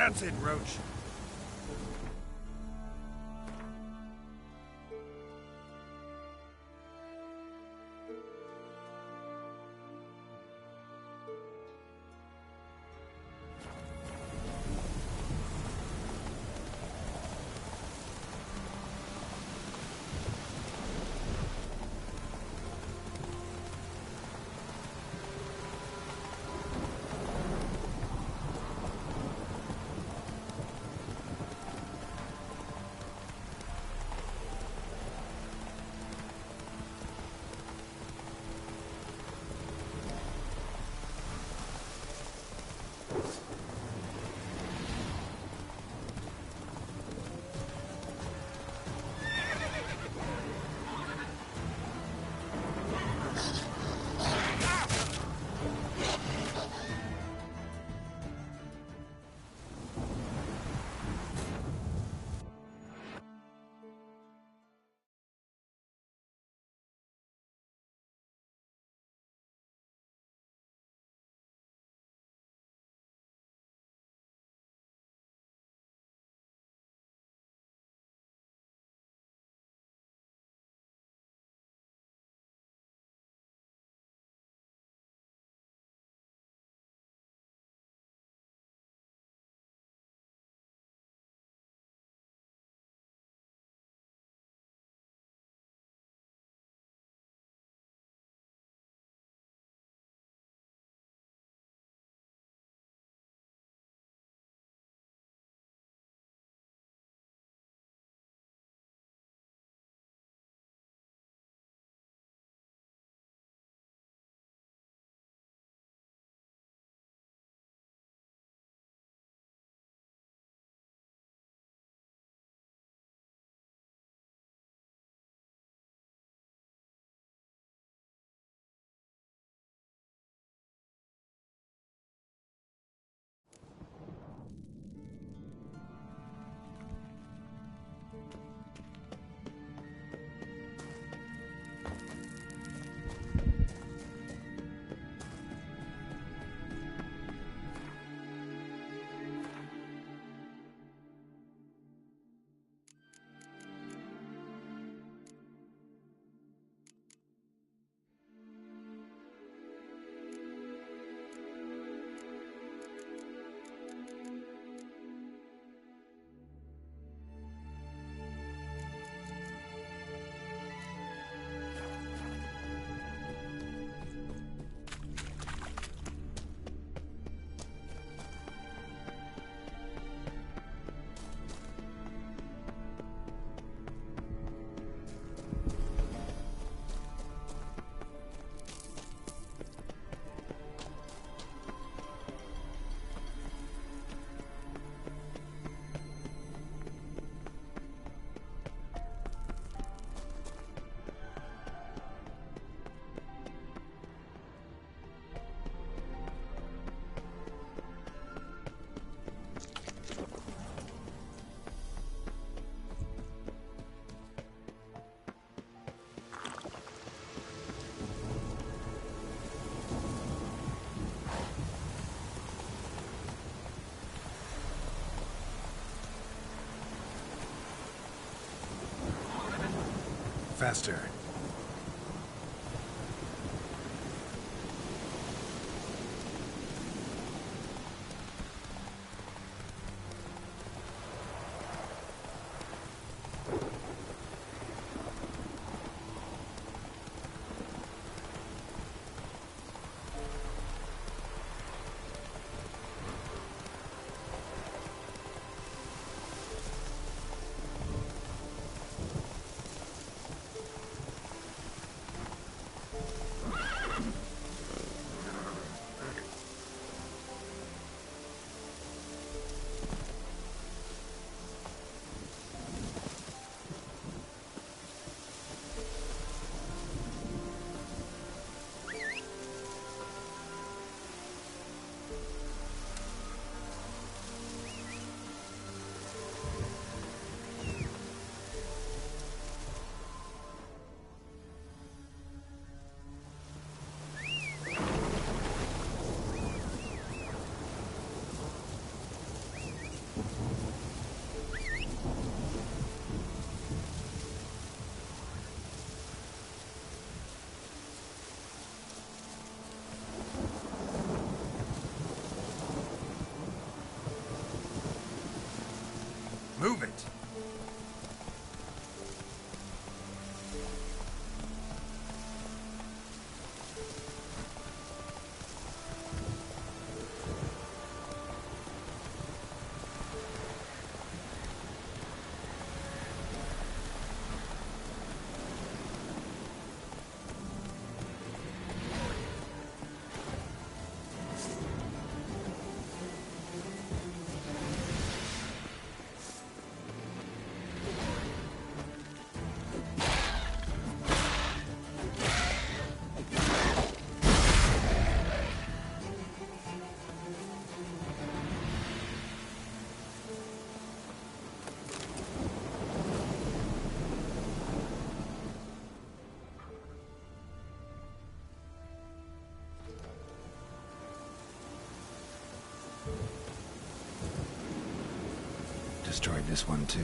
That's it, Roach. Faster. destroyed this one too.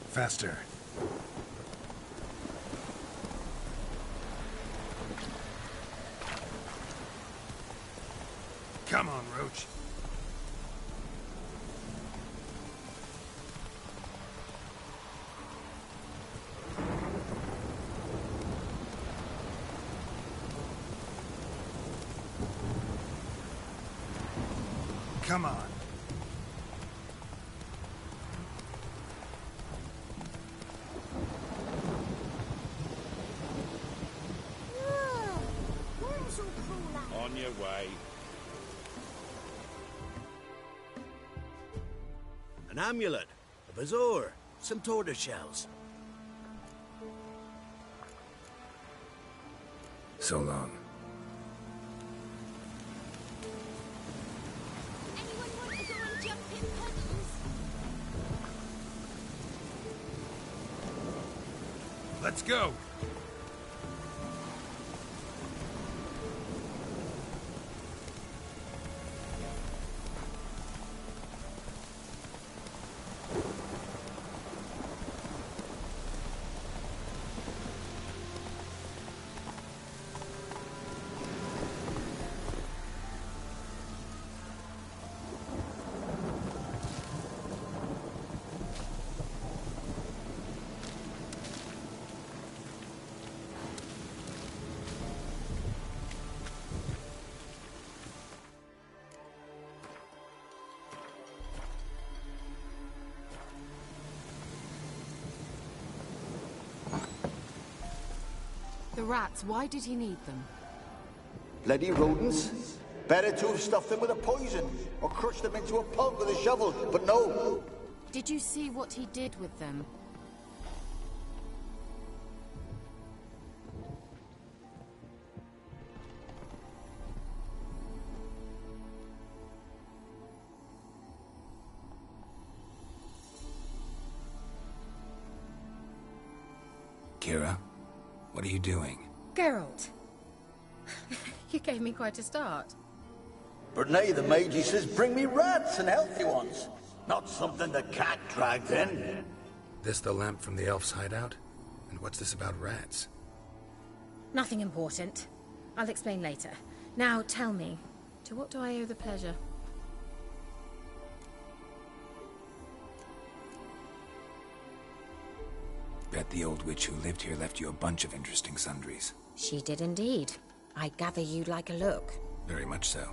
Faster. Come on, Roach. Come on. On your way. An amulet, a bazaar, some tortoise shells. So long. Anyone want to go and jump in puddles? Let's go. The rats, why did he need them? Bloody rodents. Better to have stuffed them with a poison, or crushed them into a pulp with a shovel, but no. Did you see what he did with them? Kira, what are you doing? Geralt! You gave me quite a start. But now the mage says bring me rats and healthy ones. Not something the cat dragged in. This the lamp from the elf's hideout? And what's this about rats? Nothing important. I'll explain later. Now tell me, to what do I owe the pleasure? Bet the old witch who lived here left you a bunch of interesting sundries. She did indeed. I gather you'd like a look. Very much so.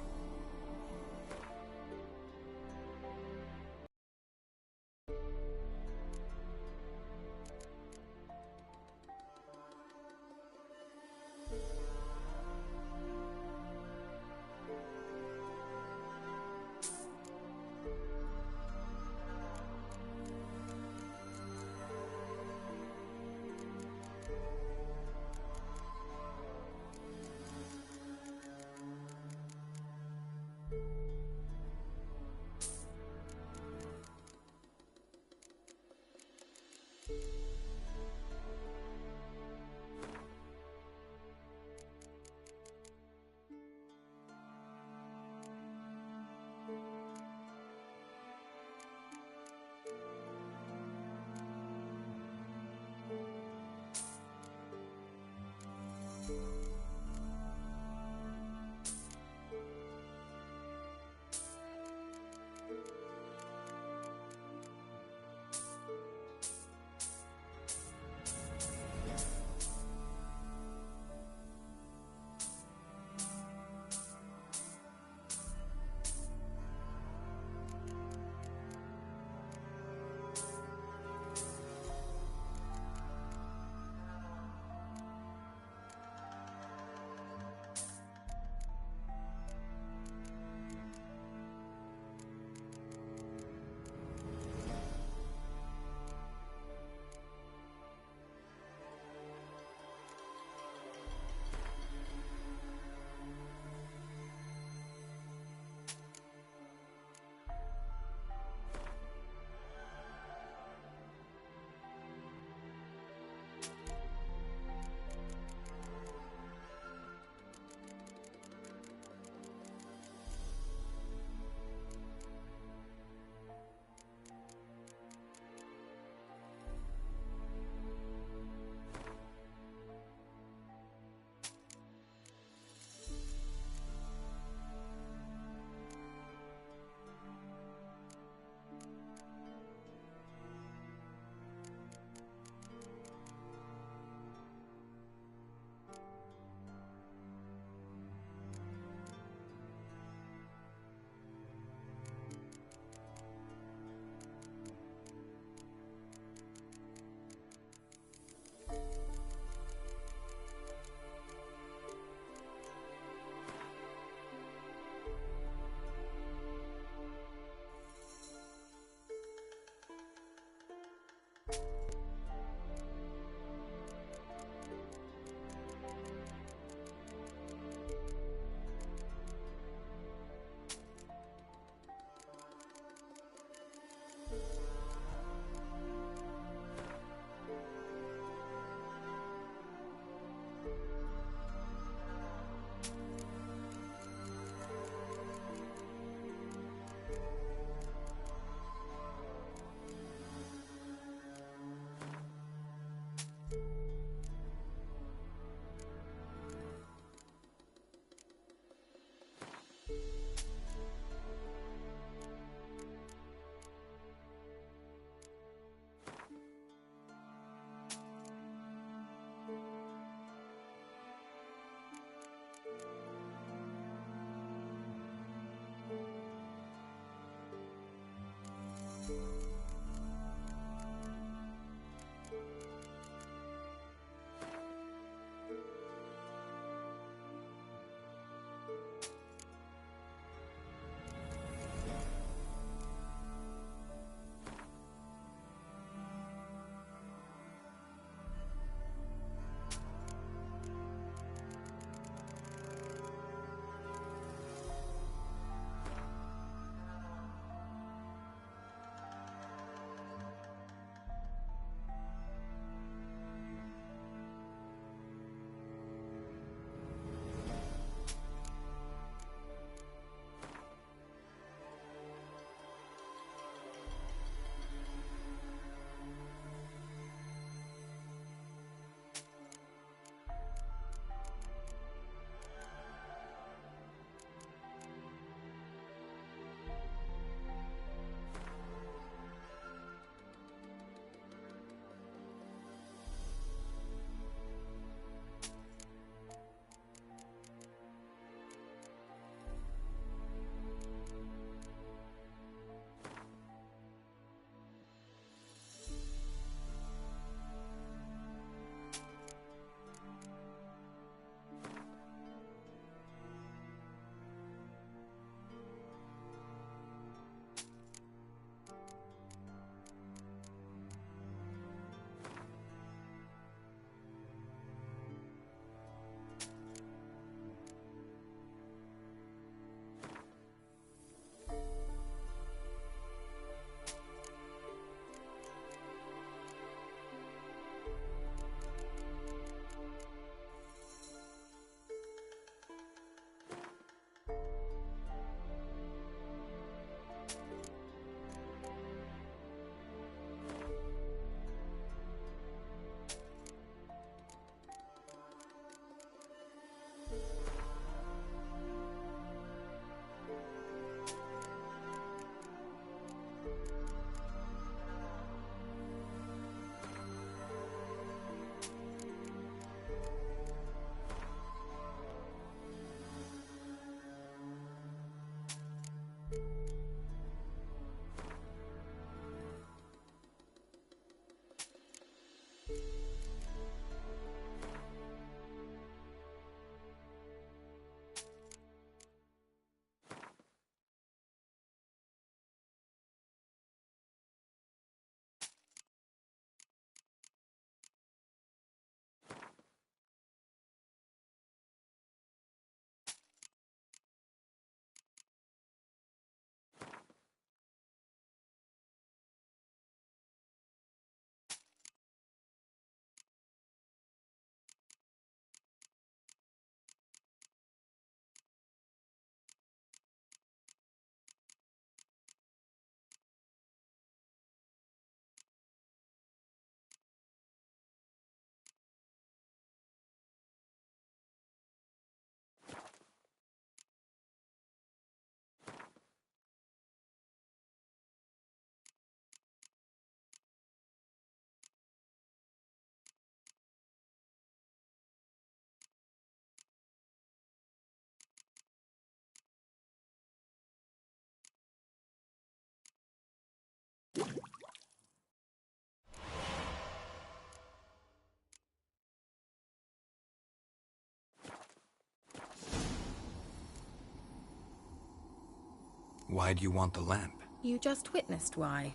Why do you want the lamp? You just witnessed why.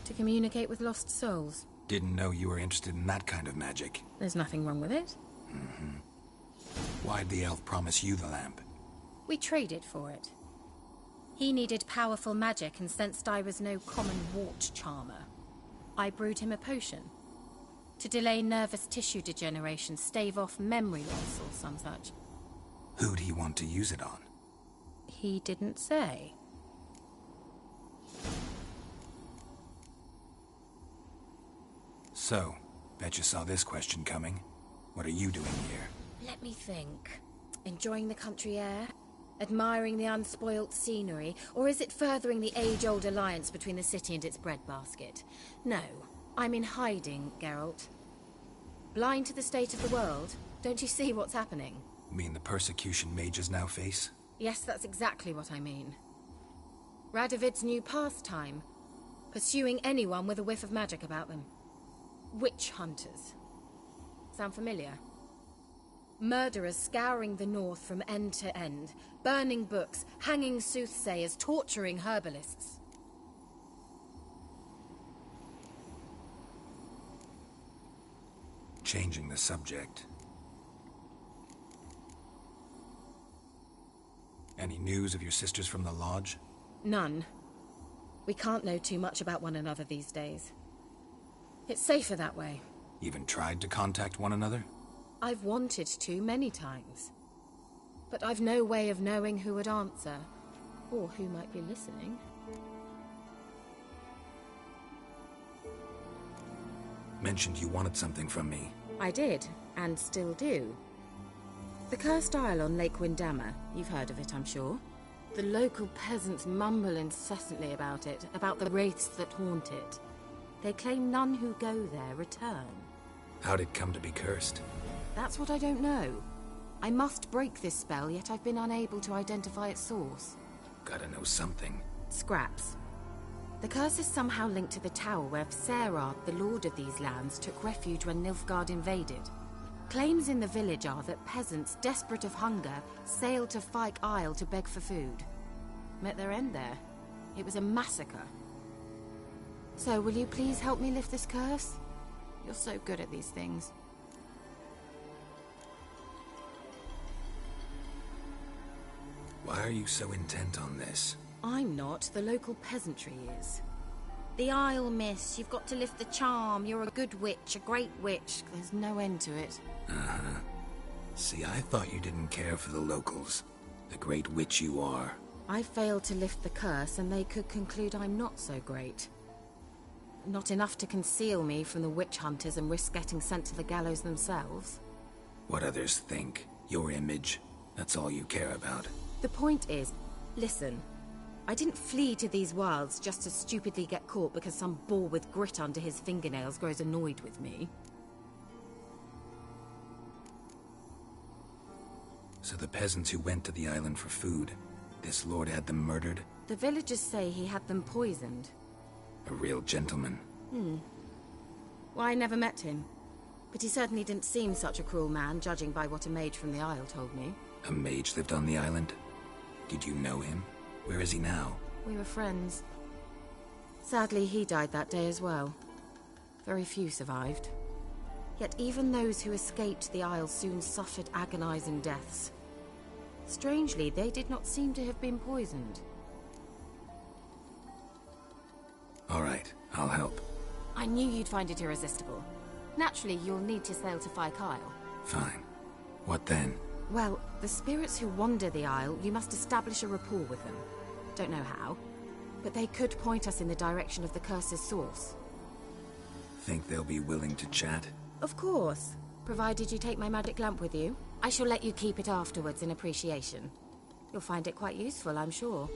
To communicate with lost souls. Didn't know you were interested in that kind of magic. There's nothing wrong with it. Why'd the elf promise you the lamp? We traded for it. He needed powerful magic and sensed I was no common wart charmer. I brewed him a potion. To delay nervous tissue degeneration, stave off memory loss or some such. Who'd he want to use it on? He didn't say. So, bet you saw this question coming. What are you doing here? Let me think. Enjoying the country air? Admiring the unspoilt scenery? Or is it furthering the age-old alliance between the city and its breadbasket? No, I'm in hiding, Geralt. Blind to the state of the world? Don't you see what's happening? Mean the persecution mages now face? Yes, that's exactly what I mean. Radovid's new pastime. Pursuing anyone with a whiff of magic about them. Witch hunters. Sound familiar? Murderers scouring the north from end to end, burning books, hanging soothsayers, torturing herbalists. Changing the subject. Any news of your sisters from the lodge? None. We can't know too much about one another these days. It's safer that way. Even tried to contact one another? I've wanted to many times. But I've no way of knowing who would answer, or who might be listening. Mentioned you wanted something from me. I did, and still do. The cursed isle on Lake Windammer. You've heard of it, I'm sure. The local peasants mumble incessantly about it, about the wraiths that haunt it. They claim none who go there return. How'd it come to be cursed? That's what I don't know. I must break this spell, yet I've been unable to identify its source. Gotta know something. Scraps. The curse is somehow linked to the tower where Serard, the lord of these lands, took refuge when Nilfgaard invaded. Claims in the village are that peasants, desperate of hunger, sailed to Fyke Isle to beg for food. Met their end there. It was a massacre. So, will you please help me lift this curse? You're so good at these things. Why are you so intent on this? I'm not. The local peasantry is. The Isle, miss. You've got to lift the charm. You're a good witch, a great witch. There's no end to it. Uh-huh. See, I thought you didn't care for the locals. The great witch you are. I failed to lift the curse, and they could conclude I'm not so great. Not enough to conceal me from the witch hunters and risk getting sent to the gallows themselves. What others think, your image, that's all you care about. The point is, listen, I didn't flee to these wilds just to stupidly get caught because some boar with grit under his fingernails grows annoyed with me. So the peasants who went to the island for food, this lord had them murdered? The villagers say he had them poisoned. A real gentleman. Well, I never met him. But he certainly didn't seem such a cruel man, judging by what a mage from the Isle told me. A mage lived on the island? Did you know him? Where is he now? We were friends. Sadly, he died that day as well. Very few survived. Yet even those who escaped the Isle soon suffered agonizing deaths. Strangely, they did not seem to have been poisoned. All right, I'll help. I knew you'd find it irresistible. Naturally, you'll need to sail to Fyke Isle. Fine. What then? Well, the spirits who wander the Isle, you must establish a rapport with them. Don't know how, but they could point us in the direction of the curse's source. Think they'll be willing to chat? Of course, provided you take my magic lamp with you. I shall let you keep it afterwards in appreciation. You'll find it quite useful, I'm sure.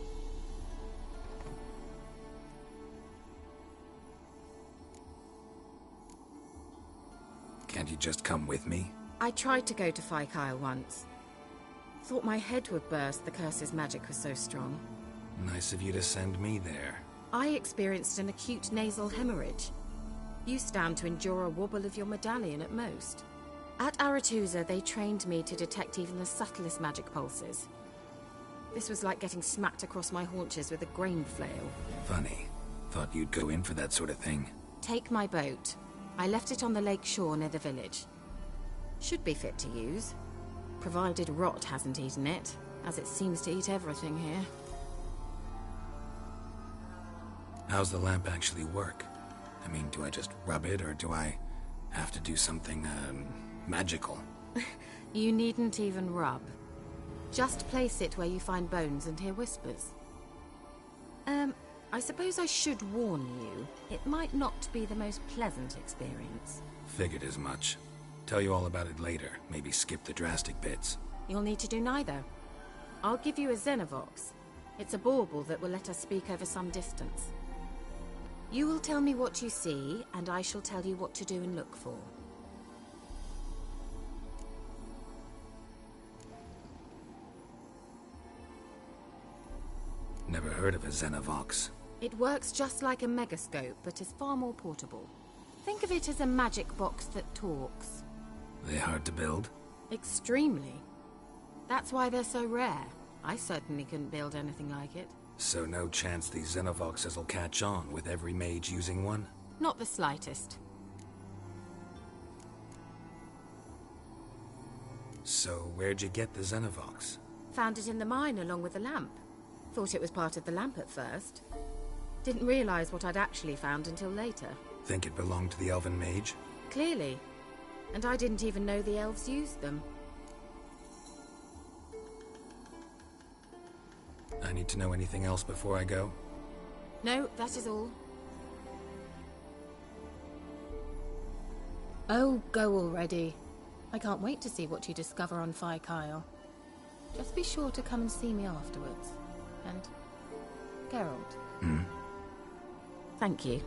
Can't you just come with me? I tried to go to Fyke Isle once. Thought my head would burst, the curse's magic was so strong. Nice of you to send me there. I experienced an acute nasal hemorrhage. You stand to endure a wobble of your medallion at most. At YAKUZA, they trained me to detect even the subtlest magic pulses. This was like getting smacked across my haunches with a grain flail. Funny. Thought you'd go in for that sort of thing. Take my boat. I left it on the lake shore near the village. Should be fit to use. Provided rot hasn't eaten it, as it seems to eat everything here. How's the lamp actually work? I mean, do I just rub it, or do I have to do something, magical? You needn't even rub. Just place it where you find bones and hear whispers. I suppose I should warn you, it might not be the most pleasant experience. Figured as much. Tell you all about it later, maybe skip the drastic bits. You'll need to do neither. I'll give you a Xenovox. It's a bauble that will let us speak over some distance. You will tell me what you see, and I shall tell you what to do and look for. Never heard of a Xenovox. It works just like a megascope, but is far more portable. Think of it as a magic box that talks. They hard to build? Extremely. That's why they're so rare. I certainly couldn't build anything like it. So no chance these Xenovoxes will catch on with every mage using one? Not the slightest. So where'd you get the Xenovox? Found it in the mine along with the lamp. Thought it was part of the lamp at first. Didn't realize what I'd actually found until later. Think it belonged to the elven mage? Clearly. And I didn't even know the elves used them. I need to know anything else before I go? No, that is all. Oh, go already. I can't wait to see what you discover on Fire Kyle. Just be sure to come and see me afterwards. And Geralt. Thank you.